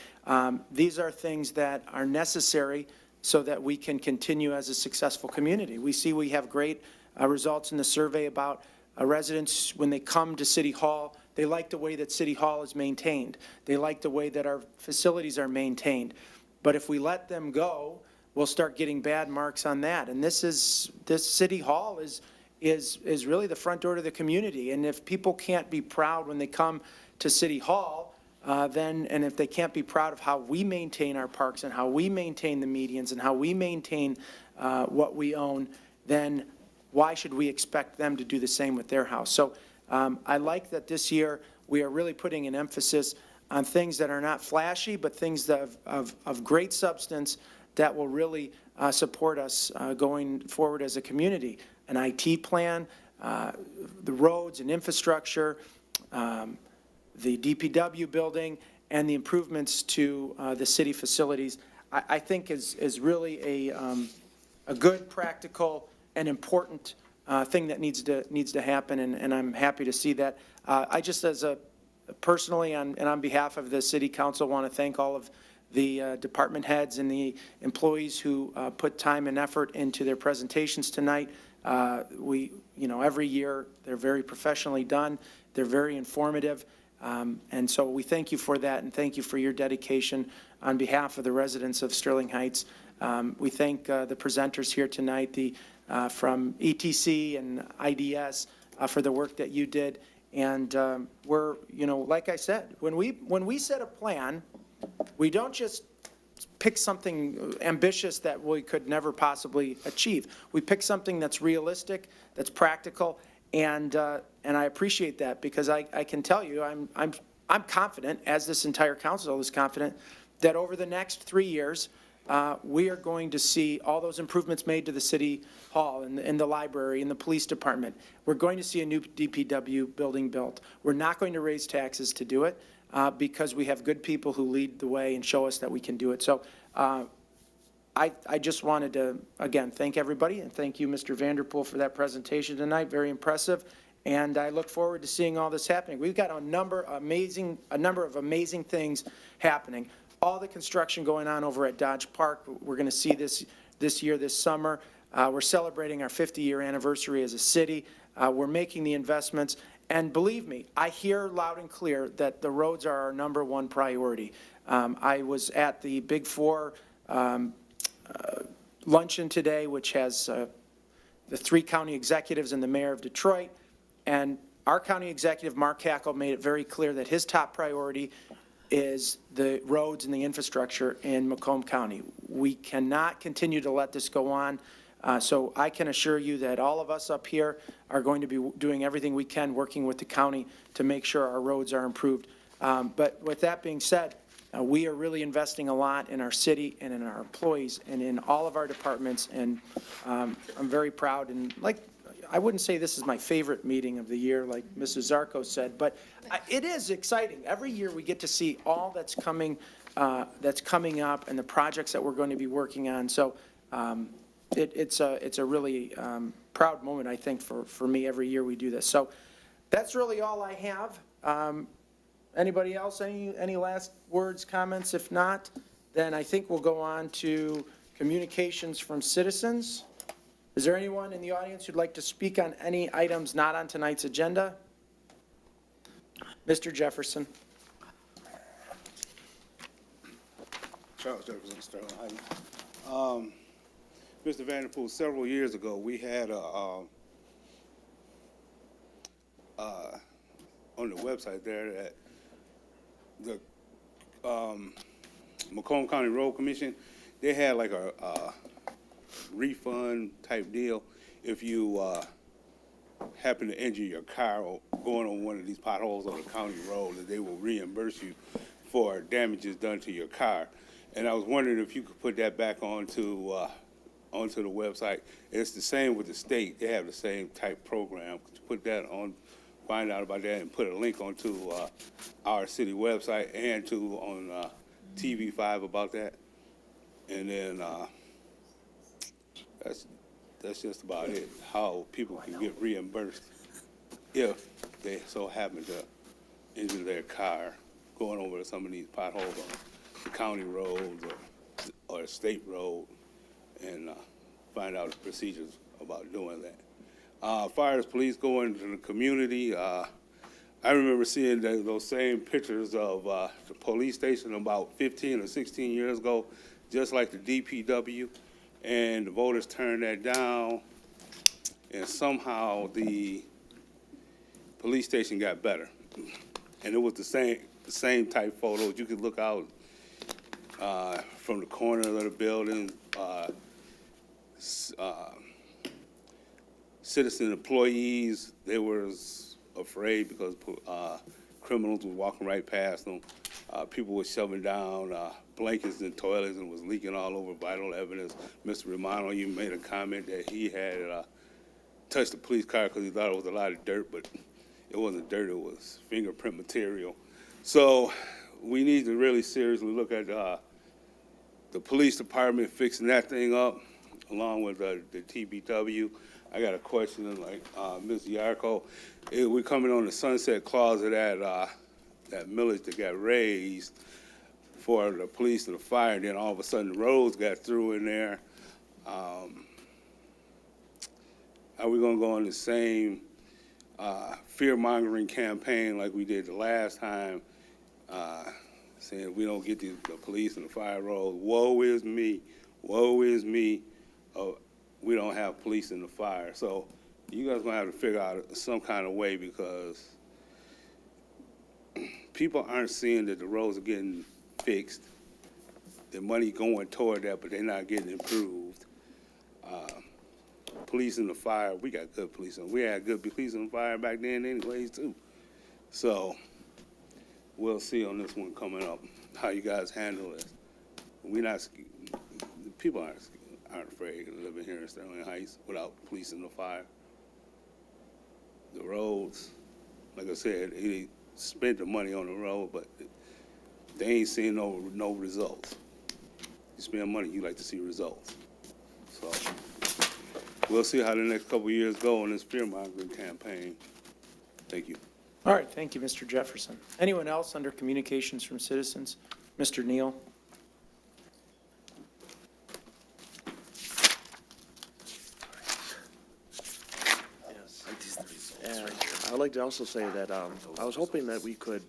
These are things that are necessary so that we can continue as a successful community. We see we have great results in the survey about residents when they come to City Hall. They like the way that City Hall is maintained. They like the way that our facilities are maintained. But if we let them go, we'll start getting bad marks on that. And this City Hall is really the front door to the community. And if people can't be proud when they come to City Hall, and if they can't be proud of how we maintain our parks and how we maintain the medians and how we maintain what we own, then why should we expect them to do the same with their house? So I like that this year we are really putting an emphasis on things that are not flashy, but things that of great substance that will really support us going forward as a community. An IT plan, the roads and infrastructure, the DPW building, and the improvements to the city facilities, I think is really a good, practical, and important thing that needs to happen, and I'm happy to see that. I just, personally, and on behalf of the city council, want to thank all of the department heads and the employees who put time and effort into their presentations tonight. Every year, they're very professionally done. They're very informative. And so we thank you for that, and thank you for your dedication on behalf of the residents of Sterling Heights. We thank the presenters here tonight, from ETC and IDS, for the work that you did. And we're, like I said, when we set a plan, we don't just pick something ambitious that we could never possibly achieve. We pick something that's realistic, that's practical, and I appreciate that, because I can tell you, I'm confident, as this entire council is confident, that over the next 3 years, we are going to see all those improvements made to the city hall and the library and the police department. We're going to see a new DPW building built. We're not going to raise taxes to do it, because we have good people who lead the way and show us that we can do it. So I just wanted to, again, thank everybody, and thank you, Mr. Vanderpool, for that presentation tonight. Very impressive. And I look forward to seeing all this happening. We've got a number of amazing things happening. All the construction going on over at Dodge Park, we're going to see this year, this summer. We're celebrating our 50-year anniversary as a city. We're making the investments. And believe me, I hear loud and clear that the roads are our #1 priority. I was at the Big Four luncheon today, which has the 3 county executives and the mayor of Detroit. And our county executive, Mark Hackle, made it very clear that his top priority is the roads and the infrastructure in Macomb County. We cannot continue to let this go on. So I can assure you that all of us up here are going to be doing everything we can, working with the county to make sure our roads are improved. But with that being said, we are really investing a lot in our city and in our employees and in all of our departments. And I'm very proud. And I wouldn't say this is my favorite meeting of the year, like Mrs. Zarko said, but it is exciting. Every year we get to see all that's coming up and the projects that we're going to be working on. So it's a really proud moment, I think, for me every year we do this. So that's really all I have. Anybody else, any last words, comments? If not, then I think we'll go on to communications from citizens. Is there anyone in the audience who'd like to speak on any items not on tonight's agenda? Mr. Jefferson. Charles Jefferson, Sterling Heights. Mr. Vanderpool, several years ago, we had on the website there that the Macomb County Road Commission, they had like a refund type deal if you happen to injure your car or going on one of these potholes on the county road, that they will reimburse you for damages done to your car. And I was wondering if you could put that back onto the website. It's the same with the state. They have the same type program. Could you put that on, find out about that, and put a link onto our city website and on TV5 about that? And then that's just about it, how people can get reimbursed if they so happen to injure their car going over some of these potholes on the county roads or a state road, and find out the procedures about doing that. Fire as police go into the community, I remember seeing those same pictures of the police station about 15 or 16 years ago, just like the DPW, and the voters turned that down, and somehow the police station got better. And it was the same type photos. You could look out from the corner of the building, citizen employees, they was afraid because criminals were walking right past them. People were shoving down blankets in toilets and was leaking all over vital evidence. Mr. Romano, you made a comment that he had touched the police car because he thought it was a lot of dirt, but it wasn't dirt, it was fingerprint material. So we need to really seriously look at the police department fixing that thing up, along with the TBW. I got a question, like Ms. Yarko. We're coming on the sunset clause of that millage that got raised for the police and the fire, and then all of a sudden the roads got through in there. Are we gonna go on the same fear-mongering campaign like we did the last time, saying if we don't get the police and the fire roads, woe is me, we don't have police in the fire. So you guys gonna have to figure out some kind of way, because people aren't seeing that the roads are getting fixed, the money going toward that, but they're not getting improved. Police in the fire, we got good police. We had good police in the fire back then anyways, too. So we'll see on this one coming up, how you guys handle this. People aren't afraid of living here in Sterling Heights without police in the fire. The roads, like I said, he spent the money on the road, but they ain't seeing no results. You spend money, you like to see results. So we'll see how the next couple of years go in this fear-mongering campaign. Thank you. All right, thank you, Mr. Jefferson. Anyone else under communications from citizens? Mr. Neal? And I'd like to also say that I was hoping that we could,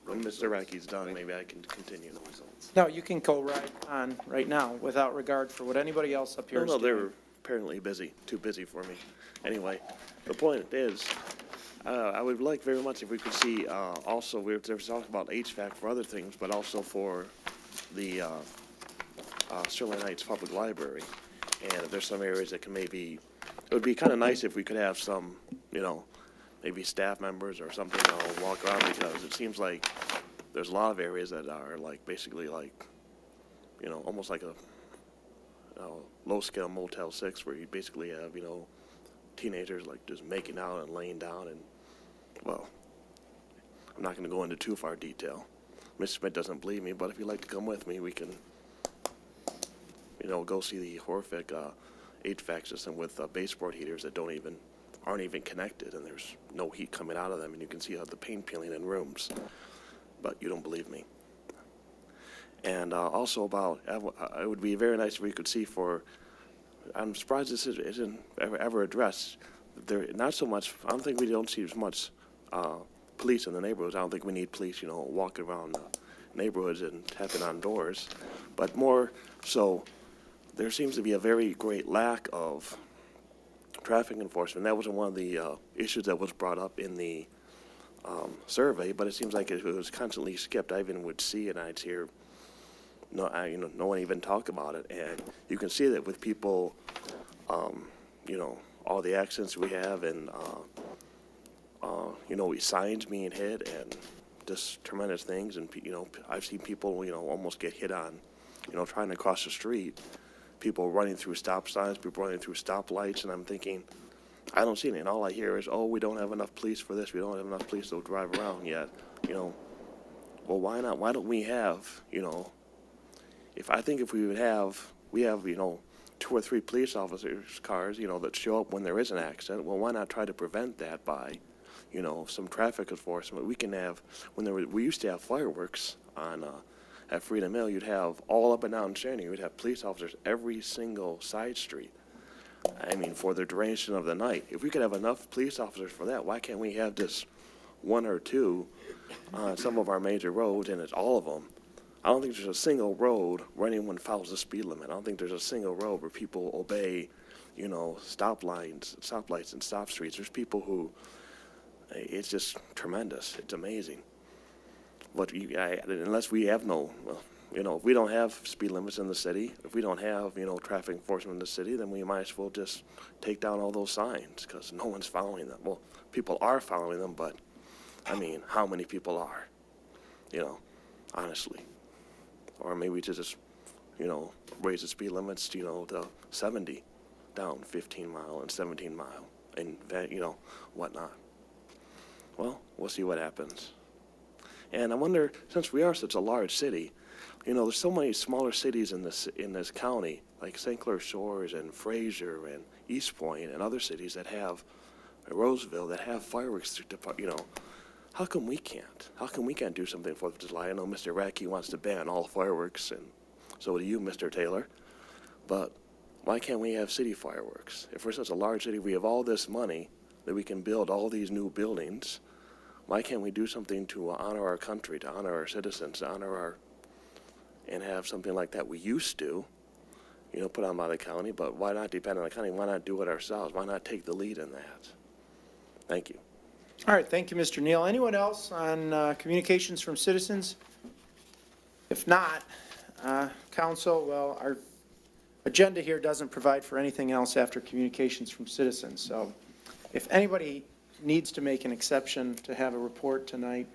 when Mr. Rackey's done, maybe I can continue the results. No, you can go right on right now without regard for what anybody else up here is No, they doing. were apparently busy, too busy for me. Anyway, the point is, I would like very much if we could see, also, we were talking about HVAC for other things, but also for the Sterling Heights Public Library. And if there's some areas that can maybe, it would be kind of nice if we could have some, maybe staff members or something, walk around, because it seems like there's a lot of areas that are like, basically like, almost like a low-scale Motel 6, where you basically have, teenagers like just making out and laying down, and, well, I'm not going to go into too far detail. Mr. Smith doesn't believe me, but if you'd like to come with me, we can, go see the horrific HVAC system with baseboard heaters that aren't even connected, and there's no heat coming out of them, and you can see how the paint peeling in rooms, but you don't believe me. And also about, it would be very nice if we could see I'm surprised this isn't ever addressed. Not so much, I don't think we don't see as much police in the neighborhoods. I don't think we need police, walking around the neighborhoods and tapping on doors. But more so, there seems to be a very great lack of traffic enforcement. That was one of the issues that was brought up in the survey, but it seems like it was constantly skipped. I even would see it, and I'd hear no one even talk about it. And you can see that with people, all the accidents we have, and signs being hit, and just tremendous things. And I've seen people, almost get hit on, trying to cross the street. People running through stop signs, people running through stoplights, and I'm thinking, I don't see any. And all I hear is, oh, we don't have enough police for this. We don't have enough police to drive around yet. Well, why not? Why don't we have, if we have 2 or 3 police officers' cars, that show up when there is an accident, well, why not try to prevent that by, some traffic enforcement? We can have, we used to have fireworks on, at Freedom Hill, you'd have all up and down Cheney, you'd have police officers every single side street. For the duration of the night. If we could have enough police officers for that, why can't we have just 1 or 2 on some of our major roads, and it's all of them? I don't think there's a single road where anyone follows the speed limit. I don't think there's a single road where people obey, stoplights and stop streets. There's people who, it's just tremendous. It's amazing. But unless we have You know, if we don't have speed limits in the city, if we don't have, you know, traffic enforcement in the city, then we might as well just take down all those signs, because no one's following them. Well, people are following them, but, I mean, how many people are? You know, honestly. Or maybe to just, you know, raise the speed limits, you know, to 70, down 15 mile and 17 mile, and, you know, whatnot. Well, we'll see what happens. And I wonder, since we are such a large city, you know, there's so many smaller cities in this county, like St. Clair Shores and Fraser and East Point and other cities that have, Roseville, that have fireworks, you know, how come we can't? How come we can't do something 4th of July? I know Mr. Radke wants to ban all fireworks, and so do you, Mr. Taylor. But why can't we have city fireworks? If we're such a large city, we have all this money that we can build all these new buildings. Why can't we do something to honor our country, to honor our citizens, to honor our, and have something like that we used to, you know, put on by the county, but why not depend on the county? Why not do it ourselves? Why not take the lead in that? Thank you. All right, thank you, Mr. Neal. Anyone else on communications from citizens? If not, council, well, our agenda here doesn't provide for anything else after communications from citizens. So if anybody needs to make an exception to have a report tonight,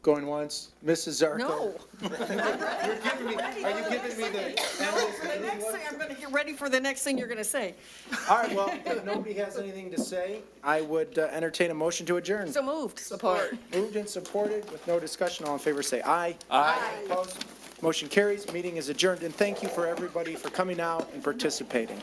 going once, Mrs. Zarko. No. You're giving me, are you giving me the? The next thing, I'm going to get ready for the next thing you're going to say. All right, well, if nobody has anything to say, I would entertain a motion to adjourn. So moved. Support. Moved and supported with no discussion. All in favor, say aye. Aye. Opposed? Motion carries. Meeting is adjourned, and thank you for everybody for coming out and participating.